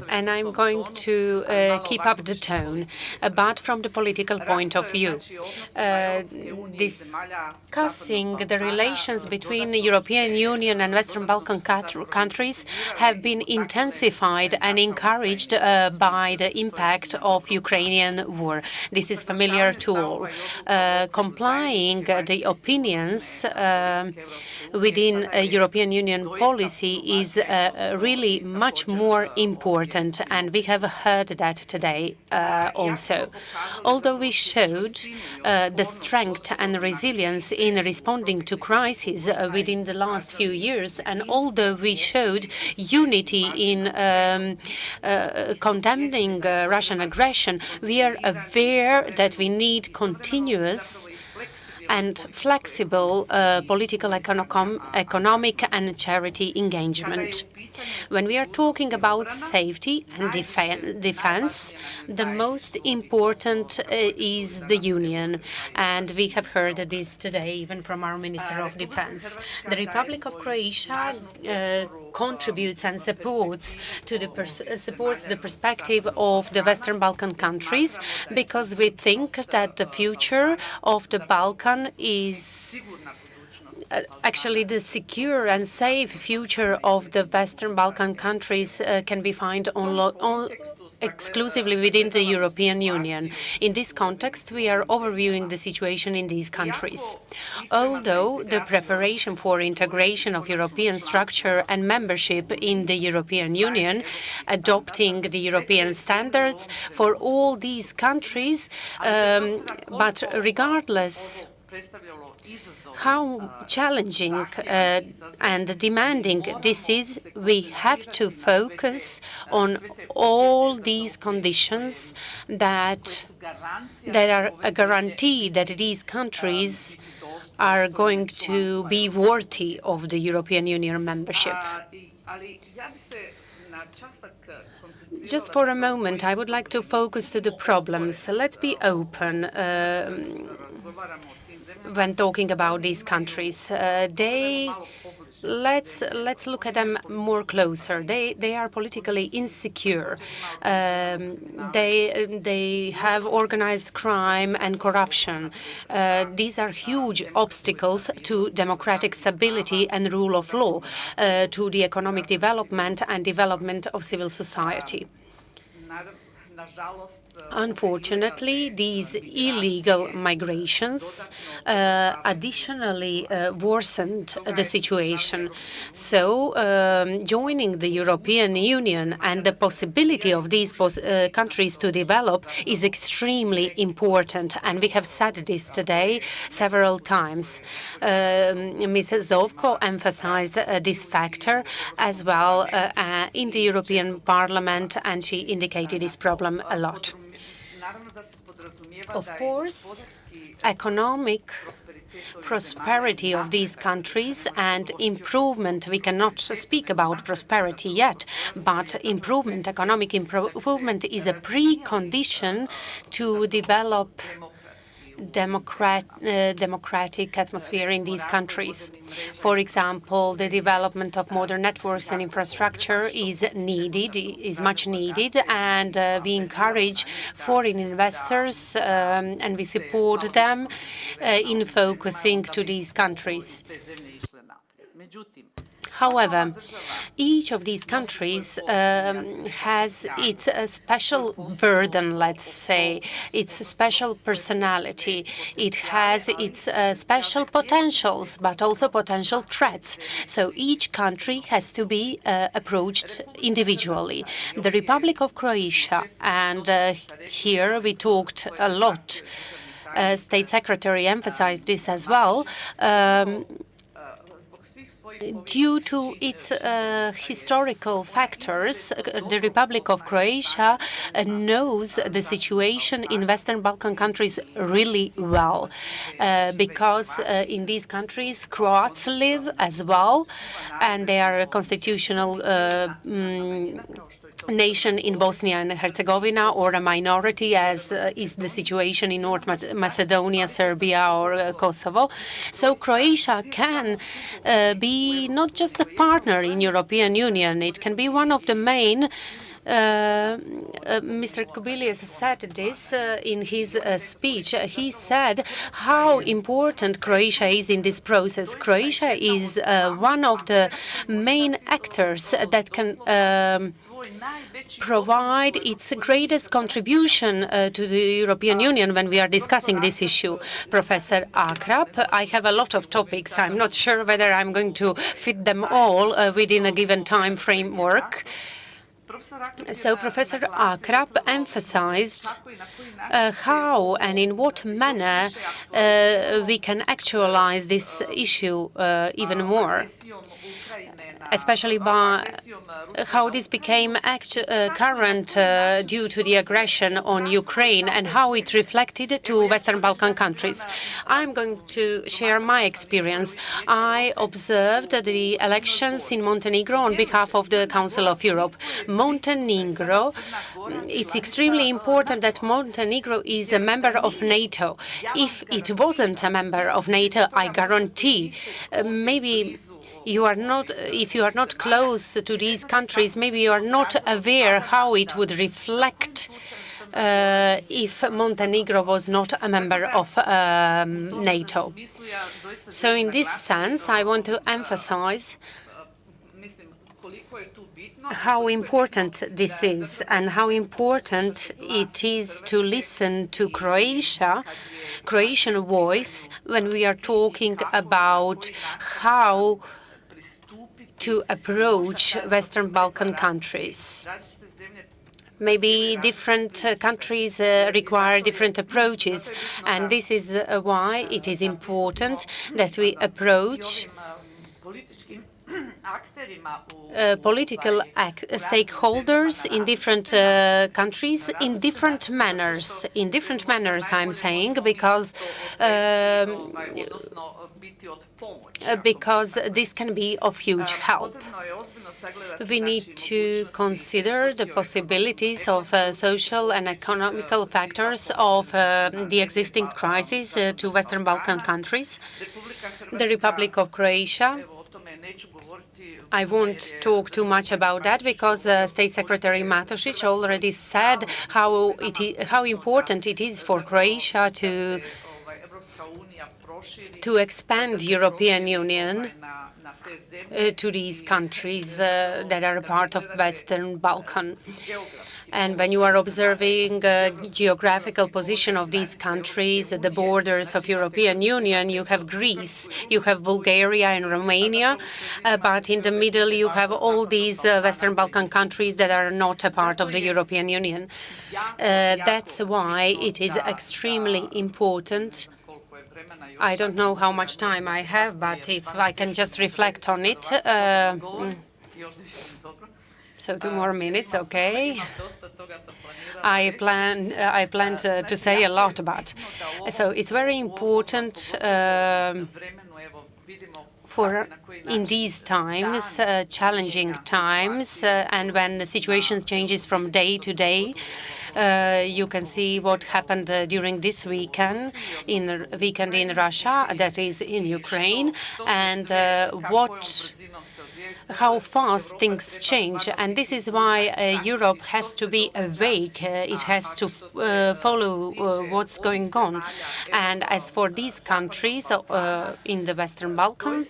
and I'm going to keep up the tone. But from the political point of view, discussing the relations between the European Union and Western Balkan countries have been intensified and encouraged by the impact of Ukrainian war. This is familiar to all. Complying the opinions within European Union policy is really much more important, and we have heard that today also. Although we showed the strength and resilience in responding to crises within the last few years, and although we showed unity in condemning Russian aggression, we are aware that we need continuous and flexible political, economic and charity engagement. When we are talking about safety and defense, the most important is the Union, and we have heard this today even from our Minister of Defense. The Republic of Croatia contributes and supports the perspective of the Western Balkan countries, because we think that the future of the Balkan is actually the secure and safe future of the Western Balkan countries can be found exclusively within the European Union. In this context, we are overviewing the situation in these countries. Although the preparation for integration of European structure and membership in the European Union, adopting the European standards for all these countries, but regardless how challenging and demanding this is, we have to focus on all these conditions that are a guarantee that these countries are going to be worthy of the European Union membership. Just for a moment, I would like to focus to the problems. Let's be open when talking about these countries. Let's look at them more closer. They are politically insecure. They have organized crime and corruption. These are huge obstacles to democratic stability and rule of law, to the economic development and development of civil society. Unfortunately, these illegal migrations additionally worsened the situation. So, joining the European Union and the possibility of these countries to develop is extremely important, and we have said this today several times. Mrs. Zovko emphasized this factor as well in the European Parliament, and she indicated this problem a lot. Of course, economic prosperity of these countries and improvement, we cannot speak about prosperity yet, but economic improvement is a precondition to develop democratic atmosphere in these countries. For example, the development of modern networks and infrastructure is much needed, and we encourage foreign investors and we support them in focusing to these countries. However, each of these countries has its special burden, let's say, its special personality. It has its special potentials, but also potential threats. So each country has to be approached individually. The Republic of Croatia, and here we talked a lot, State Secretary emphasized this as well, due to its historical factors, the Republic of Croatia knows the situation in Western Balkan countries really well, because in these countries Croats live as well, and they are a constitutional nation in Bosnia and Herzegovina, or a minority, as is the situation in North Macedonia, Serbia, or Kosovo. So Croatia can be not just a partner in European Union, it can be one of the main. Mr. Kubilius said this in his speech. He said how important Croatia is in this process. Croatia is one of the main actors that can provide its greatest contribution to the European Union when we are discussing this issue. Professor Akrap, I have a lot of topics. I'm not sure whether I'm going to fit them all within a given time framework. So Professor Akrap emphasized how and in what manner we can actualize this issue even more, especially by how this became current due to the aggression on Ukraine and how it reflected to Western Balkan countries. I'm going to share my experience. I observed the elections in Montenegro on behalf of the Council of Europe. Montenegro, it's extremely important that Montenegro is a member of NATO. If it wasn't a member of NATO, I guarantee maybe you are not, if you are not close to these countries, maybe you are not aware how it would reflect if Montenegro was not a member of NATO. So in this sense, I want to emphasize how important this is and how important it is to listen to Croatian voice when we are talking about how to approach Western Balkan countries. Maybe different countries require different approaches, and this is why it is important that we approach political stakeholders in different countries in different manners. In different manners, I'm saying, because this can be of huge help. We need to consider the possibilities of social and economical factors of the existing crisis to Western Balkan countries. The Republic of Croatia, I won't talk too much about that because State Secretary Matošić already said how important it is for Croatia to expand European Union to these countries that are a part of Western Balkan. And when you are observing geographical position of these countries, the borders of European Union, you have Greece, you have Bulgaria and Romania, but in the middle you have all these Western Balkan countries that are not a part of the European Union. That's why it is extremely important. I don't know how much time I have, but if I can just reflect on it. So 2 more minutes, okay. I planned to say a lot, but so it's very important for in these times, challenging times, and when the situation changes from day to day. You can see what happened during this weekend in Russia, that is in Ukraine, and how fast things change. And this is why Europe has to be awake. It has to follow what's going on. And as for these countries in the Western Balkans,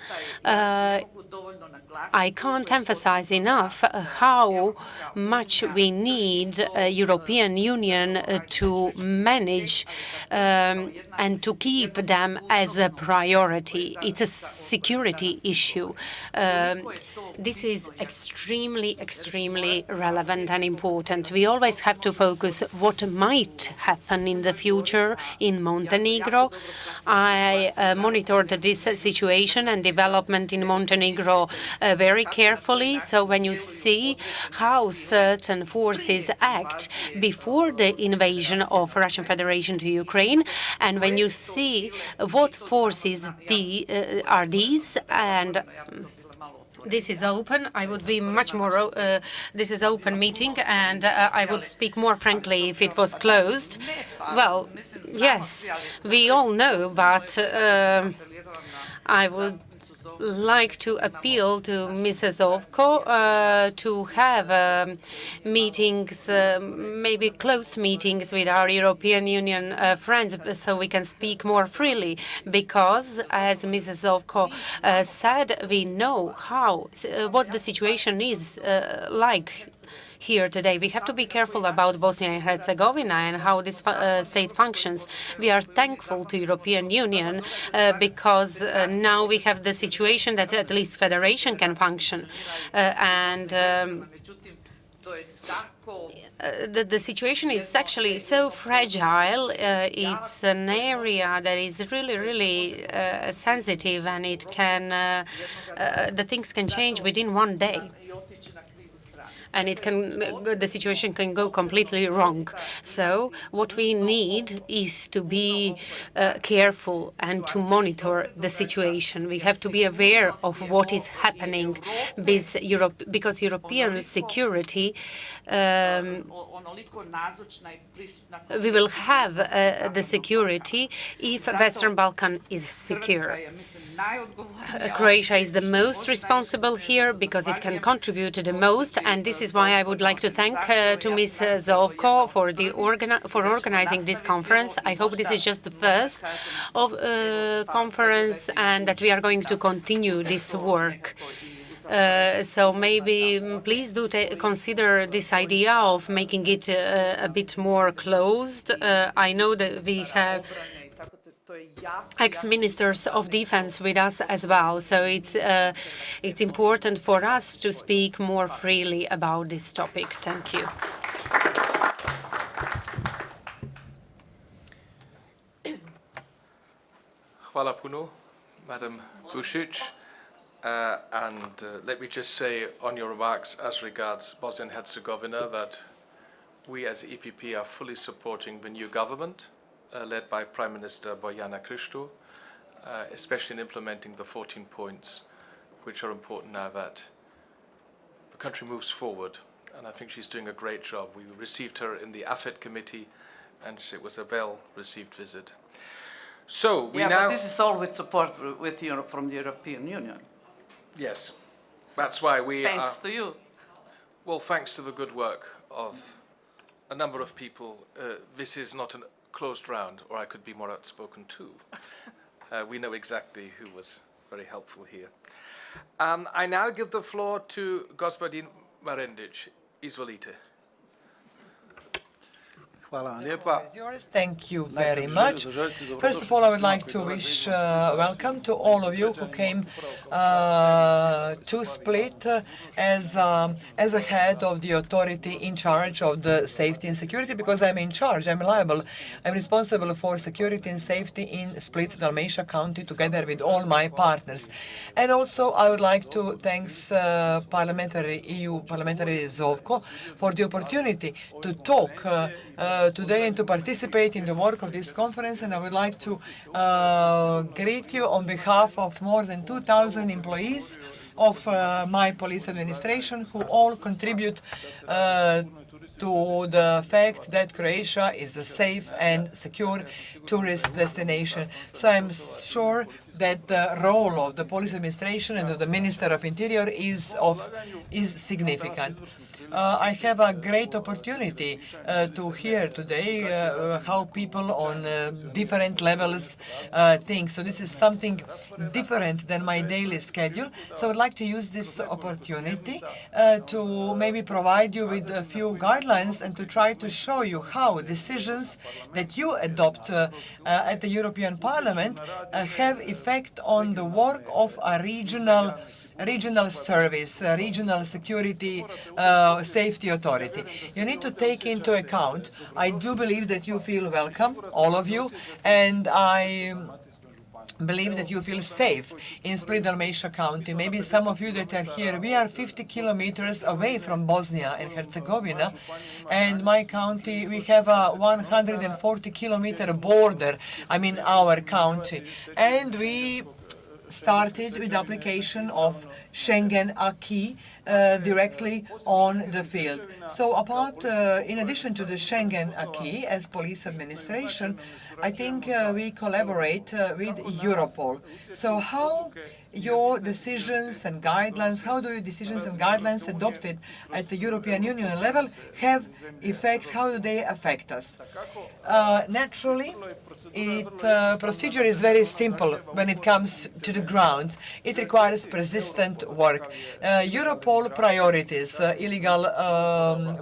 I can't emphasize enough how much we need European Union to manage and to keep them as a priority. It's a security issue. This is extremely, extremely relevant and important. We always have to focus what might happen in the future in Montenegro. I monitored this situation and development in Montenegro very carefully. So when you see how certain forces act before the invasion of Russian Federation to Ukraine, and when you see what forces are these, and this is open. I would be much more. This is open meeting, and I would speak more frankly if it was closed. Well, yes, we all know, but I would like to appeal to Mrs. Zovko to have meetings, maybe closed meetings with our European Union friends, so we can speak more freely. Because, as Mrs. Zovko said, we know what the situation is like here today. We have to be careful about Bosnia and Herzegovina and how this state functions. We are thankful to European Union because now we have the situation that at least federation can function. The situation is actually so fragile. It's an area that is really, really sensitive, and it can the things can change within one day. And the situation can go completely wrong. So what we need is to be careful and to monitor the situation. We have to be aware of what is happening because European security, we will have the security if Western Balkan is secure. Croatia is the most responsible here because it can contribute the most, and this is why I would like to thank to Ms. Zovko for organizing this conference. I hope this is just the first of conference and that we are going to continue this work. So maybe please do consider this idea of making it a bit more closed. I know that we have ex-ministers of defense with us as well, so it's important for us to speak more freely about this topic. Thank you. Hvala puno, Madam Vučić. Let me just say on your remarks as regards Bosnia and Herzegovina that we as EPP are fully supporting the new government led by Prime Minister Bojana Kristo, especially in implementing the 14 points which are important now that the country moves forward. And I think she's doing a great job. We received her in the AFET committee and it was a well-received visit. So we now... but this is all with support from the European Union. Yes, that's why we Thanks to you. Well, thanks to the good work of a number of people. This is not a closed round, or I could be more outspoken too. We know exactly who was very helpful here. I now give the floor to Gospodin Marendić. Izvolite. Thank you very much. First of all, I would like to wish welcome to all of you who came to Split as a head of the authority in charge of the safety and security, because I'm in charge, I'm liable, I'm responsible for security and safety in Split, Dalmatia County, together with all my partners. And also, I would like to thank EU Parliamentary Zovko for the opportunity to talk today and to participate in the work of this conference. And I would like to greet you on behalf of more than 2,000 employees of my police administration who all contribute to the fact that Croatia is a safe and secure tourist destination. So I'm sure that the role of the police administration and of the Minister of Interior is significant. I have a great opportunity to hear today how people on different levels think. So this is something different than my daily schedule. So I'd like to use this opportunity to maybe provide you with a few guidelines and to try to show you how decisions that you adopt at the European Parliament have effect effect on the work of a regional service, regional security safety authority. You need to take into account, I do believe that you feel welcome, all of you, and I believe that you feel safe in Split Dalmatia County. Maybe some of you that are here, we are 50 kilometers away from Bosnia and Herzegovina, and my county, we have a 140-kilometer border, I mean our county, and we started with the application of Schengen acquis directly on the field. So in addition to the Schengen acquis as police administration, I think we collaborate with Europol. So how your decisions and guidelines, how do your decisions and guidelines adopted at the European Union level have effect, how do they affect us? Naturally, procedure is very simple when it comes to the ground. It requires persistent work. Europol priorities, illegal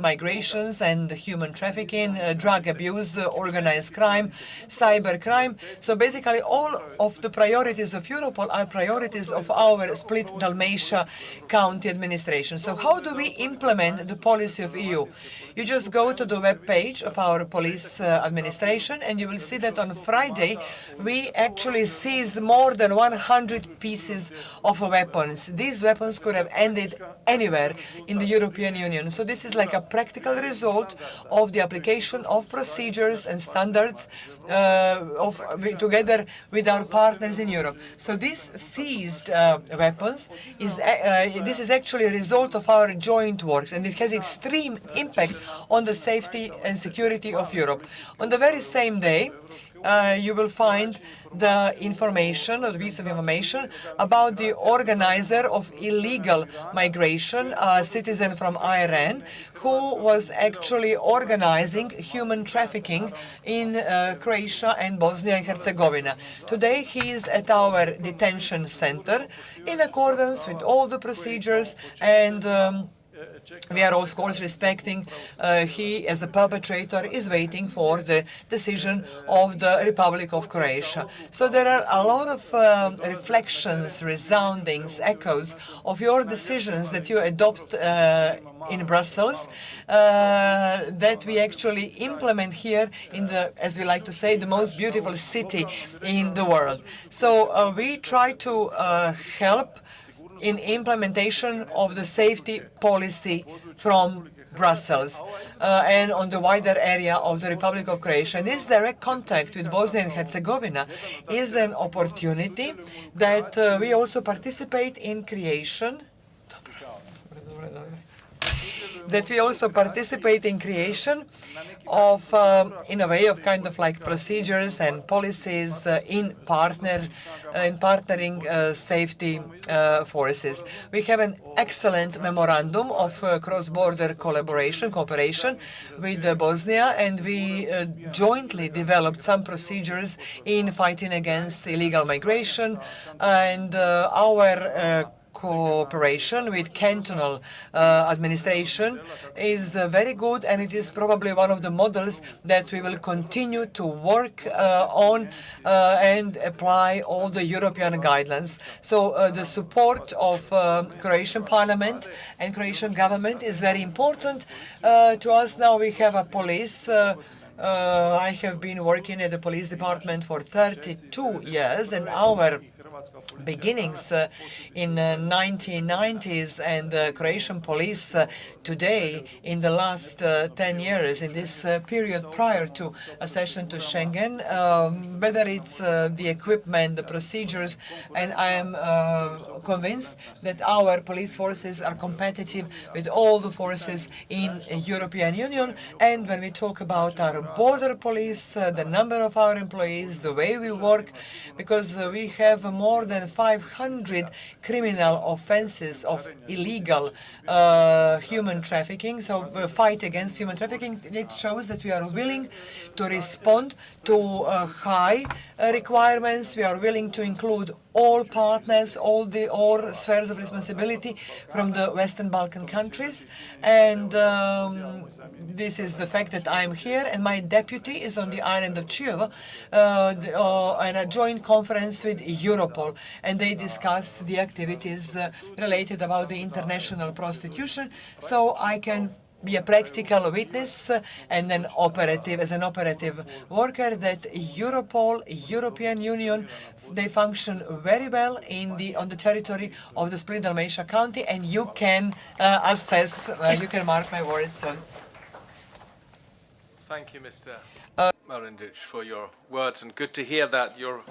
migrations and human trafficking, drug abuse, organized crime, cyber crime. So basically all of the priorities of Europol are priorities of our Split Dalmatia County administration. So how do we implement the policy of EU? You just go to the web page of our police administration and you will see that on Friday we actually seized more than 100 pieces of weapons. These weapons could have ended anywhere in the European Union. So this is like a practical result of the application of procedures and standards together with our partners in Europe. So these seized weapons, this is actually a result of our joint works, and it has extreme impact on the safety and security of Europe. On the very same day, you will find the information, or the piece of information, about the organizer of illegal migration, a citizen from Iran, who was actually organizing human trafficking in Croatia and Bosnia and Herzegovina. Today he is at our detention center in accordance with all the procedures, and we are of course respecting he, as a perpetrator, is waiting for the decision of the Republic of Croatia. So there are a lot of reflections, resoundings, echoes of your decisions that you adopt in Brussels that we actually implement here in the, as we like to say, the most beautiful city in the world. So we try to help in implementation of the safety policy from Brussels and on the wider area of the Republic of Croatia. And this direct contact with Bosnia and Herzegovina is an opportunity that we also participate in creation of, in a way, of kind of like procedures and policies in partnering safety forces. We have an excellent memorandum of cross-border cooperation with Bosnia, and we jointly developed some procedures in fighting against illegal migration, and our cooperation with cantonal administration is very good, and it is probably one of the models that we will continue to work on and apply all the European guidelines. So the support of Croatian Parliament and Croatian government is very important to us. Now we have a police. I have been working at the police department for 32 years, and our beginnings in 1990s, and Croatian police today in the last 10 years, in this period prior to accession to Schengen, whether it's the equipment, the procedures, and I am convinced that our police forces are competitive with all the forces in European Union. And when we talk about our border police, the number of our employees, the way we work, because we have more than 500 criminal offenses of illegal human trafficking. So the fight against human trafficking, it shows that we are willing to respond to high requirements. We are willing to include all partners, all spheres of responsibility from the Western Balkan countries. And this is the fact that I'm here, and my deputy is on the island of Chiovo in a joint conference with Europol, and they discussed the activities related about the international prostitution. So I can be a practical witness and an operative worker that Europol, European Union, they function very well on the territory of the Split Dalmatia County, and you can assess, you can mark my words. Thank you, Mr. Marindic, for your words, and good to hear that your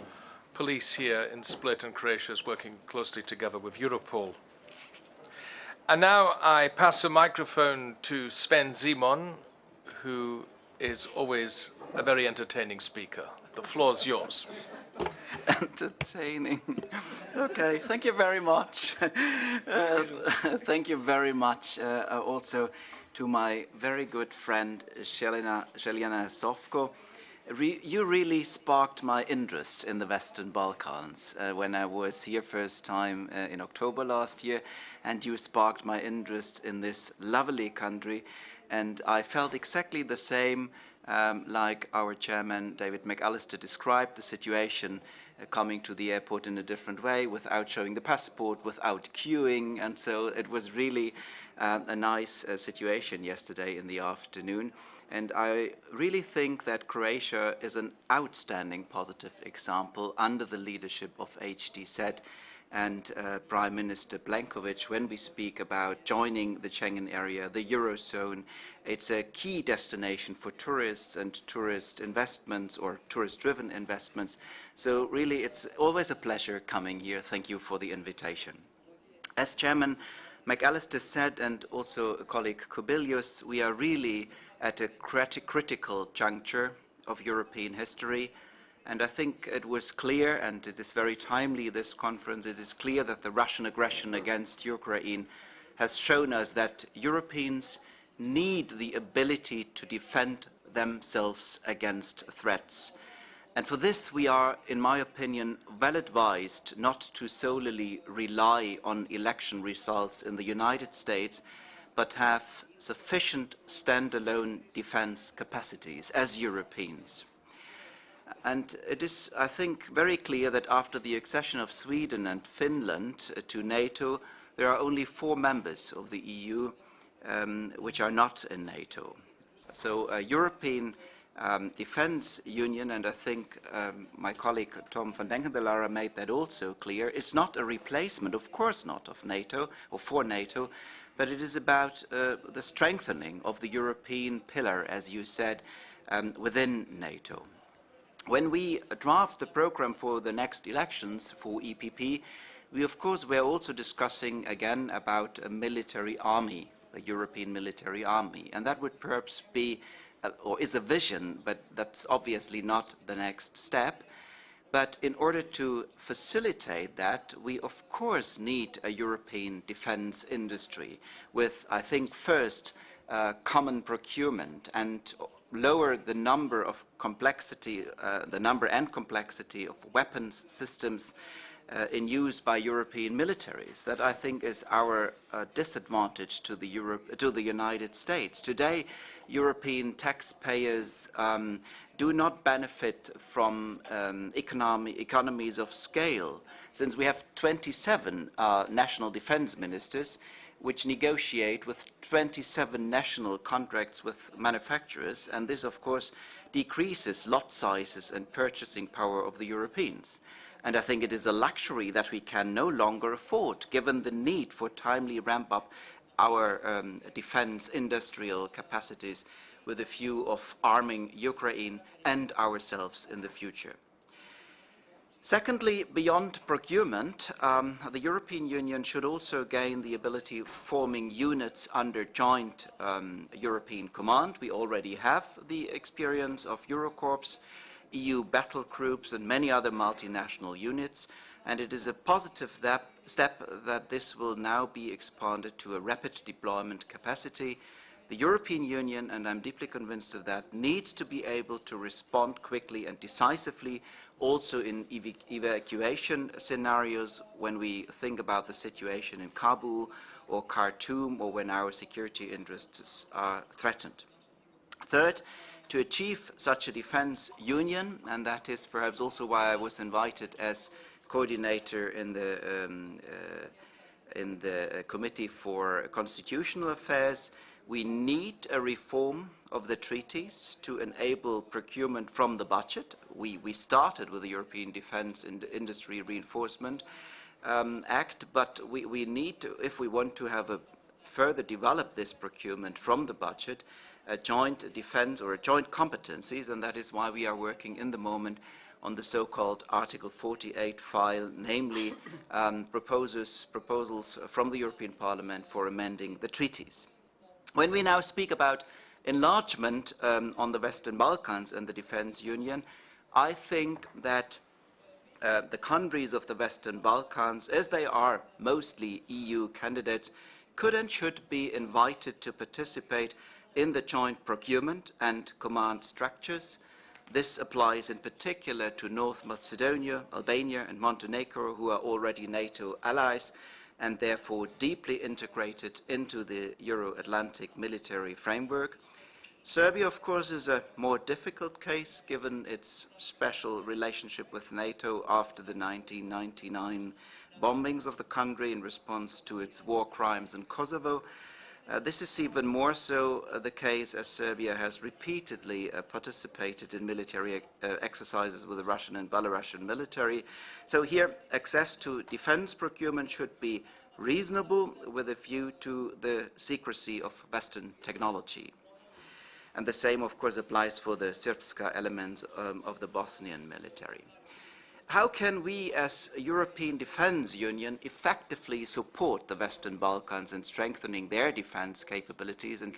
police here in Split and Croatia is working closely together with Europol. And now I pass the microphone to Sven Simon, who is always a very entertaining speaker. The floor is yours. Entertaining. Okay, thank you very much. Thank you very much also to my very good friend Jelena Sofko. You really sparked my interest in the Western Balkans when I was here first time in October last year, and you sparked my interest in this lovely country, and I felt exactly the same like our chairman David McAllister described the situation coming to the airport in a different way without showing the passport, without queuing, and so it was really a nice situation yesterday in the afternoon. And I really think that Croatia is an outstanding positive example under the leadership of HDZ and Prime Minister Plenković when we speak about joining the Schengen area, the Eurozone. It's a key destination for tourists and tourist investments or tourist-driven investments. So really it's always a pleasure coming here. Thank you for the invitation. As Chairman McAllister said, and also colleague Kubilius, we are really at a critical juncture of European history. And I think it was clear, and it is very timely, this conference, it is clear that the Russian aggression against Ukraine has shown us that Europeans need the ability to defend themselves against threats. And for this we are, in my opinion, well advised not to solely rely on election results in the United States, but have sufficient standalone defense capacities as Europeans. And it is, I think, very clear that after the accession of Sweden and Finland to NATO, there are only 4 members of the EU which are not in NATO. So a European defense union, and I think my colleague Tom van Denken de Lara made that also clear, is not a replacement, of course not, of NATO or for NATO, but it is about the strengthening of the European pillar, as you said, within NATO. When we draft the program for the next elections for EPP, we of course were also discussing again about a military army, a European military army, and that would perhaps be, or is a vision, but that's obviously not the next step. But in order to facilitate that, we of course need a European defense industry with, I think, first, common procurement and lower the number of complexity, the number and complexity of weapons systems in use by European militaries. That I think is our disadvantage to the United States. Today, European taxpayers do not benefit from economies of scale, since we have 27 national defense ministers which negotiate with 27 national contracts with manufacturers, and this of course decreases lot sizes and purchasing power of the Europeans. And I think it is a luxury that we can no longer afford, given the need for timely ramp up our defense industrial capacities with a view of arming Ukraine and ourselves in the future. Secondly, beyond procurement, the European Union should also gain the ability of forming units under joint European command. We already have the experience of Eurocorps, EU battle groups, and many other multinational units, and it is a positive step that this will now be expanded to a rapid deployment capacity. The European Union, and I'm deeply convinced of that, needs to be able to respond quickly and decisively also in evacuation scenarios when we think about the situation in Kabul or Khartoum or when our security interests are threatened. Third, to achieve such a defense union, and that is perhaps also why I was invited as coordinator in the Committee for Constitutional Affairs, we need a reform of the treaties to enable procurement from the budget. We started with the European Defence and Industry Reinforcement Act, but we need to, if we want to have further develop this procurement from the budget, a joint defence or a joint competencies, and that is why we are working in the moment on the so-called Article 48 file, namely proposals from the European Parliament for amending the treaties. When we now speak about enlargement on the Western Balkans and the Defence Union, I think that the countries of the Western Balkans, as they are mostly EU candidates, could and should be invited to participate in the joint procurement and command structures. This applies in particular to North Macedonia, Albania and Montenegro, who are already NATO allies and therefore deeply integrated into the Euro-Atlantic military framework. Serbia, of course, is a more difficult case given its special relationship with NATO after the 1999 bombings of the country in response to its war crimes in Kosovo. This is even more so the case as Serbia has repeatedly participated in military exercises with the Russian and Belarusian military. So here, access to defense procurement should be reasonable with a view to the secrecy of Western technology. And the same, of course, applies for the Srpska elements of the Bosnian military. How can we, as a European Defence Union, effectively support the Western Balkans in strengthening their defence capabilities and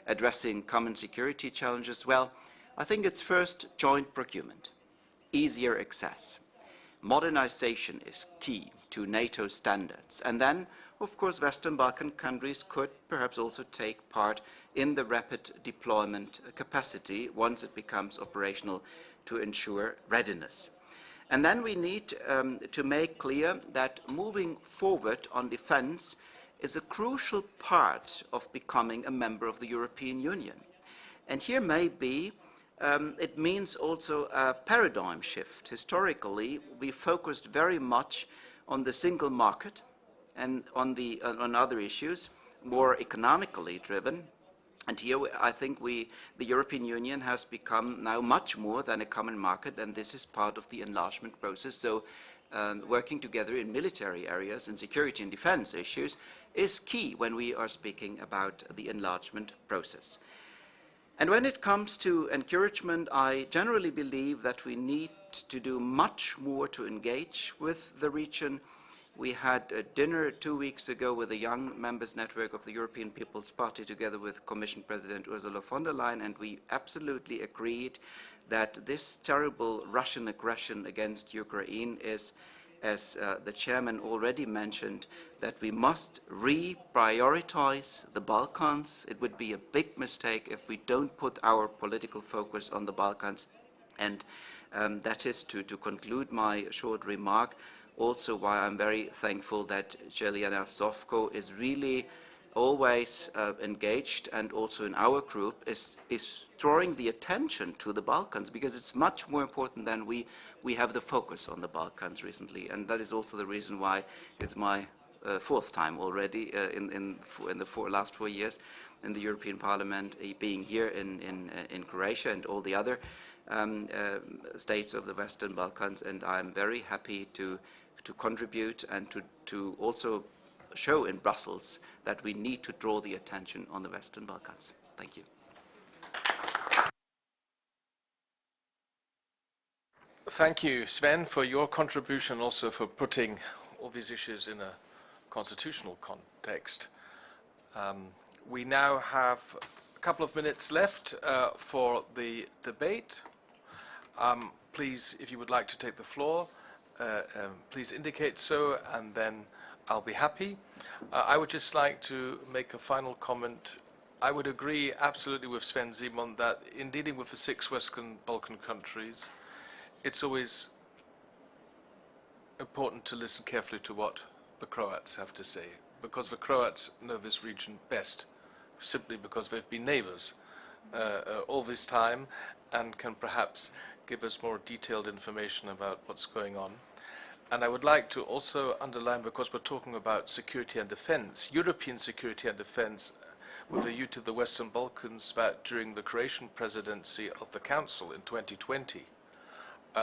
addressing common security challenges? Well, I think it's first joint procurement, easier access. Modernization is key to NATO standards. And then, of course, Western Balkan countries could perhaps also take part in the rapid deployment capacity once it becomes operational to ensure readiness. And then we need to make clear that moving forward on defense is a crucial part of becoming a member of the European Union. And here maybe it means also a paradigm shift. Historically, we focused very much on the single market and on other issues, more economically driven. And here I think the European Union has become now much more than a common market, and this is part of the enlargement process. So working together in military areas and security and defense issues is key when we are speaking about the enlargement process. And when it comes to encouragement, I generally believe that we need to do much more to engage with the region. We had a dinner 2 weeks ago with the Young Members Network of the European People's Party together with Commission President Ursula von der Leyen, and we absolutely agreed that this terrible Russian aggression against Ukraine is, as the chairman already mentioned, that we must reprioritize the Balkans. It would be a big mistake if we don't put our political focus on the Balkans. And that is to conclude my short remark. Also why I'm very thankful that Jelena Sofko is really always engaged, and also in our group is drawing the attention to the Balkans, because it's much more important than we have the focus on the Balkans recently. And that is also the reason why it's my fourth time already in the last 4 years in the European Parliament, being here in Croatia and all the other states of the Western Balkans. And I'm very happy to contribute and to also show in Brussels that we need to draw the attention on the Western Balkans. Thank you. Thank you, Sven, for your contribution, also for putting all these issues in a constitutional context. We now have a couple of minutes left for the debate. Please, if you would like to take the floor, please indicate so, and then I'll be happy. I would just like to make a final comment I would agree absolutely with Sven Simon that in dealing with the 6 Western Balkan countries, it's always important to listen carefully to what the Croats have to say, because the Croats know this region best, simply because they've been neighbors all this time and can perhaps give us more detailed information about what's going on. And I would like to also underline, because we're talking about security and defense, European security and defense, with a view to the Western Balkans, that during the Croatian presidency of the Council in 2020,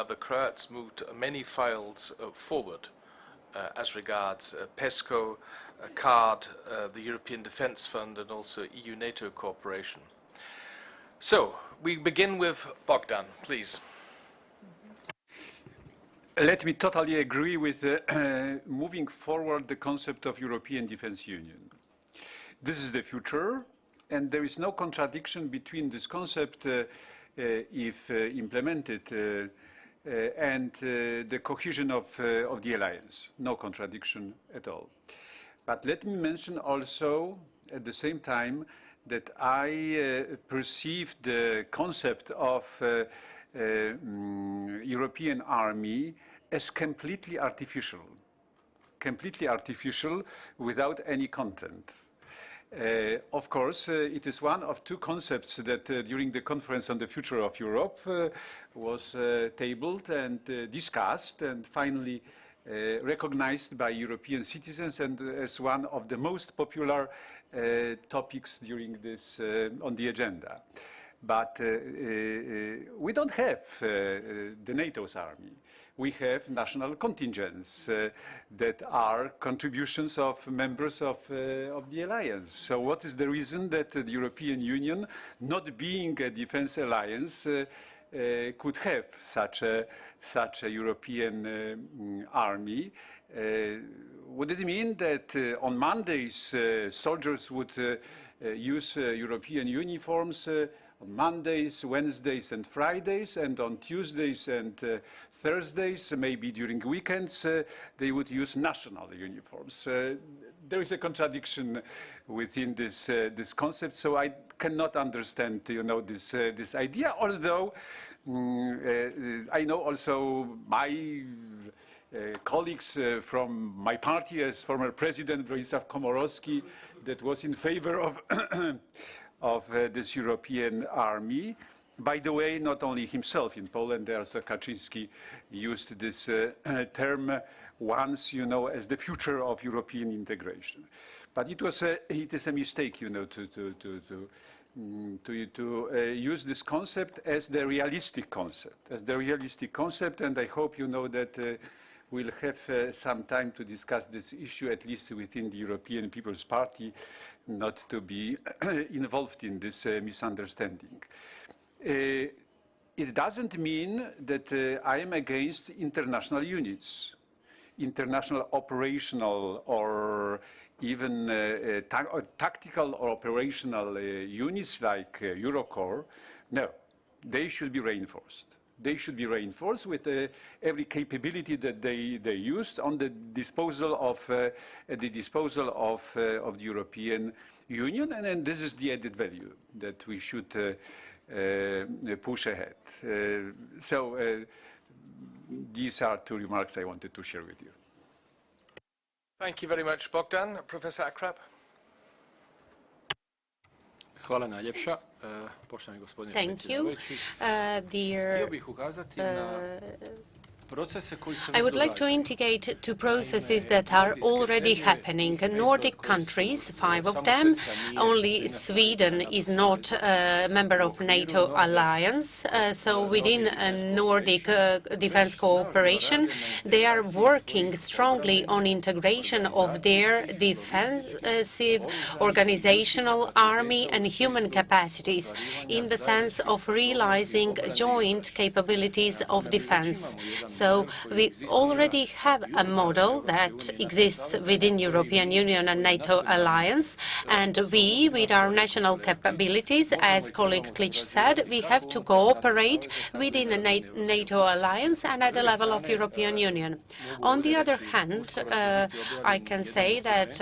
the Croats moved many files forward as regards PESCO, CARD, the European Defence Fund, and also EU-NATO cooperation. So, we begin with Bogdan, please. Let me totally agree with moving forward the concept of European Defence Union. This is the future, and there is no contradiction between this concept, if implemented, and the cohesion of the alliance. No contradiction at all. But let me mention also, at the same time, that I perceive the concept of European army as completely artificial without any content. Of course, it is one of 2 concepts that during the conference on the future of Europe was tabled and discussed and finally recognized by European citizens and as one of the most popular topics during this on the agenda. But we don't have the NATO's army. We have national contingents that are contributions of members of the alliance. So what is the reason that the European Union, not being a defense alliance, could have such a European army? Would it mean that on Mondays soldiers would use European uniforms on Mondays, Wednesdays and Fridays, and on Tuesdays and Thursdays, maybe during weekends, they would use national uniforms? There is a contradiction within this concept, so I cannot understand, this idea, although I know also my colleagues from my party, as former President Bronisław Komorowski, that was in favor of this European army. By the way, not only himself in Poland, also Kaczynski used this term once, as the future of European integration. But it is a mistake, to use this concept as the realistic concept, and I hope you know that we'll have some time to discuss this issue, at least within the European People's Party, not to be involved in this misunderstanding. It doesn't mean that I am against international units, international operational or even tactical or operational units like Eurocorps. No, they should be reinforced. They should be reinforced with every capability that they used on the disposal of the European Union, and this is the added value that we should push ahead. So these are 2 remarks I wanted to share with you. Thank you very much, Bogdan. Professor Akrap. Hvala najljepša, poštovani gospodine predsjedavajući. Htio bih ukazati na procese koji se I would like to indicate 2 processes that are already happening. Nordic countries, 5 of them, only Sweden is not a member of NATO alliance. So within Nordic defense cooperation, they are working strongly on integration of their defensive organizational army and human capacities in the sense of realizing joint capabilities of defense. So we already have a model that exists within European Union and NATO alliance, and we, with our national capabilities, as colleague Klitsch said, we have to cooperate within a NATO alliance and at the level of European Union. On the other hand, I can say that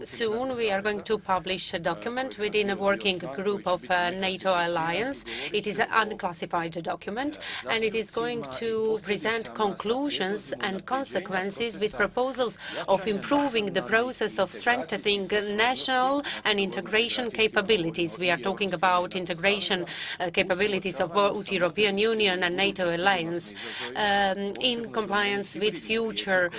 soon we are going to publish a document within a working group of NATO alliance. It is an unclassified document, and it is going to present conclusions and consequences with proposals of improving the process of strengthening national and integration capabilities. We are talking about integration capabilities of both European Union and NATO alliance in compliance with future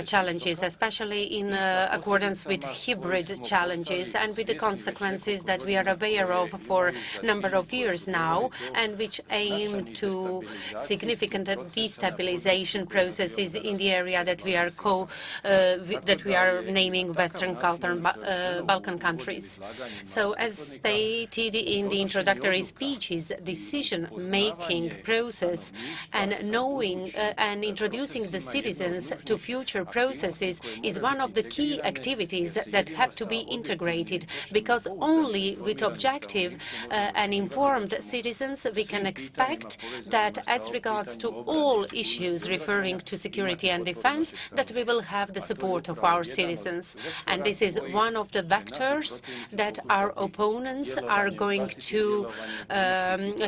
challenges, especially in accordance with hybrid challenges and with the consequences that we are aware of for a number of years now, and which aim to significant destabilization processes in the area that we are naming Western Balkan countries. So, as stated in the introductory speeches, decision-making process and knowing and introducing the citizens to future processes is one of the key activities that have to be integrated, because only with objective and informed citizens we can expect that, as regards to all issues referring to security and defense, that we will have the support of our citizens. And this is one of the vectors that our opponents are going to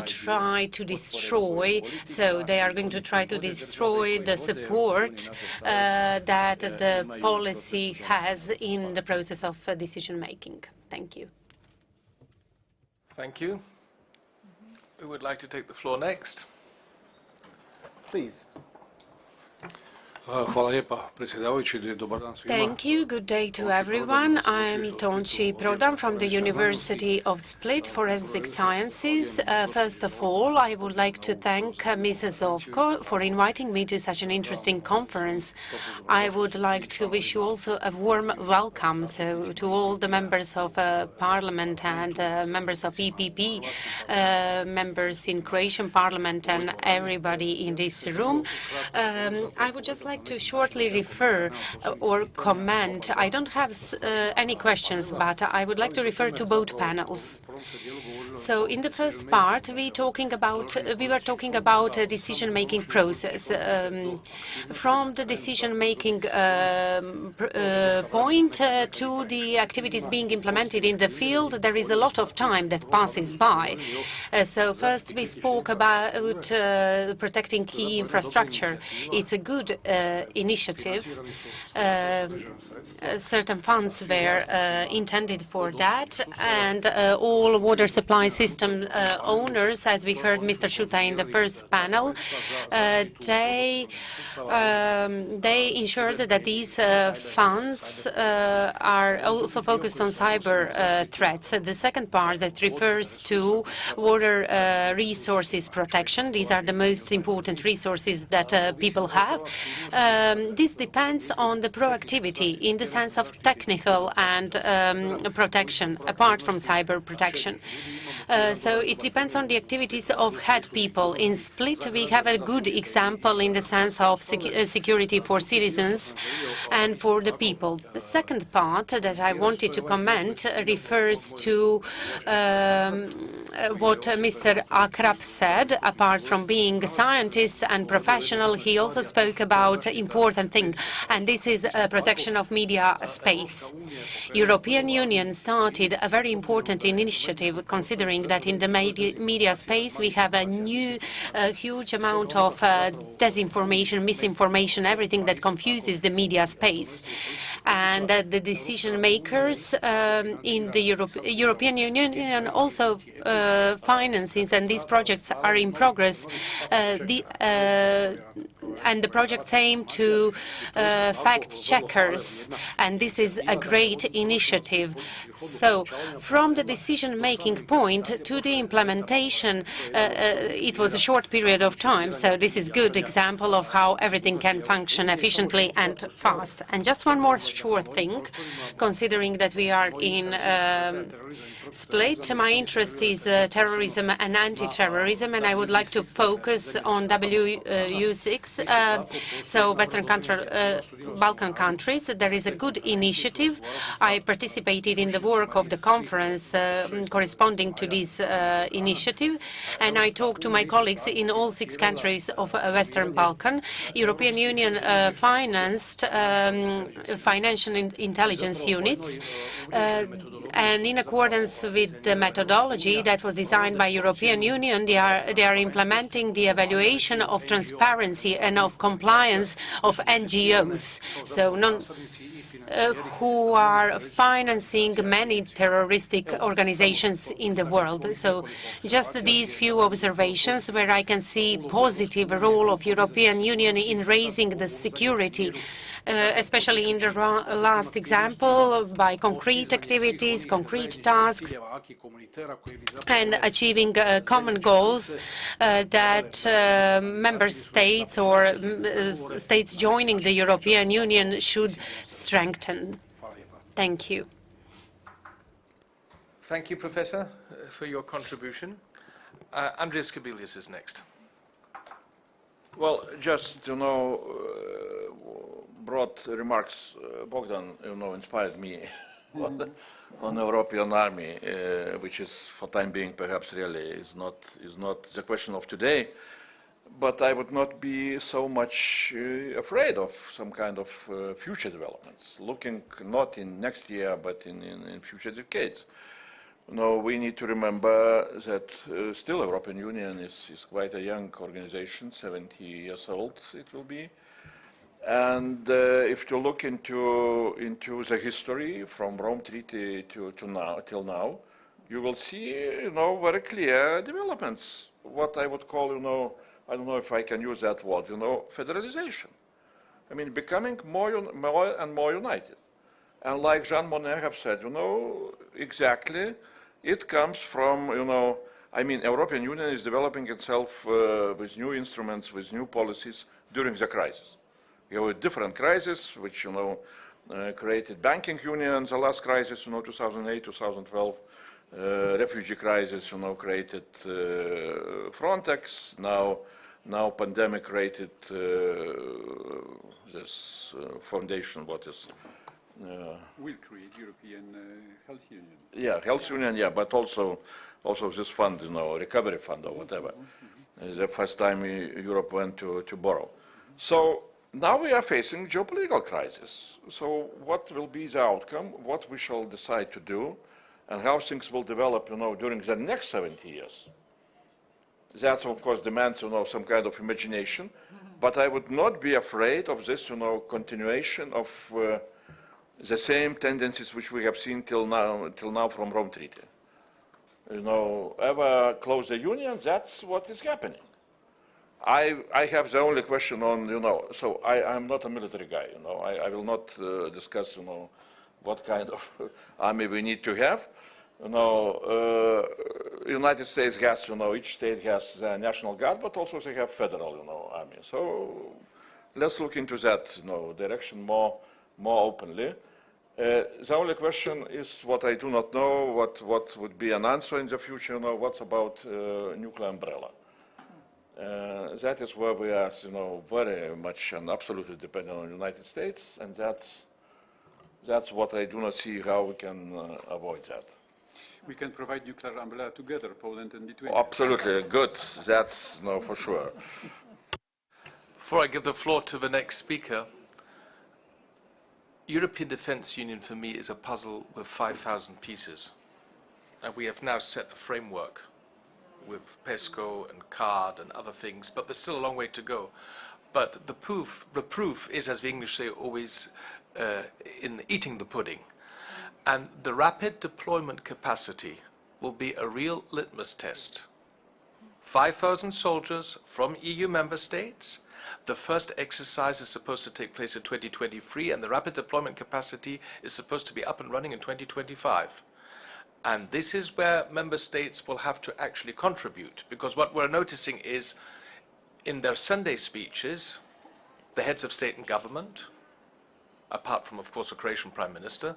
try to destroy. So they are going to try to destroy the support that the policy has in the process of decision-making. Thank you. Thank you. Who would like to take the floor next? Please. Thank you. Good day to everyone. I'm Tonči Prodan from the University of Split, Forensic Sciences. First of all, I would like to thank Mrs. Zovko for inviting me to such an interesting conference. I would like to wish you also a warm welcome to all the members of Parliament and members of EPP, members in Croatian Parliament, and everybody in this room. I would just like to shortly refer or comment. I don't have any questions, but I would like to refer to both panels. So in the first part, we were talking about a decision-making process. From the decision-making point to the activities being implemented in the field, there is a lot of time that passes by. So first we spoke about protecting key infrastructure. It's a good initiative. Certain funds were intended for that, and all water supply system owners, as we heard Mr. Schuta in the first panel, they ensured that these funds are also focused on cyber threats. The second part that refers to water resources protection. These are the most important resources that people have. This depends on the proactivity in the sense of technical and protection, apart from cyber protection. So it depends on the activities of head people. In Split, we have a good example in the sense of security for citizens and for the people. The second part that I wanted to comment refers to what Mr. Akrap said. Apart from being a scientist and professional, he also spoke about important thing, and this is protection of media space. European Union started a very important initiative, considering that in the media space we have a new huge amount of disinformation, misinformation, everything that confuses the media space. And the decision makers in the European Union also finances, and these projects are in progress. and the projects aim to fact checkers, and this is a great initiative. So from the decision-making point to the implementation, it was a short period of time, so this is a good example of how everything can function efficiently and fast. And just one more short thing, considering that we are in split, my interest is terrorism and anti-terrorism, and I would like to focus on WU6, so Western Balkan countries. There is a good initiative. I participated in the work of the conference corresponding to this initiative, and I talked to my colleagues in all 6 countries of Western Balkan. European Union financed financial intelligence units, and in accordance with the methodology that was designed by European Union, they are implementing the evaluation of transparency and of compliance of NGOs, so who are financing many terroristic organizations in the world. So just these few observations where I can see positive role of European Union in raising the security, especially in the last example, by concrete activities, concrete tasks, and achieving common goals that member states or states joining the European Union should strengthen. Thank you. Thank you, Professor, for your contribution. Andreas Kubilius is next. Well, just, broad remarks, Bogdan, inspired me on the European army, which is, for time being, perhaps really is not the question of today. But I would not be so much afraid of some kind of future developments, looking not in next year, but in future decades. We need to remember that still European Union is quite a young organization, 70 years old it will be. And if you look into the history from Rome Treaty till now, you will see, very clear developments. What I would call, I don't know if I can use that word, federalization. I mean, becoming more and more united. And like Jean Monnet have said, exactly, it comes from, European Union is developing itself with new instruments, with new policies during the crisis. You have a different crisis, which, created banking union, the last crisis, 2008, 2012, refugee crisis, created Frontex, now pandemic created this foundation, what is... will create European Health Union. Yeah, Health Union, yeah, but also this fund, recovery fund or whatever. The first time Europe went to borrow. So now we are facing geopolitical crisis. So what will be the outcome, what we shall decide to do, and how things will develop, during the next 70 years. That, of course, demands, some kind of imagination, but I would not be afraid of this, continuation of the same tendencies which we have seen till now from Rome Treaty. Ever closer union, that's what is happening. I have the only question on, so I'm not a military guy, I will not discuss, what kind of army we need to have. United States has, each state has the National Guard, but also they have federal, army. So let's look into that, direction more openly. The only question is what I do not know, what would be an answer in the future, what's about nuclear umbrella. That is where we are, very much and absolutely dependent on the United States, and that's what I do not see how we can avoid that. We can provide nuclear umbrella together, Poland and Lithuania. Absolutely, good. That's for sure. Before I give the floor to the next speaker, European Defence Union for me is a puzzle with 5,000 pieces, and we have now set a framework with PESCO and CARD and other things, but there's still a long way to go. But the proof is, as the English say, always in eating the pudding. And the rapid deployment capacity will be a real litmus test. 5,000 soldiers from EU member states The first exercise is supposed to take place in 2023, and the rapid deployment capacity is supposed to be up and running in 2025. And this is where member states will have to actually contribute, because what we're noticing is in their Sunday speeches, the heads of state and government, apart from, of course, the Croatian Prime Minister,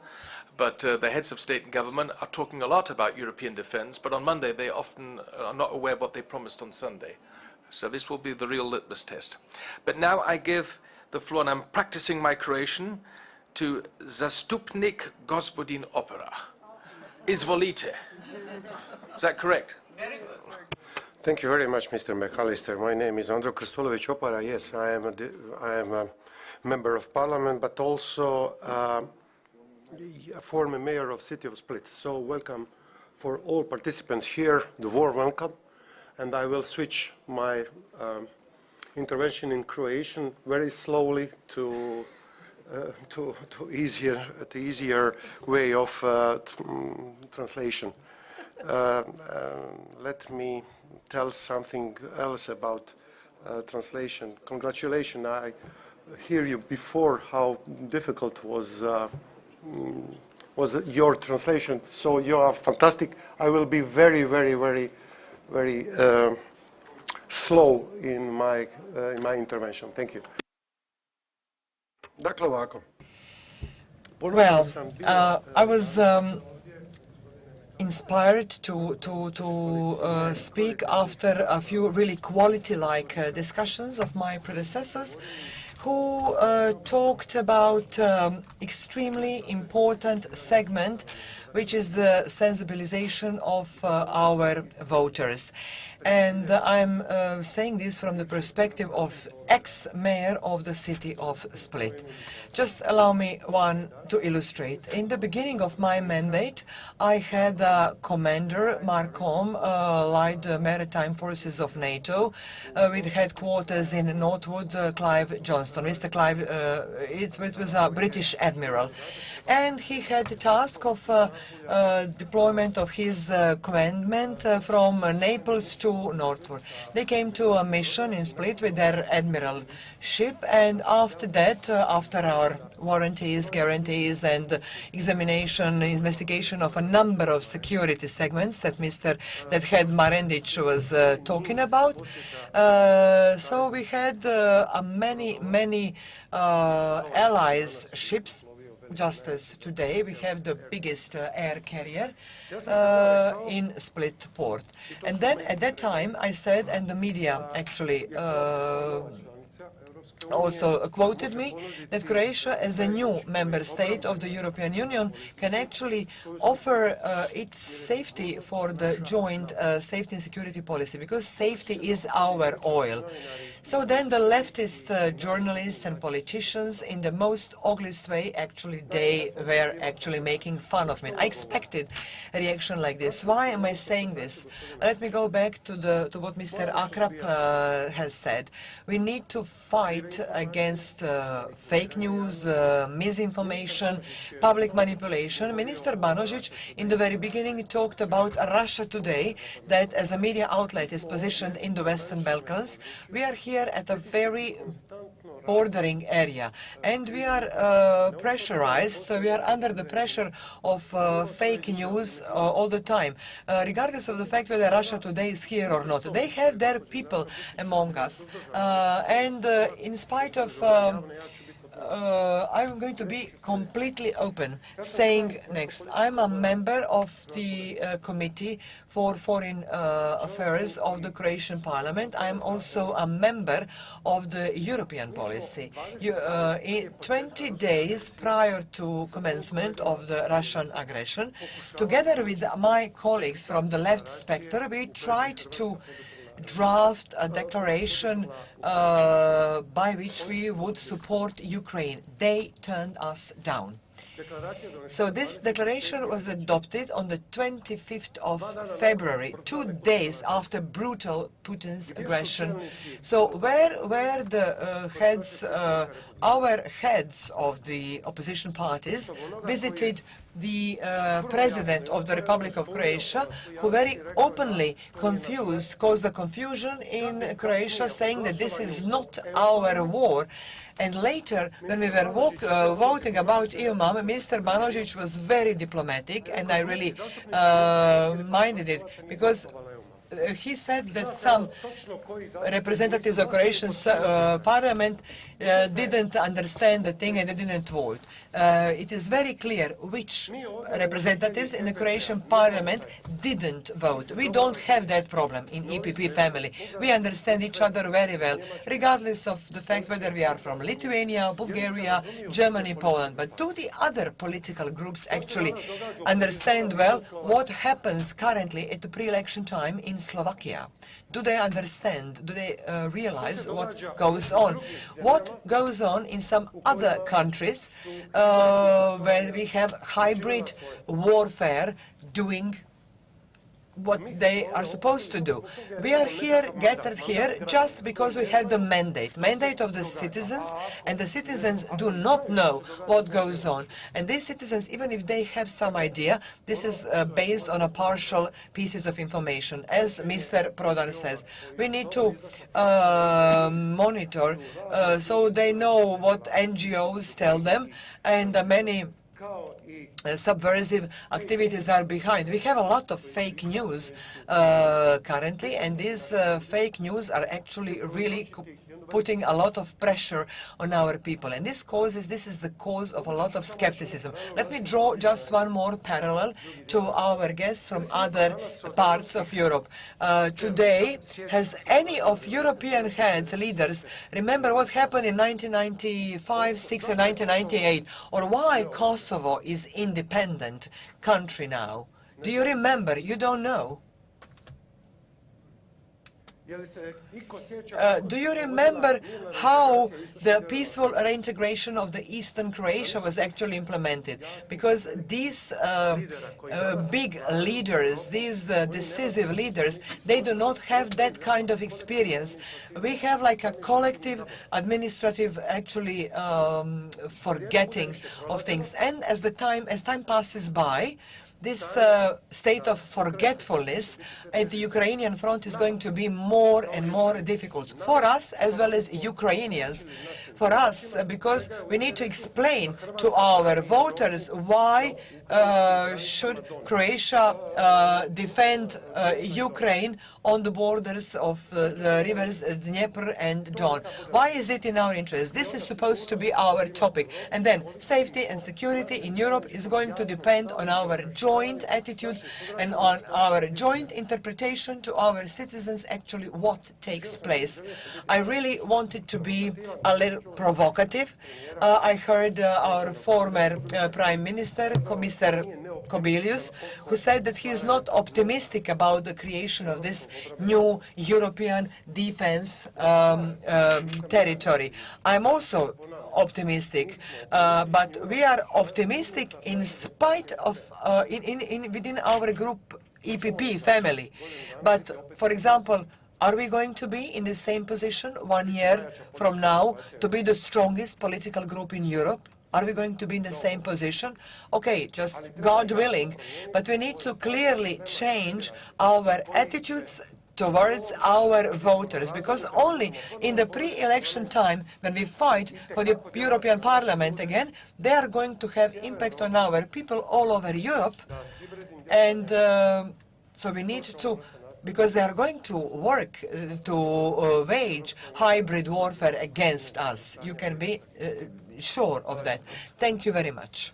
but the heads of state and government are talking a lot about European defense, but on Monday they often are not aware of what they promised on Sunday. So this will be the real litmus test. But now I give the floor, and I'm practicing my Croatian, to Zastupnik Gospodin Opera. Izvolite. Is that correct? Thank you very much, Mr. McAllister. My name is Andro Krstulovic Opara. Yes, I am a member of parliament, but also a former mayor of city of Split. So welcome for all participants here, the warm welcome. And I will switch my intervention in Croatian very slowly to easier way of translation. Let me tell something else about translation. Congratulations. I hear you before how difficult was your translation. So you are fantastic. I will be very slow in my intervention. Thank you. Dakle ovako. Well, I was inspired to speak after a few really quality-like discussions of my predecessors who talked about extremely important segment, which is the sensibilization of our voters. And I'm saying this from the perspective of ex-mayor of the city of Split. Just allow me to illustrate. In the beginning of my mandate, I had a commander, Marcom, Allied Maritime Forces of NATO, with headquarters in Northwood, Clive Johnston. Mr. Clive, it was a British admiral. And he had the task of deployment of his commandment from Naples to Northwood. They came to a mission in Split with their admiral ship, and after that, after our warranties, guarantees, and investigation of a number of security segments that head Marendic was talking about, so we had many allies ships. Just as today, we have the biggest air carrier in Split port. And then at that time, I said, and the media actually also quoted me, that Croatia, as a new member state of the European Union, can actually offer its safety for the joint safety and security policy, because safety is our oil. So then the leftist journalists and politicians, in the most ugliest way, actually, they were actually making fun of me. I expected a reaction like this. Why am I saying this? Let me go back to what Mr. Akrap has said. We need to fight against fake news, misinformation, public manipulation. Minister Banožić, in the very beginning, talked about Russia Today, that as a media outlet is positioned in the Western Balkans. We are here at a very bordering area, and we are pressurized, so we are under the pressure of fake news all the time, regardless of the fact whether Russia Today is here or not. They have their people among us, and in spite of I'm going to be completely open, saying next, I'm a member of the Committee for Foreign Affairs of the Croatian Parliament. I'm also a member of the European policy. 20 days prior to commencement of the Russian aggression, together with my colleagues from the left spectrum, we tried to draft a declaration by which we would support Ukraine. They turned us down. So this declaration was adopted on the 25th of February, 2 days after brutal Putin's aggression. So where were the our heads of the opposition parties visited the president of the Republic of Croatia, who very openly caused the confusion in Croatia, saying that this is not our war. And later, when we were voting about EUMAM, Mr. Banožić was very diplomatic, and I really minded it, because he said that some representatives of Croatian parliament didn't understand the thing and they didn't vote. It is very clear which representatives in the Croatian parliament didn't vote. We don't have that problem in EPP family. We understand each other very well, regardless of the fact whether we are from Lithuania, Bulgaria, Germany, Poland. But do the other political groups actually understand well what happens currently at the pre-election time in Slovakia? Do they understand? Do they realize what goes on? What goes on in some other countries where we have hybrid warfare doing what they are supposed to do? We are gathered here just because we have the mandate of the citizens, and the citizens do not know what goes on. And these citizens, even if they have some idea, this is based on a partial pieces of information. As Mr. Prodan says, we need to monitor so they know what NGOs tell them, and many subversive activities are behind. We have a lot of fake news currently, and these fake news are actually really putting a lot of pressure on our people, and this is the cause of a lot of skepticism. Let me draw just one more parallel to our guests from other parts of Europe. Today, has any of European heads, leaders, remember what happened in 1995, 6 and 1998, or why Kosovo is independent country now? Do you remember? You don't know. Do you remember how the peaceful reintegration of the eastern Croatia was actually implemented? Because these big leaders, these decisive leaders, they do not have that kind of experience. We have like a collective administrative actually forgetting of things. And as time passes by, this state of forgetfulness at the Ukrainian front is going to be more and more difficult for us as well as Ukrainians. For us, because we need to explain to our voters why should Croatia defend Ukraine on the borders of the rivers Dnieper and Don. Why is it in our interest? This is supposed to be our topic. And then safety and security in Europe is going to depend on our joint attitude and on our joint interpretation to our citizens actually what takes place. I really wanted to be a little provocative. I heard our former Prime Minister, Mr. Kobilius, who said that he is not optimistic about the creation of this new European defense territory. I'm also optimistic, but we are optimistic in spite of within our group EPP family. But for example, are we going to be in the same position 1 year from now to be the strongest political group in Europe? Are we going to be in the same position? Okay, just God willing, but we need to clearly change our attitudes towards our voters, because only in the pre-election time, when we fight for the European Parliament again, they are going to have impact on our people all over Europe. And so we need to, because they are going to work to wage hybrid warfare against us. You can be sure of that. Thank you very much.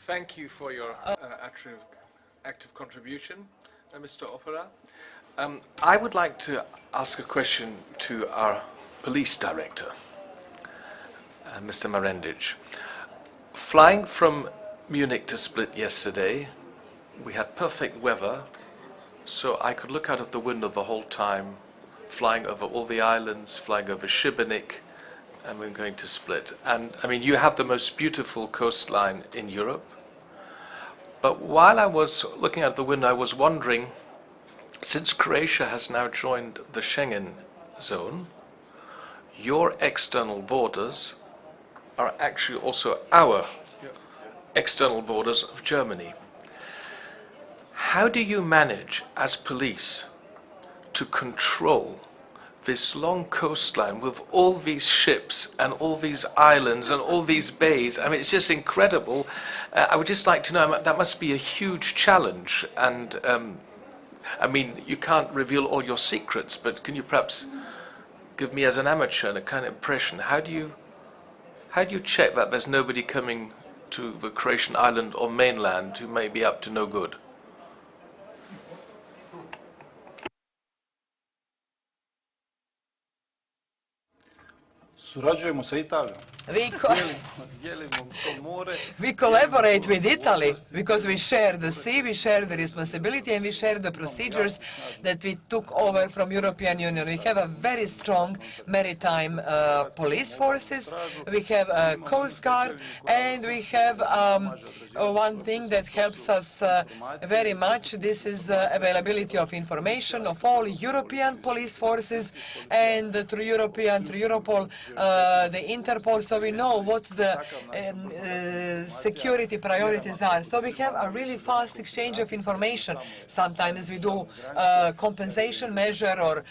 Thank you for your active contribution, Mr. Opera. I would like to ask a question to our police director, Mr. Marendic. Flying from Munich to Split yesterday, we had perfect weather, so I could look out of the window the whole time, flying over all the islands, flying over Šibenik, and we're going to split. And I mean, you have the most beautiful coastline in Europe. But while I was looking out the window, I was wondering, since Croatia has now joined the Schengen zone, your external borders are actually also our external borders of Germany. How do you manage as police to control this long coastline with all these ships and all these islands and all these bays? I mean, it's just incredible. I would just like to know, that must be a huge challenge. And I mean, you can't reveal all your secrets, but can you perhaps give me as an amateur a kind of impression? How do you check that there's nobody coming to the Croatian island or mainland who may be up to no good? Surađujemo sa Italijom. We collaborate with Italy because we share the sea, we share the responsibility, and we share the procedures that we took over from European Union. We have a very strong maritime police forces, we have a coast guard, and we have one thing that helps us very much. This is availability of information of all European police forces, and through Europol, the Interpol, so we know what the security priorities are. So we have a really fast exchange of information. Sometimes we do compensation measure or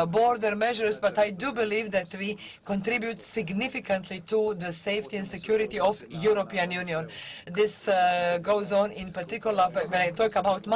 border measures, but I do believe that we contribute significantly to the safety and security of European Union. This goes on in particular when I talk about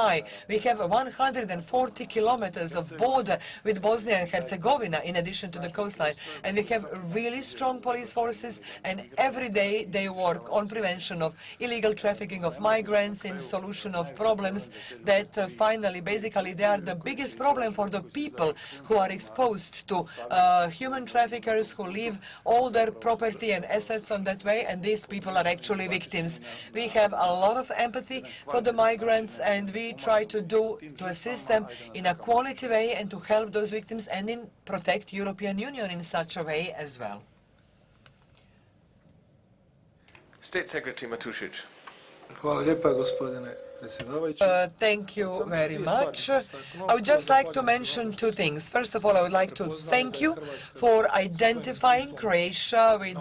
we have 140 kilometers of border with Bosnia and Herzegovina in addition to the coastline, and we have really strong police forces, and every day they work on prevention of illegal trafficking of migrants, in solution of problems that finally, basically, they are the biggest problem for the people who are exposed to human traffickers who leave all their property and assets on that way, and these people are actually victims. We have a lot of empathy for the migrants, and we try to assist them in a quality way and to help those victims and in protect European Union in such a way as well. State Secretary Matušić. Hvala lijepa, gospodine predsjedavajući. Thank you very much. I would just like to mention two things. First of all, I would like to thank you for identifying Croatia with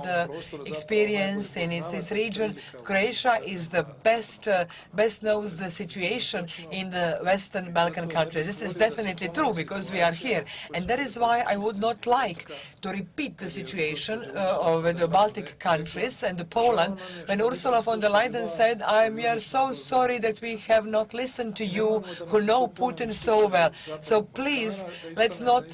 experience in its region. Croatia is the best knows the situation in the Western Balkan countries. This is definitely true because we are here. And that is why I would not like to repeat the situation of the Baltic countries and Poland when Ursula von der Leyen said, we are so sorry that we have not listened to you who know Putin so well. So please, let's not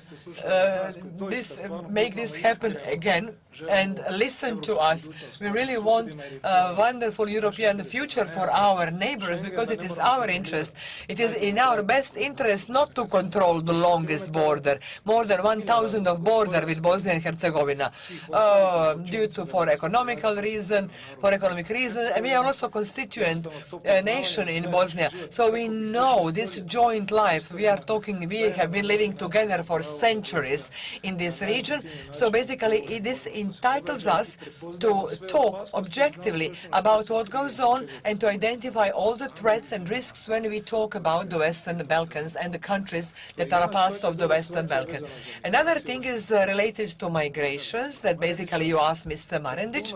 make this happen again and listen to us. We really want a wonderful European future for our neighbors because it is our interest. It is in our best interest not to control the longest border, more than 1,000 of border with Bosnia and Herzegovina, for economic reason, and we are also constituent nation in Bosnia. So we know this joint life. We have been living together for centuries in this region. So basically, this entitles us to talk objectively about what goes on and to identify all the threats and risks when we talk about the Western Balkans and the countries that are a part of the Western Balkans. Another thing is related to migrations that basically you asked Mr. Marendić.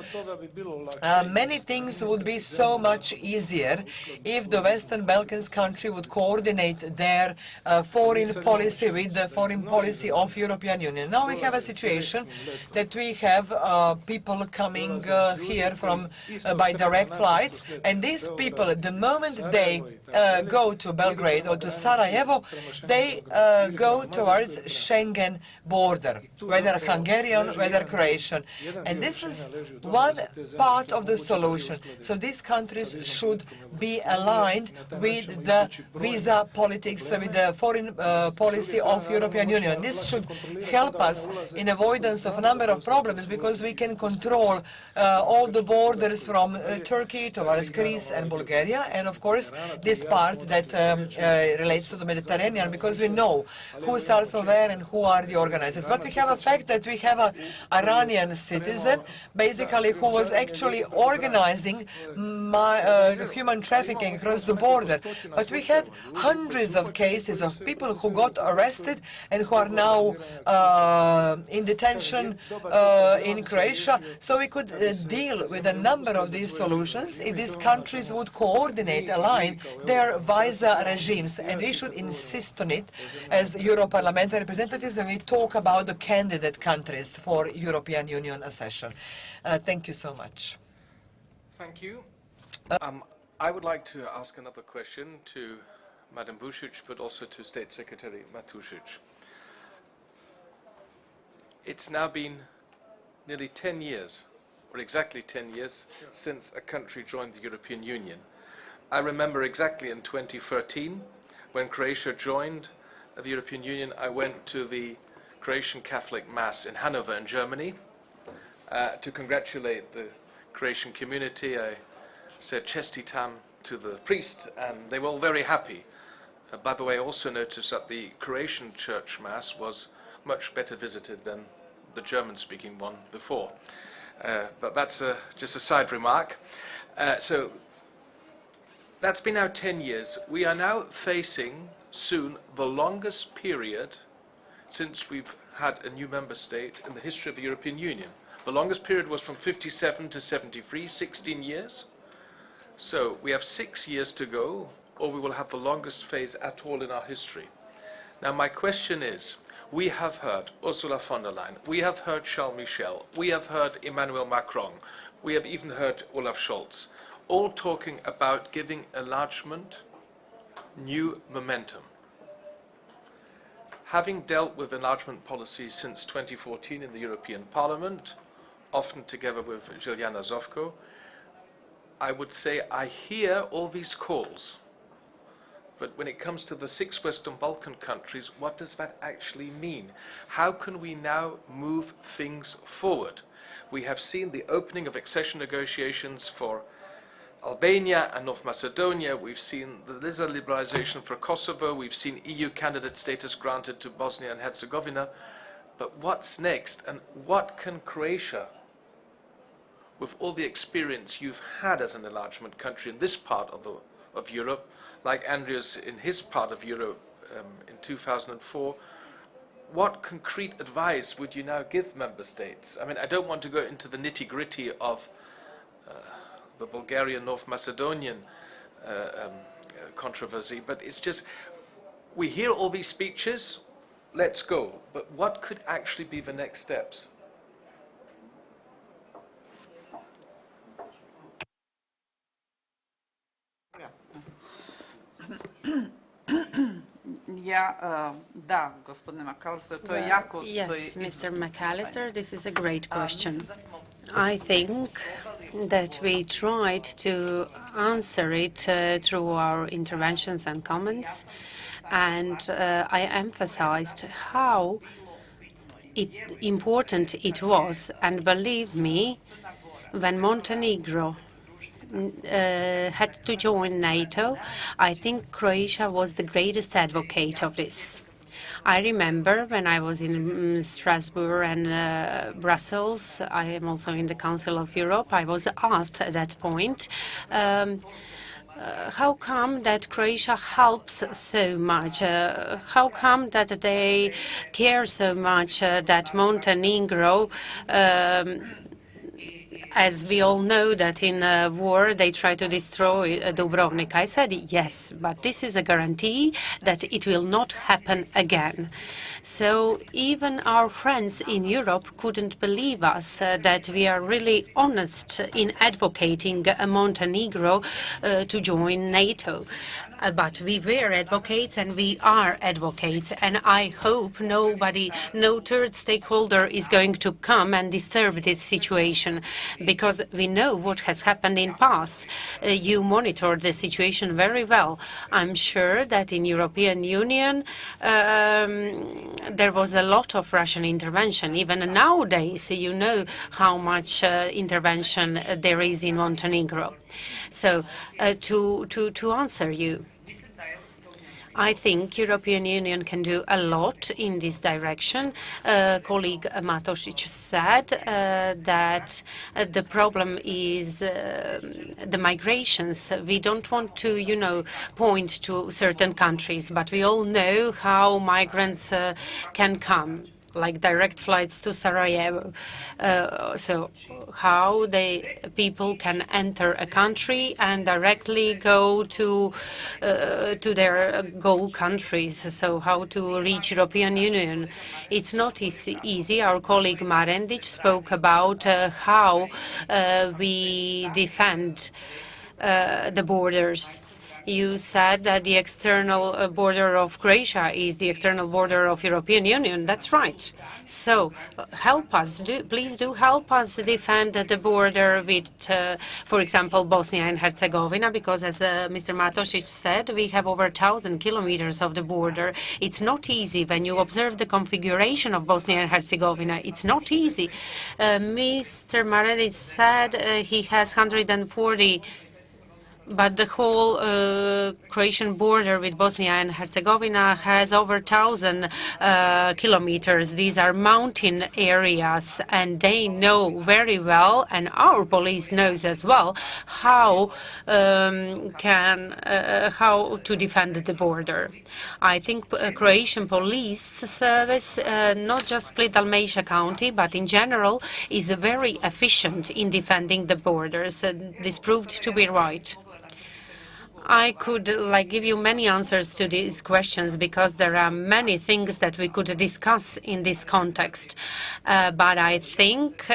Many things would be so much easier if the Western Balkans country would coordinate their foreign policy with the foreign policy of European Union. Now we have a situation that we have people coming here by direct flights, and these people, the moment they go to Belgrade or to Sarajevo, they go towards Schengen border, whether Hungarian, whether Croatian. And this is one part of the solution. So these countries should be aligned with the visa politics, with the foreign policy of European Union. This should help us in avoidance of a number of problems, because we can control all the borders from Turkey towards Greece and Bulgaria, and of course this part that relates to the Mediterranean, because we know who starts from where and who are the organizers. But we have a fact that we have an Iranian citizen, basically, who was actually organizing human trafficking across the border. But we had hundreds of cases of people who got arrested and who are now in detention in Croatia. So we could deal with a number of these solutions if these countries would coordinate, align their visa regimes. And we should insist on it as Euro-parliamentary representatives when we talk about the candidate countries for European Union accession. Thank you so much. Thank you. I would like to ask another question to Madam Vucic, but also to State Secretary Matušić. It's now been nearly 10 years, or exactly 10 years, since a country joined the European Union. I remember exactly in 2013, when Croatia joined the European Union, I went to the Croatian Catholic Mass in Hanover in Germany to congratulate the Croatian community. I said "Čestitam" to the priest, and they were all very happy. By the way, I also noticed that the Croatian church mass was much better visited than the German-speaking one before. But that's just a side remark. So that's been now 10 years. We are now facing soon the longest period since we've had a new member state in the history of the European Union. The longest period was from 57 to 73, 16 years. So we have 6 years to go, or we will have the longest phase at all in our history. Now my question is, we have heard Ursula von der Leyen, we have heard Charles Michel, we have heard Emmanuel Macron, we have even heard Olaf Scholz, all talking about giving enlargement new momentum. Having dealt with enlargement policy since 2014 in the European Parliament, often together with Juliana Zovko, I would say I hear all these calls. But when it comes to the 6 Western Balkan countries, what does that actually mean? How can we now move things forward? We have seen the opening of accession negotiations for Albania and North Macedonia. We've seen the visa liberalization for Kosovo. We've seen EU candidate status granted to Bosnia and Herzegovina. But what's next? And what can Croatia, with all the experience you've had as an enlargement country in this part of Europe, like Andreas in his part of Europe in 2004, what concrete advice would you now give member states? I mean, I don't want to go into the nitty-gritty of the Bulgarian, North Macedonian controversy, but it's just, we hear all these speeches, let's go, but what could actually be the next steps? Yes, Mr. McAllister, this is a great question. I think that we tried to answer it through our interventions and comments, and I emphasized how important it was. And believe me, when Montenegro had to join NATO, I think Croatia was the greatest advocate of this. I remember when I was in Strasbourg and Brussels, I am also in the Council of Europe, I was asked at that point, how come that Croatia helps so much? How come that they care so much that Montenegro, as we all know that in war they try to destroy Dubrovnik? I said yes, but this is a guarantee that it will not happen again. So even our friends in Europe couldn't believe us that we are really honest in advocating Montenegro to join NATO. But we were advocates and we are advocates, and I hope no third stakeholder is going to come and disturb this situation, because we know what has happened in past. You monitored the situation very well. I'm sure that in European Union there was a lot of Russian intervention. Even nowadays, you know how much intervention there is in Montenegro. So to answer you, I think European Union can do a lot in this direction. Colleague Matosic said that the problem is the migrations. We don't want to, point to certain countries, but we all know how migrants can come, like direct flights to Sarajevo. So how people can enter a country and directly go to their goal countries. So how to reach European Union. It's not easy. Our colleague Marendic spoke about how we defend the borders. You said that the external border of Croatia is the external border of European Union. That's right. So help us, please do help us defend the border with, for example, Bosnia and Herzegovina, because as Mr. Matosic said, we have over 1,000 kilometers of the border. It's not easy when you observe the configuration of Bosnia and Herzegovina. It's not easy. Mr. Maredic said he has 140. But the whole Croatian border with Bosnia and Herzegovina has over 1,000 kilometers. These are mountain areas, and they know very well, and our police knows as well, how to defend the border. I think Croatian police service, not just Split Dalmatia County, but in general, is very efficient in defending the borders. This proved to be right. I could give you many answers to these questions, because there are many things that we could discuss in this context. But I think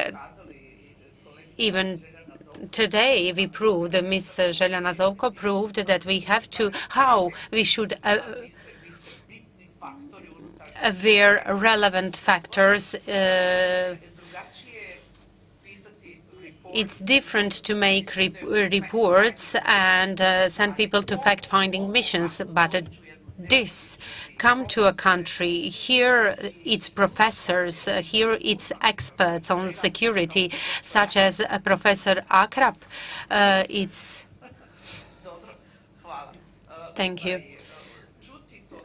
even today we proved, Ms. Željana Zovko proved that we have to, how we should aware relevant factors. It's different to make reports and send people to fact-finding missions, but this come to a country, here it's professors, here it's experts on security, such as Professor Akrap. Thank you.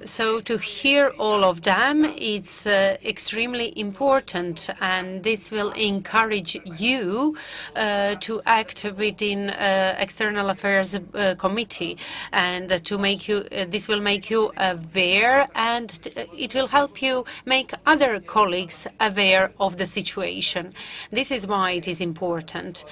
So to hear all of them, it's extremely important, and this will encourage you to act within External Affairs Committee, and to make you. This will make you aware, and it will help you make other colleagues aware of the situation. This is why it is important.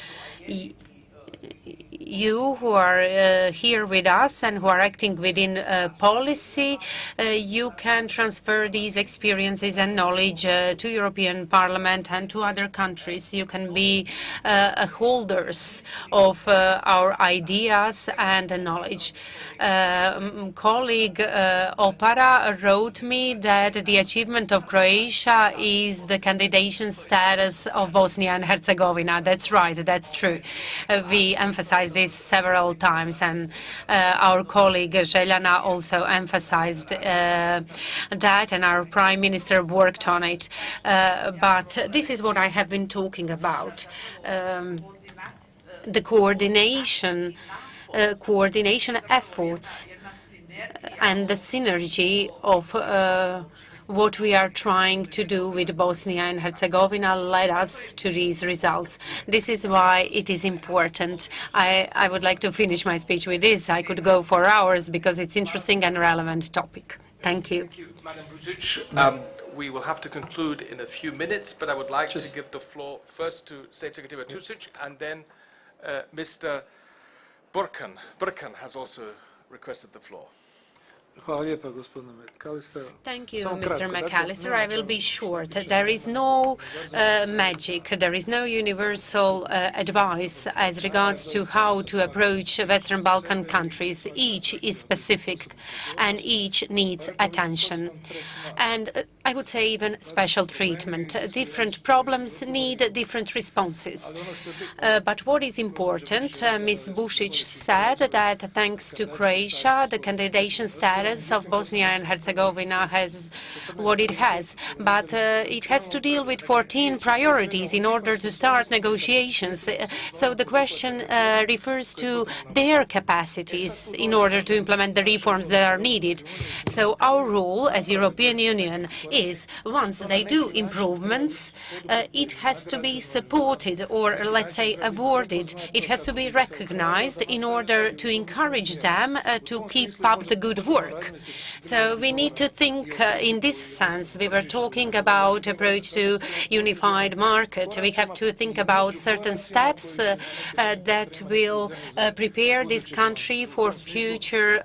You who are here with us and who are acting within policy, you can transfer these experiences and knowledge to European Parliament and to other countries. You can be holders of our ideas and knowledge. Colleague Opara wrote me that the achievement of Croatia is the candidation status of Bosnia and Herzegovina. That's right, that's true. We emphasized this several times, and our colleague Željana also emphasized that, and our Prime Minister worked on it. But this is what I have been talking about. The coordination efforts and the synergy of what we are trying to do with Bosnia and Herzegovina led us to these results. This is why it is important. I would like to finish my speech with this. I could go for hours because it's interesting and relevant topic. Thank you. Thank you, Madam Buzic. We will have to conclude in a few minutes, but I would like to give the floor first to State Secretary Tusic, and then Mr. Burkan. Burkan has also requested the floor. Hvala lijepa, gospodine McAllister. Thank you, Samo Mr. kratko. McAllister. Dakle, I will be short. There is no magic. There is no universal advice as regards to how to approach Western Balkan countries. Each is specific and each needs attention. And I would say even special treatment. Different problems need different responses. But what is important, Ms. Bušić said that thanks to Croatia, the candidation status of Bosnia and Herzegovina has what it has, but it has to deal with 14 priorities in order to start negotiations. So the question refers to their capacities in order to implement the reforms that are needed. So our role as European Union is, once they do improvements, it has to be supported or, let's say, awarded. It has to be recognized in order to encourage them to keep up the good work. So we need to think in this sense. We were talking about approach to unified market. We have to think about certain steps that will prepare this country for future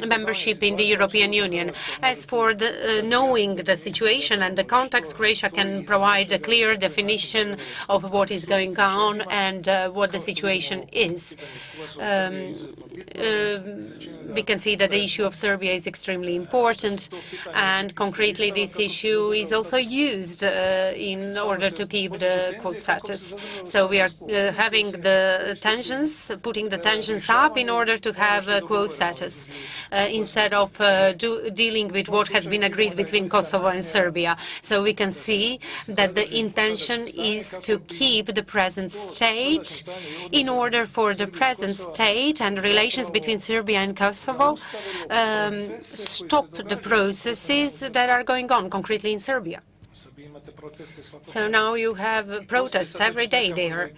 membership in the European Union. As for knowing the situation and the context, Croatia can provide a clear definition of what is going on and what the situation is. We can see that the issue of Serbia is extremely important, and concretely this issue is also used in order to keep the co-status. So we are having the tensions, putting the tensions up in order to have a co-status instead of dealing with what has been agreed between Kosovo and Serbia. So we can see that the intention is to keep the present state in order for the present state and relations between Serbia and Kosovo stop the processes that are going on concretely in Serbia. So now you have protests every day there,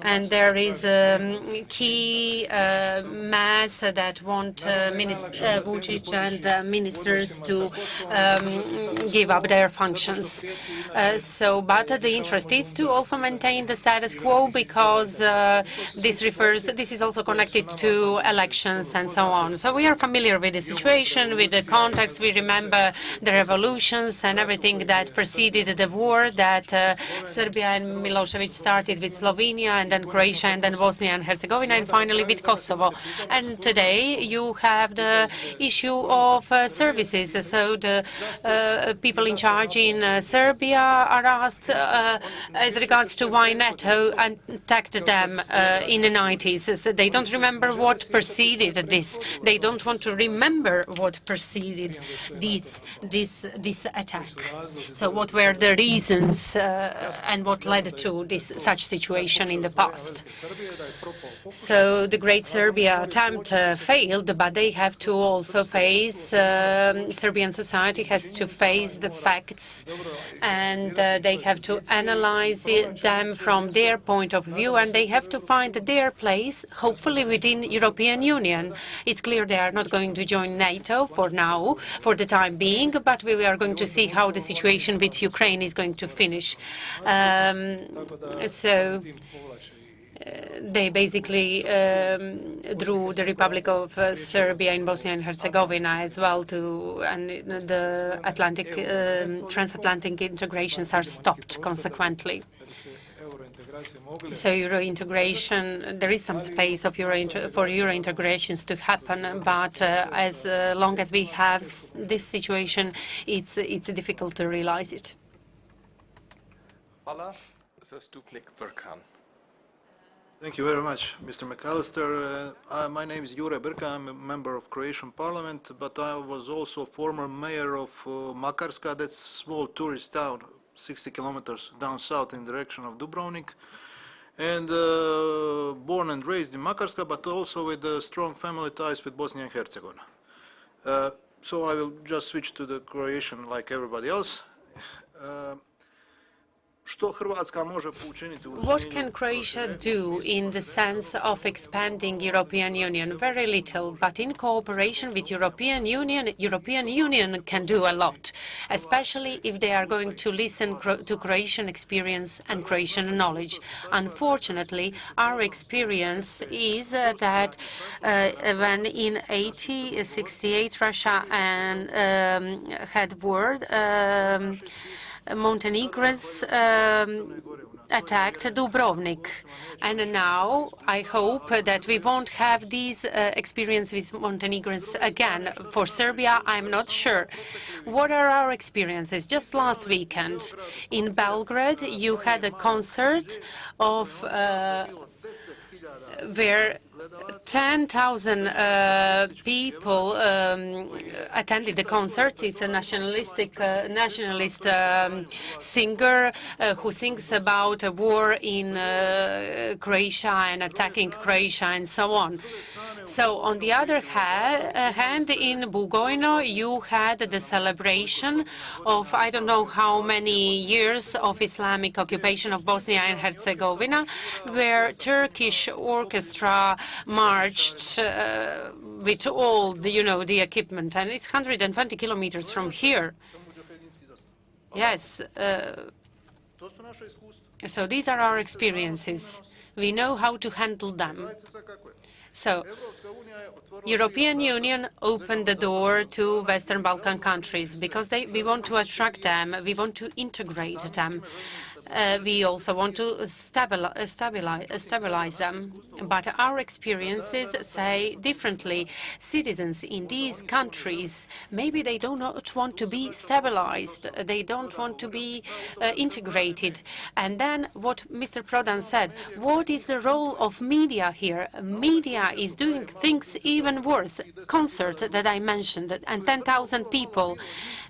and there is a key mass that want Minister Vučić and ministers to give up their functions. But the interest is to also maintain the status quo because this is also connected to elections and so on. So we are familiar with the situation, with the context. We remember the revolutions and everything that preceded the war that Serbia and Milosevic started with Slovenia, and then Croatia, and then Bosnia and Herzegovina, and finally with Kosovo. And today you have the issue of services. So the people in charge in Serbia are asked as regards to why NATO attacked them in the 90s. So they don't remember what preceded this. They don't want to remember what preceded this attack. So what were the reasons and what led to such situation in the past? So the Great Serbia attempt failed, but they have to also face, Serbian society has to face the facts, and they have to analyze them from their point of view, and they have to find their place, hopefully within European Union. It's clear they are not going to join NATO for now, for the time being, but we are going to see how the situation with Ukraine is going to finish. They basically drew the Republic of Serbia in Bosnia and Herzegovina as well, and the transatlantic integrations are stopped consequently. So Euro integration, there is some space for Euro integrations to happen, but as long as we have this situation, it's difficult to realize it. Thank you very much, Mr. McAllister. My name is Jure Brka. I'm a member of Croatian Parliament, but I was also former mayor of Makarska. That's a small tourist town, 60 kilometers down south in the direction of Dubrovnik. And born and raised in Makarska, but also with strong family ties with Bosnia and Herzegovina. So I will just switch to the Croatian like everybody else. What can Croatia do in the sense of expanding European Union? Very little, but in cooperation with European Union can do a lot, especially if they are going to listen to Croatian experience and Croatian knowledge. Unfortunately, our experience is that when in 1968 Russia had war, Montenegrins attacked Dubrovnik. And now I hope that we won't have these experience with Montenegrins again. For Serbia, I'm not sure. What are our experiences? Just last weekend in Belgrade, you had a concert of where 10,000 people attended the concert. It's a nationalist singer who sings about a war in Croatia and attacking Croatia and so on. So on the other hand, in Bugojno, you had the celebration of I don't know how many years of Islamic occupation of Bosnia and Herzegovina, where Turkish orchestra marched with all the equipment, and it's 120 kilometers from here. Yes. So these are our experiences. We know how to handle them. So, European Union opened the door to Western Balkan countries because we want to attract them, we want to integrate them. We also want to stabilize them. But our experiences say differently. Citizens in these countries, maybe they do not want to be stabilized. They don't want to be integrated. And then what Mr. Prodan said, what is the role of media here? Media is doing things even worse. Concert that I mentioned, and 10,000 people.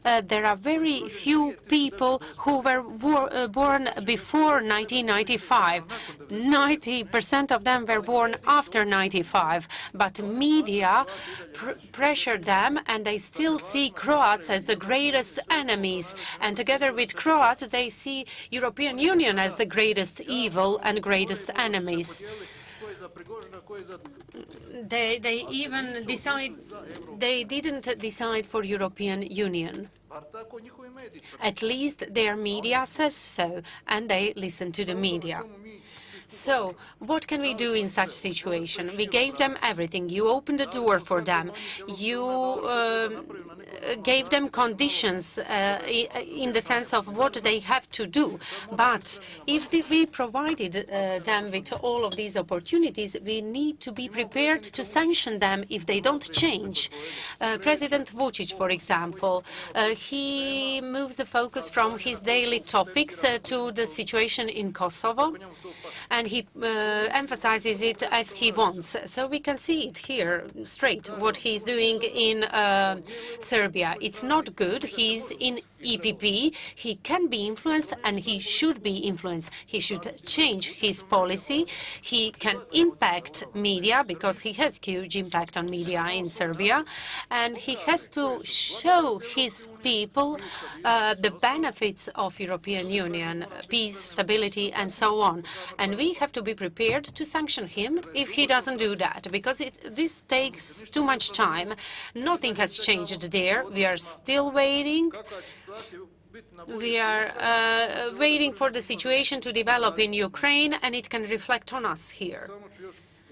There are very few people who were born before 1995. 90% of them were born after 95. But media pressured them, and they still see Croats as the greatest enemies. And together with Croats, they see European Union as the greatest evil and greatest enemies. They even didn't decide for European Union. At least their media says so, and they listen to the media. So, what can we do in such situation? We gave them everything. You opened the door for them. You gave them conditions in the sense of what they have to do. But if we provided them with all of these opportunities, we need to be prepared to sanction them if they don't change. President Vučić, for example, he moves the focus from his daily topics to the situation in Kosovo, and he emphasizes it as he wants. So we can see it here straight, what he's doing in Serbia. It's not good. He's in EPP. He can be influenced, and he should be influenced. He should change his policy. He can impact media, because he has huge impact on media in Serbia, and he has to show his people the benefits of European Union, peace, stability, and so on. And we have to be prepared to sanction him if he doesn't do that, because this takes too much time. Nothing has changed there. We are still waiting. We are waiting for the situation to develop in Ukraine, and it can reflect on us here.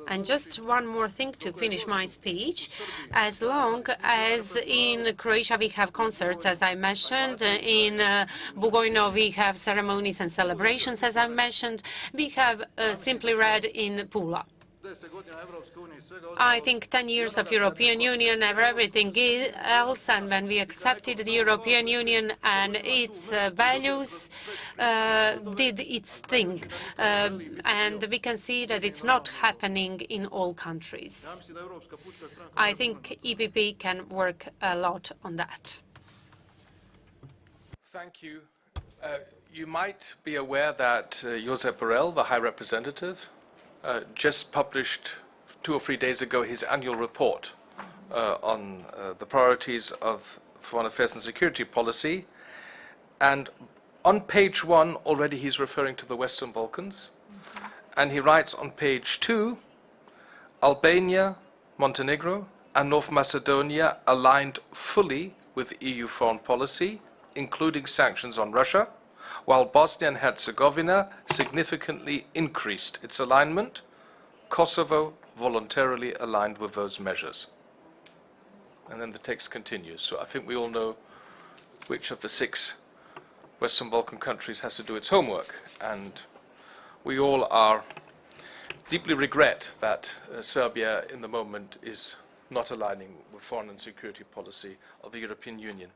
And just one more thing to finish my speech. As long as in Croatia we have concerts, as I mentioned, in Bugojno we have ceremonies and celebrations, as I mentioned, we have Simply Red in Pula. I think 10 years of European Union and everything else, and when we accepted the European Union and its values did its thing. And we can see that it's not happening in all countries. I think EPP can work a lot on that. Thank you. You might be aware that Josep Borrell, the High Representative, just published 2 or 3 days ago his annual report on the priorities of foreign affairs and security policy. And On page 1, already he's referring to the Western Balkans. And he writes on page 2, Albania, Montenegro, and North Macedonia aligned fully with EU foreign policy, including sanctions on Russia, while Bosnia and Herzegovina significantly increased its alignment. Kosovo voluntarily aligned with those measures. And then the text continues. So I think we all know which of the 6 Western Balkan countries has to do its homework. And we all are deeply regret that Serbia in the moment is not aligning with foreign and security policy of the European Union.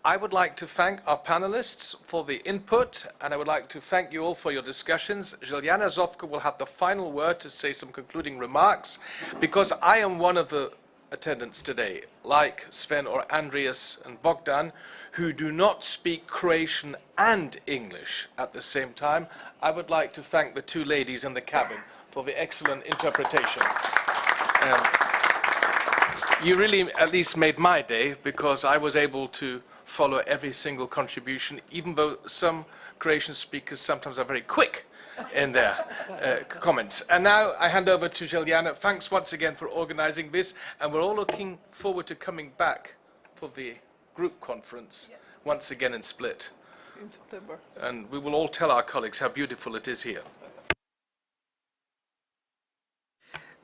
I would like to thank our panelists for the input, and I would like to thank you all for your discussions. Željana Zovko will have the final word to say some concluding remarks, because I am one of the attendants today, like Sven or Andreas and Bogdan, who do not speak Croatian and English at the same time. I would like to thank the 2 ladies in the cabin for the excellent interpretation. You really at least made my day, because I was able to follow every single contribution, even though some Croatian speakers sometimes are very quick in their comments. And now I hand over to Željana. Thanks once again for organizing this, and we're all looking forward to coming back for the group conference once again in Split. In September. And we will all tell our colleagues how beautiful it is here.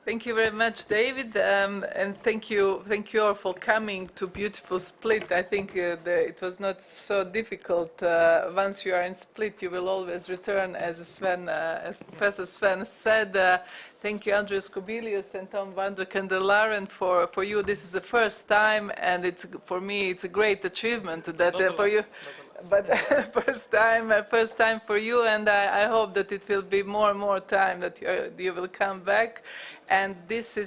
Thank you very much, David, and thank you all for coming to beautiful Split. I think it was not so difficult. Once you are in Split, you will always return, as Professor Sven said. Thank you, Andreas Kubilius and Tom van der Kandelaren. For you, this is the first time, and for me, it's a great achievement that for you. But first time for you, and I hope that it will be more and more time that you will come back. And this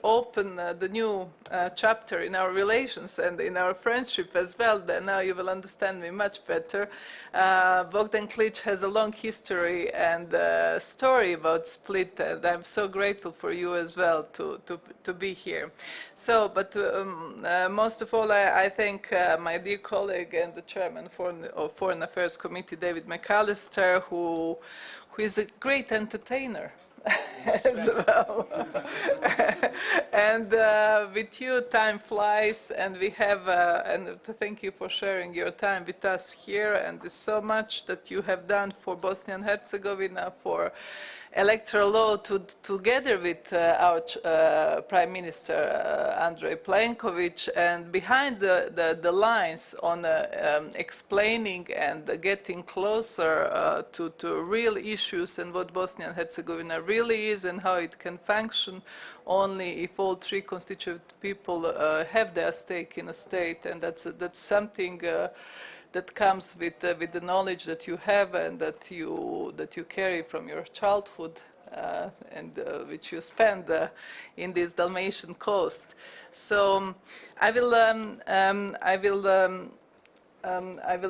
open the new chapter in our relations and in our friendship as well. Then now you will understand me much better. Bogdan Klic has a long history and story about Split, and I'm so grateful for you as well to be here. So, but most of all, I thank my dear colleague and the chairman of Foreign Affairs Committee, David McAllister, who is a great entertainer. As well. And with you, time flies, and we have, and to thank you for sharing your time with us here, and there's so much that you have done for Bosnia and Herzegovina, for electoral law, together with our Prime Minister Andrej Plenković, and behind the lines on explaining and getting closer to real issues and what Bosnia and Herzegovina really is and how it can function only if all 3 constituent people have their stake in a state, and that's something that comes with the knowledge that you have and that you carry from your childhood and which you spend in this Dalmatian coast. So I will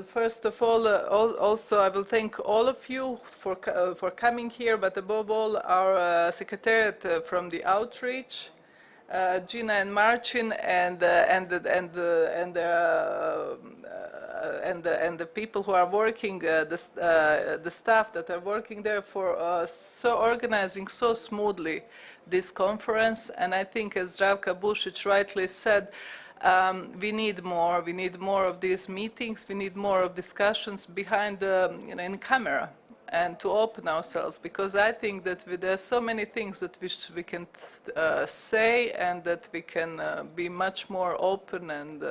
first of all also I will thank all of you for coming here, but above all our secretariat from the outreach. Gina and Marcin and the people who are working, the staff that are working there for so organizing so smoothly this conference. And I think, as Zdravka Bušić rightly said, we need more of these meetings. We need more of discussions behind in camera, and to open ourselves, because I think that there are so many things that we can say, and that we can be much more open and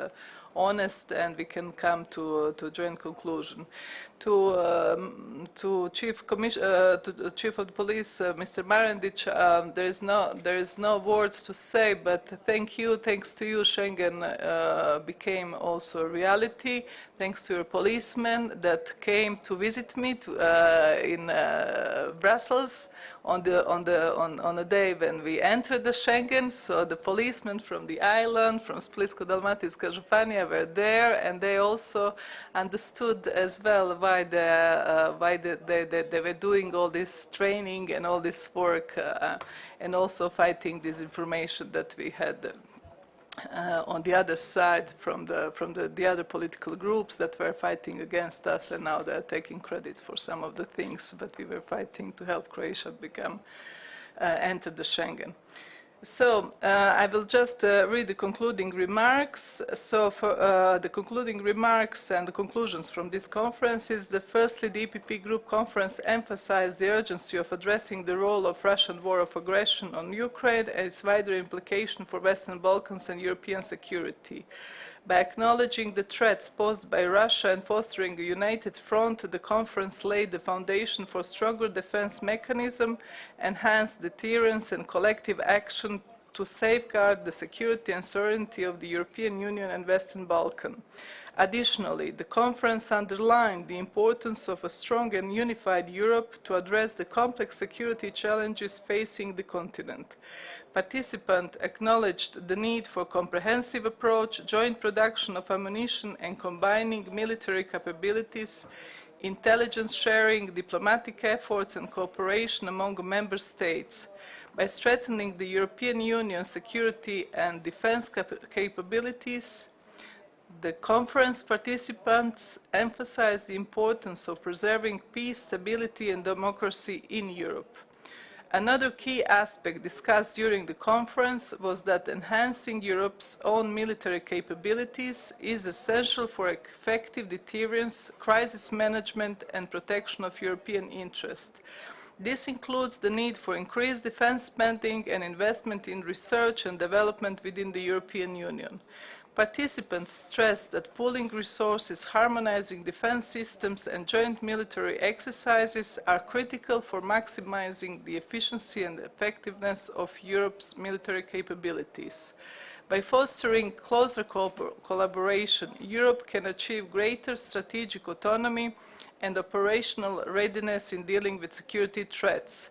honest, and we can come to a joint conclusion. To Chief of the Police, Mr. Marandic, there is no words to say, but thanks to you, Schengen became also a reality. Thanks to your policemen that came to visit me in Brussels on the day when we entered the Schengen. So the policemen from the island, from Splitsko-Dalmatinska Županija, were there, and they also understood as well why they were doing all this training and all this work, and also fighting disinformation that we had. on the other side from the other political groups that were fighting against us, and now they're taking credit for some of the things, but we were fighting to help Croatia enter the Schengen. So I will just read the concluding remarks. So for the concluding remarks and the conclusions from this conference is that firstly, the EPP Group conference emphasized the urgency of addressing the role of Russian war of aggression on Ukraine and its wider implication for Western Balkans and European security. By acknowledging the threats posed by Russia and fostering a united front, the conference laid the foundation for stronger defense mechanism, enhanced deterrence and collective action to safeguard the security and sovereignty of the European Union and Western Balkans. Additionally, the conference underlined the importance of a strong and unified Europe to address the complex security challenges facing the continent. Participants acknowledged the need for comprehensive approach, joint production of ammunition and combining military capabilities, intelligence sharing, diplomatic efforts and cooperation among member states. By strengthening the European Union security and defense capabilities, the conference participants emphasized the importance of preserving peace, stability and democracy in Europe. Another key aspect discussed during the conference was that enhancing Europe's own military capabilities is essential for effective deterrence, crisis management and protection of European interests. This includes the need for increased defense spending and investment in research and development within the European Union. Participants stressed that pooling resources, harmonizing defense systems and joint military exercises are critical for maximizing the efficiency and effectiveness of Europe's military capabilities. By fostering closer collaboration, Europe can achieve greater strategic autonomy and operational readiness in dealing with security threats.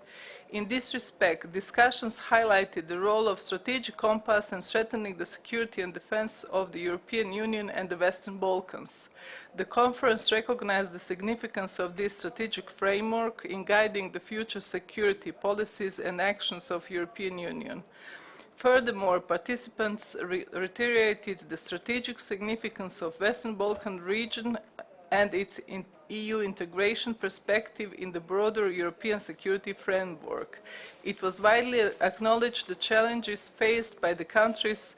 In this respect, discussions highlighted the role of strategic compass in strengthening the security and defense of the European Union and the Western Balkans. The conference recognized the significance of this strategic framework in guiding the future security policies and actions of the European Union. Furthermore, participants reiterated the strategic significance of the Western Balkan region and its EU integration perspective in the broader European security framework. It was widely acknowledged the challenges faced by the countries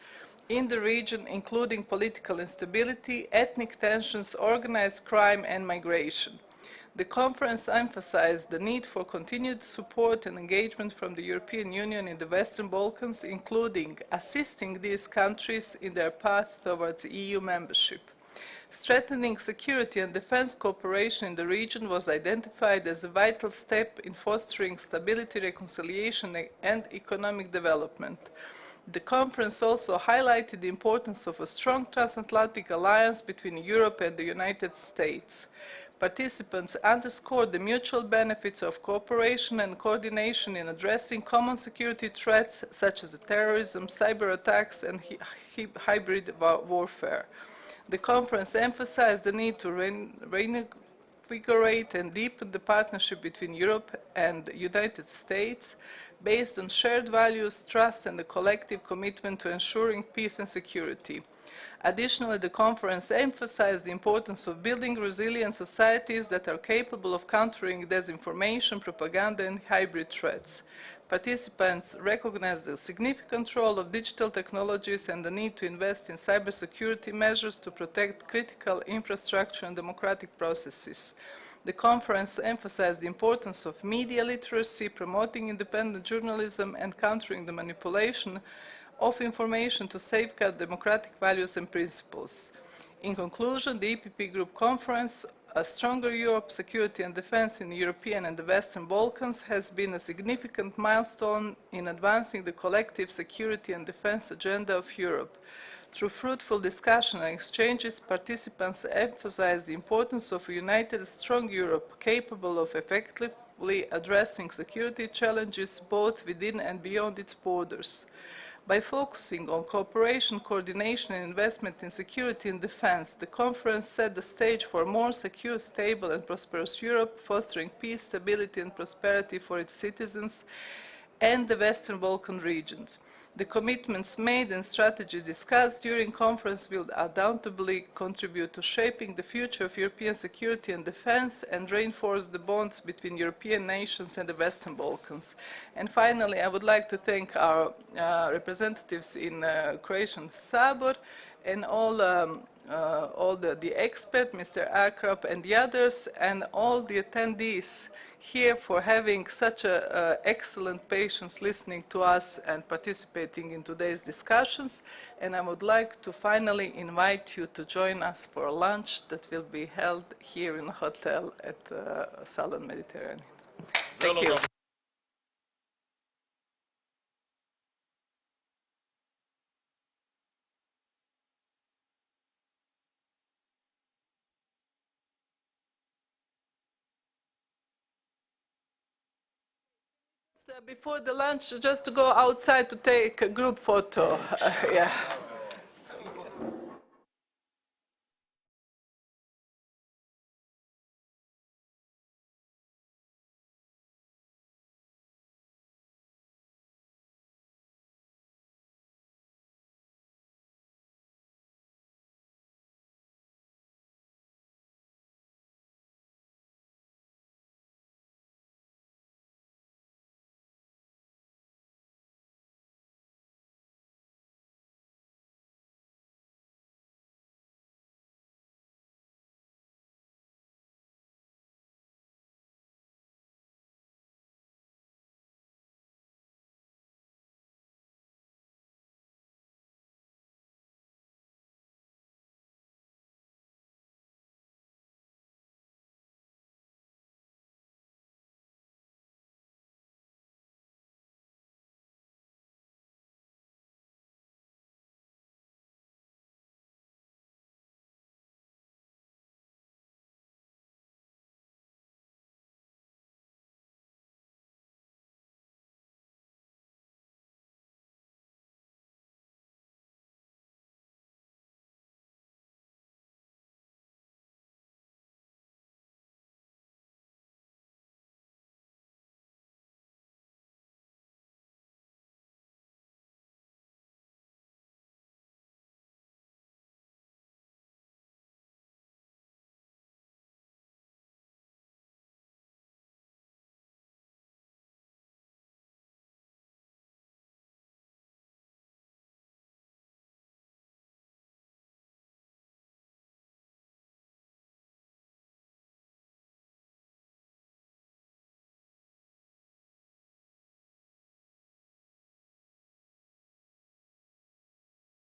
in the region, including political instability, ethnic tensions, organized crime and migration. The conference emphasized the need for continued support and engagement from the European Union in the Western Balkans, including assisting these countries in their path towards EU membership. Strengthening security and defense cooperation in the region was identified as a vital step in fostering stability, reconciliation and economic development. The conference also highlighted the importance of a strong transatlantic alliance between Europe and the United States. Participants underscored the mutual benefits of cooperation and coordination in addressing common security threats such as terrorism, cyber attacks and hybrid warfare. The conference emphasized the need to reinvigorate and deepen the partnership between Europe and the United States based on shared values, trust and a collective commitment to ensuring peace and security. Additionally, the conference emphasized the importance of building resilient societies that are capable of countering disinformation, propaganda and hybrid threats. Participants recognized the significant role of digital technologies and the need to invest in cybersecurity measures to protect critical infrastructure and democratic processes. The conference emphasized the importance of media literacy, promoting independent journalism and countering the manipulation of information to safeguard democratic values and principles. In conclusion, the EPP Group conference, A Stronger Europe, Security and Defense in the European and the Western Balkans, has been a significant milestone in advancing the collective security and defense agenda of Europe. Through fruitful discussion and exchanges, participants emphasized the importance of a united, strong Europe capable of effectively addressing security challenges both within and beyond its borders. By focusing on cooperation, coordination and investment in security and defense, the conference set the stage for a more secure, stable and prosperous Europe, fostering peace, stability and prosperity for its citizens and the Western Balkan regions. The commitments made and strategy discussed during conference will undoubtedly contribute to shaping the future of European security and defense and reinforce the bonds between European nations and the Western Balkans. And finally, I would like to thank our representatives in Croatian Sabor and all the experts, Mr. Akrap and the others, and all the attendees here for having such excellent patience listening to us and participating in today's discussions. And I would like to finally invite you to join us for lunch that will be held here in the hotel at Southern Mediterranean. Thank you. Before the lunch, just to go outside to take a group photo. Yeah.